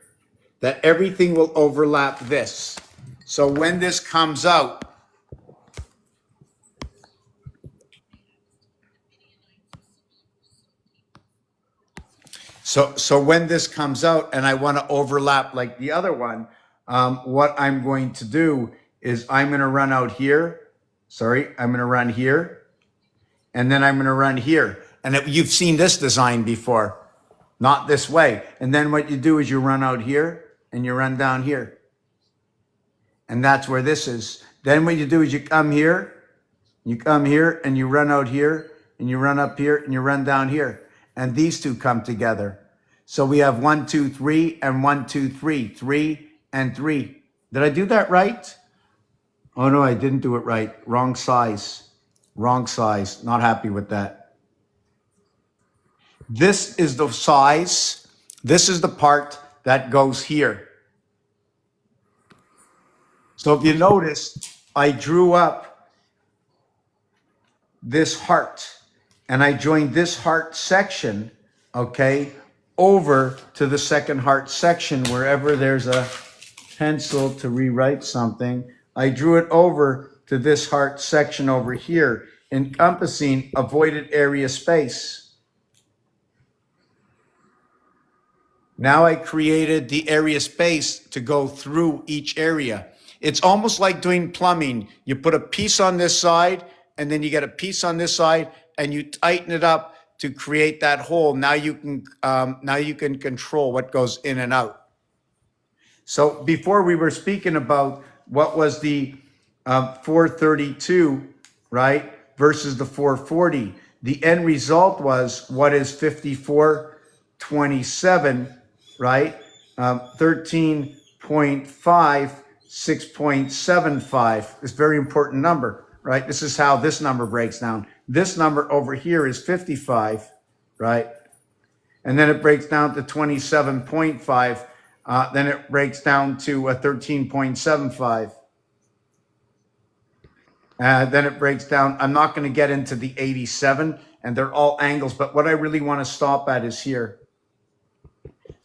D: That everything will overlap this. So when this comes out, so when this comes out and I want to overlap like the other one, what I'm going to do is I'm going to run out here. Sorry, I'm going to run here. And then I'm going to run here. And you've seen this design before, not this way. And then what you do is you run out here and you run down here. And that's where this is. Then what you do is you come here and you run out here and you run up here and you run down here. And these two come together. So we have 1, 2, 3 and 1, 2, 3, 3 and 3. Did I do that right? Oh no, I didn't do it right. Wrong size. Wrong size. Not happy with that. This is the size. This is the part that goes here. So if you notice, I drew up this heart and I joined this heart section, okay, over to the second heart section. Wherever there's a pencil to rewrite something, I drew it over to this heart section over here, encompassing a voided area space. Now I created the area space to go through each area. It's almost like doing plumbing. You put a piece on this side and then you get a piece on this side and you tighten it up to create that hole. Now you can control what goes in and out. So before we were speaking about what was the 432, right, versus the 440. The end result was what is 5427, right? 13.5, 6.75. It's a very important number, right? This is how this number breaks down. This number over here is 55, right? And then it breaks down to 27.5. Then it breaks down to 13.75. Then it breaks down. I'm not going to get into the 87, and they're all angles, but what I really want to stop at is here.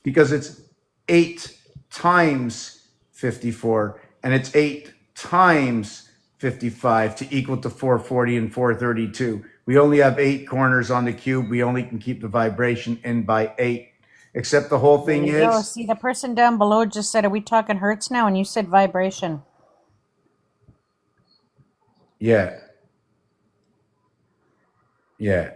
D: Because it's 8 times 54, and it's 8 times 55 to equal to 440 and 432. We only have 8 corners on the cube. We only can keep the vibration in by 8. Except the whole thing is...
F: Oh, see, the person down below just said, are we talking hertz now? And you said vibration.
D: Yeah. Yeah.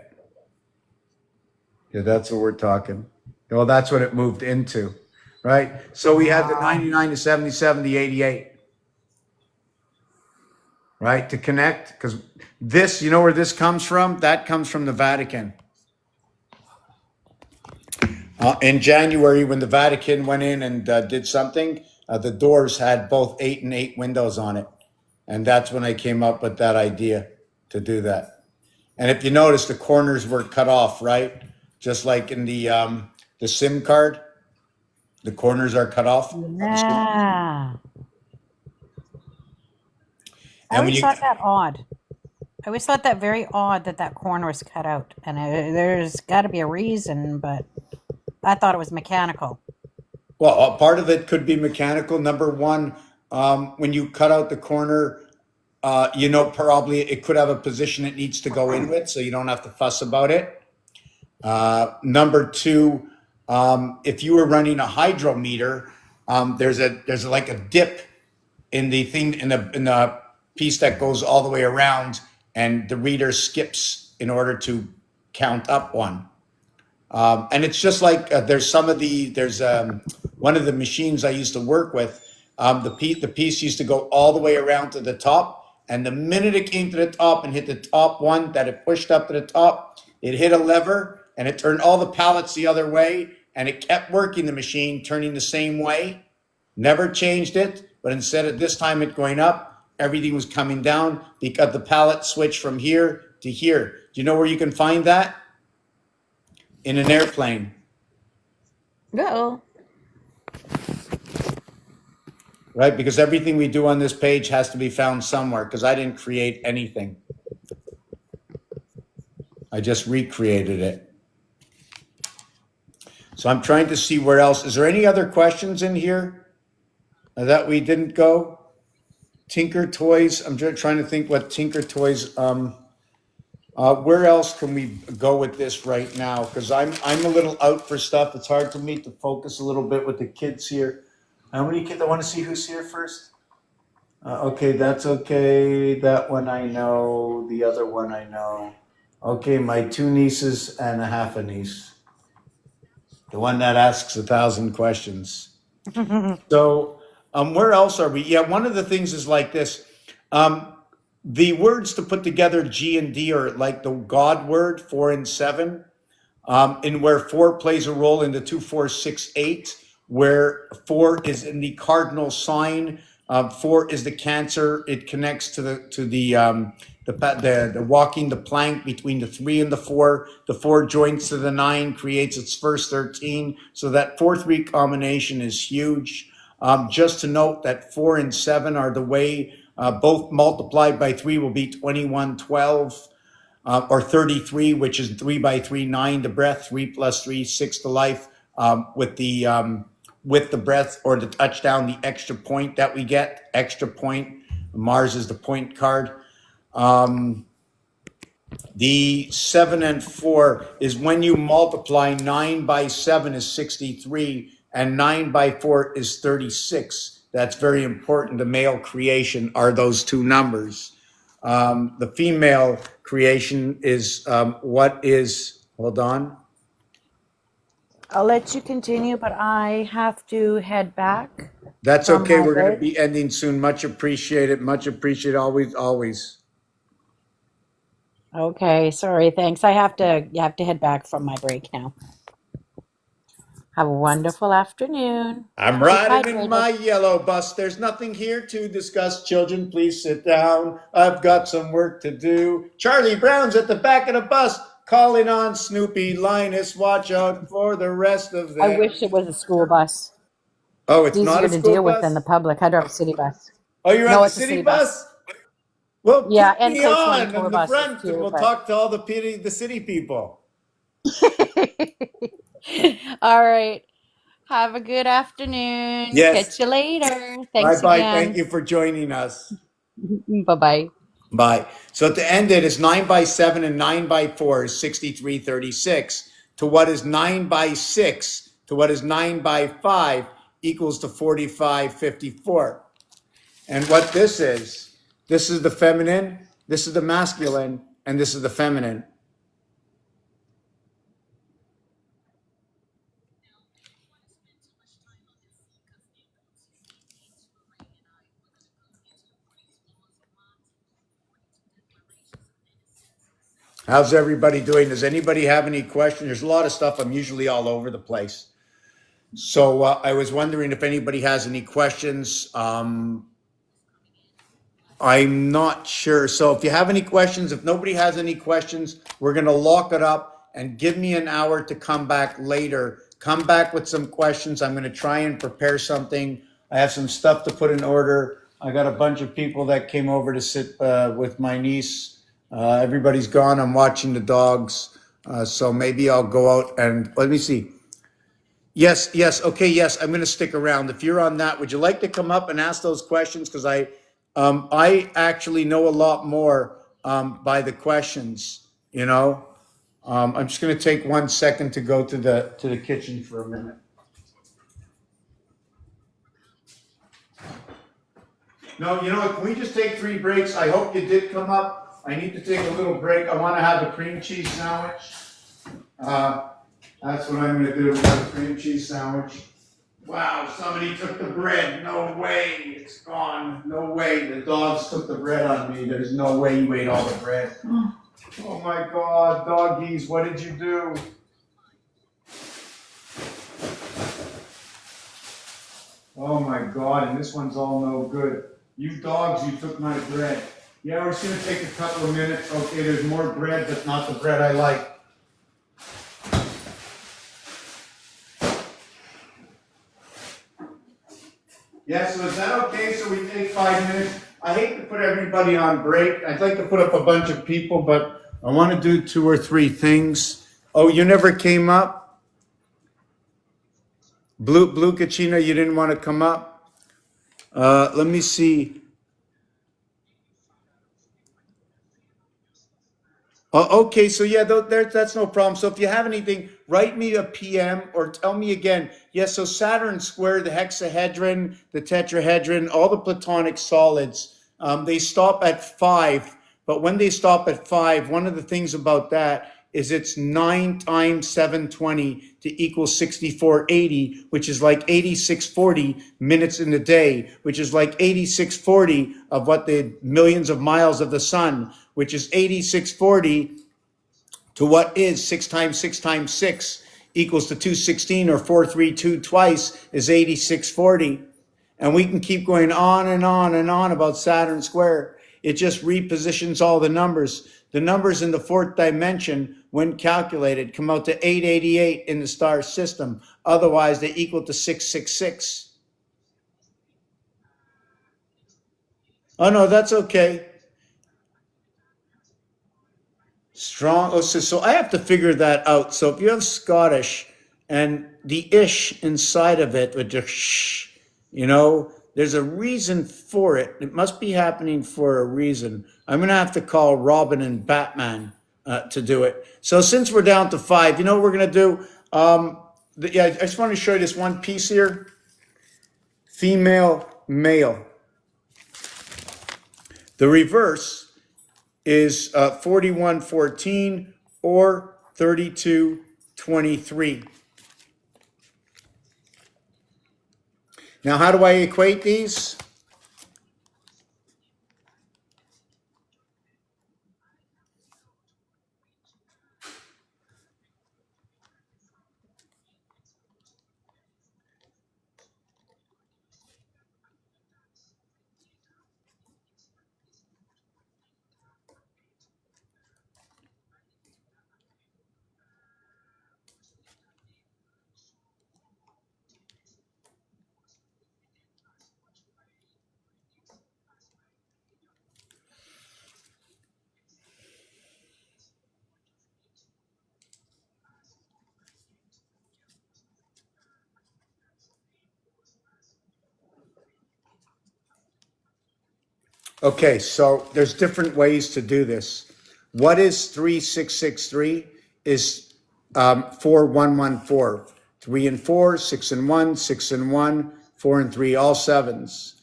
D: Yeah, that's what we're talking. Well, that's what it moved into, right? So we had the 99, the 77, the 88, right? To connect, because this, you know where this comes from? That comes from the Vatican. In January, when the Vatican went in and did something, the doors had both 8 and 8 windows on it. And that's when I came up with that idea to do that. And if you notice, the corners were cut off, right? Just like in the SIM card, the corners are cut off.
F: Yeah. I always thought that odd. I always thought that very odd that that corner was cut out. And there's got to be a reason, but I thought it was mechanical.
D: Well, part of it could be mechanical. Number one, when you cut out the corner, probably it could have a position it needs to go in with, so you don't have to fuss about it. Number two, if you were running a hydrometer, there's like a dip in the thing in the piece that goes all the way around, and the reader skips in order to count up one. And it's just like there's one of the machines I used to work with. The piece used to go all the way around to the top, and the minute it came to the top and hit the top one that it pushed up to the top, it hit a lever, and it turned all the pallets the other way, and it kept working, the machine turning the same way. Never changed it, but instead of this time it going up, everything was coming down because the pallet switched from here to here. Do you know where you can find that? In an airplane.
F: Uh-oh.
D: Right? Because everything we do on this page has to be found somewhere, because I didn't create anything. I just recreated it. So I'm trying to see where else. Is there any other questions in here that we didn't go? Tinker Toys. I'm trying to think what Tinker Toys. Where else can we go with this right now? Because I'm a little out for stuff. It's hard for me to focus a little bit with the kids here. How many kids? I want to see who's here first. Okay, that's okay. That one I know. The other one I know. Okay, my 2 nieces and a half a niece. The one that asks 1,000 questions. So, where else are we? Yeah, one of the things is like this. The words to put together G and D are like the God word, 4 and 7, in where 4 plays a role in the 2, 4, 6, 8, where 4 is in the cardinal sign. 4 is the Cancer. It connects to the walking the plank between the 3 and the 4. The 4 joins to the 9, creates its first 13. So that 4-3 combination is huge. Just to note that 4 and 7 are the way both multiplied by 3 will be 21, 12, or 33, which is 3 by 3, 9 to breath, 3 plus 3, 6 to life, with the breath or the touchdown, the extra point that we get, extra point. Mars is the point card. The 7 and 4 is when you multiply 9 by 7 is 63, and 9 by 4 is 36. That's very important. The male creation are those 2 numbers. The female creation is hold on.
F: I'll let you continue, but I have to head back.
D: That's
F: from
D: okay.
F: my
D: We're going to
F: break.
D: be ending soon. Much appreciated. Much appreciated. Always, always.
F: Okay, sorry, thanks. You have to head back from my break now. Have a wonderful afternoon.
D: I'm
F: Keep
D: riding in
F: hydrated.
D: my yellow bus. There's nothing here to discuss. Children, please sit down. I've got some work to do. Charlie Brown's at the back of the bus calling on Snoopy, Linus. Watch out for the rest of them.
F: I wish it was a school bus.
D: Oh, it's not
F: Easier
D: a
F: to
D: school
F: deal with
D: bus?
F: than the public. I drive a city bus.
D: Oh, you're
F: No,
D: on the
F: it's a
D: city
F: city
D: bus? Well,
F: Yeah,
D: put
F: and
D: me
F: Coach
D: on
F: 24
D: in the
F: buses
D: front,
F: too,
D: and we'll
F: but-
D: talk to all the city people.
F: All right. Have a good afternoon.
D: Yes.
F: Catch you later. Thanks
D: Bye-bye.
F: again.
D: Thank you for joining us.
F: Bye-bye.
D: Bye. So to end it is 9 by 7 and 9 by 4 is 63:36. To what is 9 by 6 to what is 9 by 5 equals to 45:54. And what this is the feminine, this is the masculine, and this is the feminine. How's everybody doing? Does anybody have any questions? There's a lot of stuff. I'm usually all over the place. So I was wondering if anybody has any questions. I'm not sure. So if you have any questions, if nobody has any questions, we're going to lock it up and give me an hour to come back later. Come back with some questions. I'm going to try and prepare something. I have some stuff to put in order. I got a bunch of people that came over to sit with my niece. Everybody's gone. I'm watching the dogs. So maybe I'll go out and let me see. Yes. Okay. Yes. I'm going to stick around. If you're on that, would you like to come up and ask those questions? Because I actually know a lot more by the questions, you know. I'm just going to take 1 second to go to the kitchen for a minute. No, you know what? Can we just take 3 breaks? I hope you did come up. I need to take a little break. I want to have a cream cheese sandwich. That's what I'm going to do. We'll have a cream cheese sandwich. Wow, somebody took the bread. No way. It's gone. No way. The dogs took the bread on me. There's no way you ate all the bread. Oh my God, doggies, what did you do? God, and this one's all no good. You dogs, you took my bread. Yeah, we're just gonna take a couple of minutes. Okay, there's more bread, but not the bread I like. Yeah, so is that okay? So we take 5 minutes? I hate to put everybody on break. I'd like to put up a bunch of people, but I want to do 2 or 3 things. Oh, you never came up? Blue Kachina, you didn't want to come up? Let me see. Oh, okay, so yeah, that's no problem. So if you have anything, write me a PM or tell me again. Yes, so Saturn square, the hexahedron, the tetrahedron, all the platonic solids, they stop at 5. But when they stop at 5, one of the things about that is it's 9 times 720 to equal 6480, which is like 8640 minutes in the day, which is like 8640 of what the millions of miles of the sun, which is 8640 to what is 6 times 6 times 6 equals to 216, or 432 twice is 8640. And we can keep going on and on and on about Saturn square. It just repositions all the numbers. The numbers in the 4th dimension, when calculated, come out to 888 in the star system. Otherwise, they equal to 666. Oh, no, that's okay. Strong. Oh, so I have to figure that out. So if you have Scottish and the ish inside of it with the sh, there's a reason for it. It must be happening for a reason. I'm going to have to call Robin and Batman to do it. So since we're down to 5, you know what we're going to do? I just want to show you this one piece here. Female, male. The reverse is 4114 or 3223. Now, how do I equate these? Okay, so there's different ways to do this. What is 3663 is 4114. 3 and 4, 6 and 1, 6 and 1, 4 and 3, all 7s.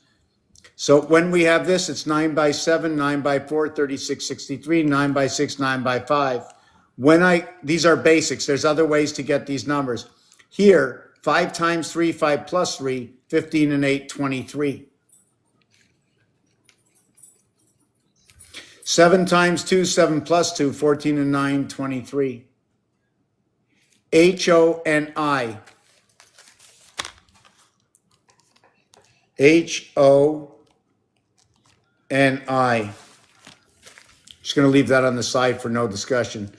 D: So when we have this, it's 9 by 7, 9 by 4, 3663, 9 by 6, 9 by 5. These are basics. There's other ways to get these numbers. Here, 5 times 3, 5 plus 3, 15 and 8, 23. 7 times 2, 7 plus 2, 14 and 9, 23. H-O-N-I. H-O-N-I. Just going to leave that on the side for no discussion.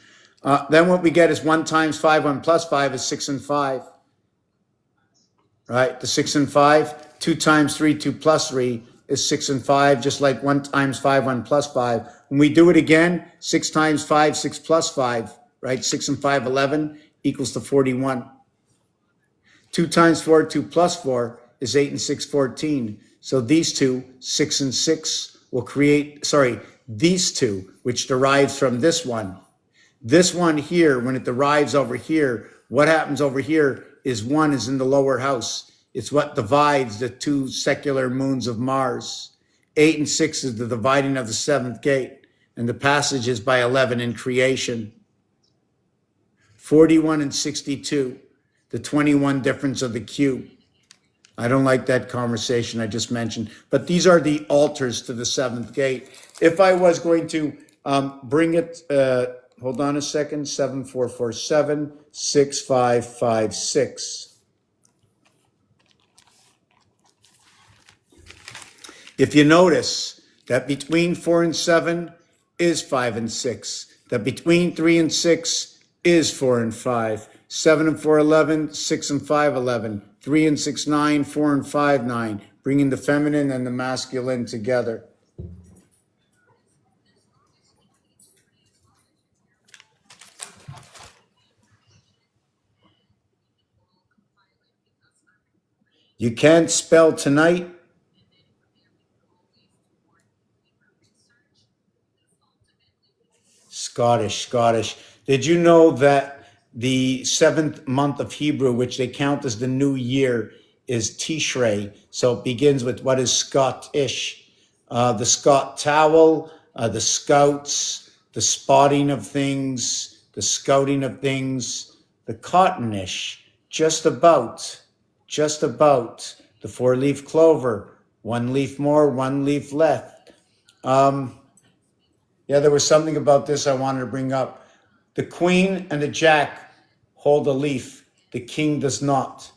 D: Then what we get is 1 times 5, 1 plus 5 is 6 and 5. Right? The 6 and 5. 2 times 3, 2 plus 3 is 6 and 5, just like 1 times 5, 1 plus 5. When we do it again, 6 times 5, 6 plus 5, right? 6 and 5, 11 equals to 41. 2 times 4, 2 plus 4 is 8 and 6, 14. So these two, 6 and 6, will create, these two, which derives from this one. This one here, when it derives over here, what happens over here is 1 is in the lower house. It's what divides the 2 secular moons of Mars. 8 and 6 is the dividing of the 7th gate, and the passage is by 11 in creation. 41 and 62, the 21 difference of the cube. I don't like that conversation I just mentioned, but these are the altars to the 7th gate. If I was going to bring it, hold on a second, 7447, 6556. If you notice that between 4 and 7 is 5 and 6, that between 3 and 6 is 4 and 5, 7 and 4, 11, 6 and 5, 11, 3 and 6, 9, 4 and 5, 9, bringing the feminine and the masculine together. You can't spell tonight. Scottish. Did you know that the 7th month of Hebrew, which they count as the new year, is Tishrei? So it begins with what is Scottish. The Scot towel, the scouts, the spotting of things, the scouting of things, the cottonish, just about. The 4-leaf clover, 1 leaf more, 1 leaf left. Yeah, there was something about this I wanted to bring up. The queen and the jack hold a leaf. The king does not.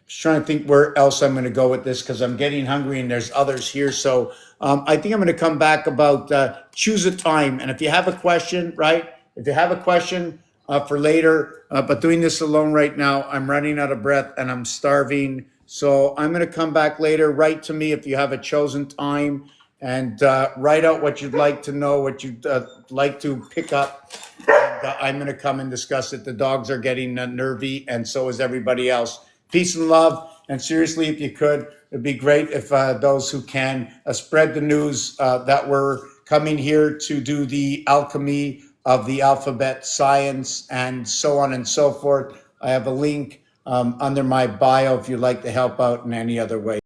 D: Just trying to think where else I'm going to go with this because I'm getting hungry and there's others here. So I think I'm going to come back about choose a time. And if you have a question, right? If you have a question for later, but doing this alone right now, I'm running out of breath and I'm starving. So I'm going to come back later. Write to me if you have a chosen time. And write out what you'd like to know, what you'd like to pick up. And, I'm going to come and discuss it. The dogs are getting nervy, and so is everybody else. Peace and love. And seriously, if you could, it'd be great if those who can spread the news that we're coming here to do the alchemy of the alphabet, science, and so on and so forth. I have a link under my bio if you'd like to help out in any other way.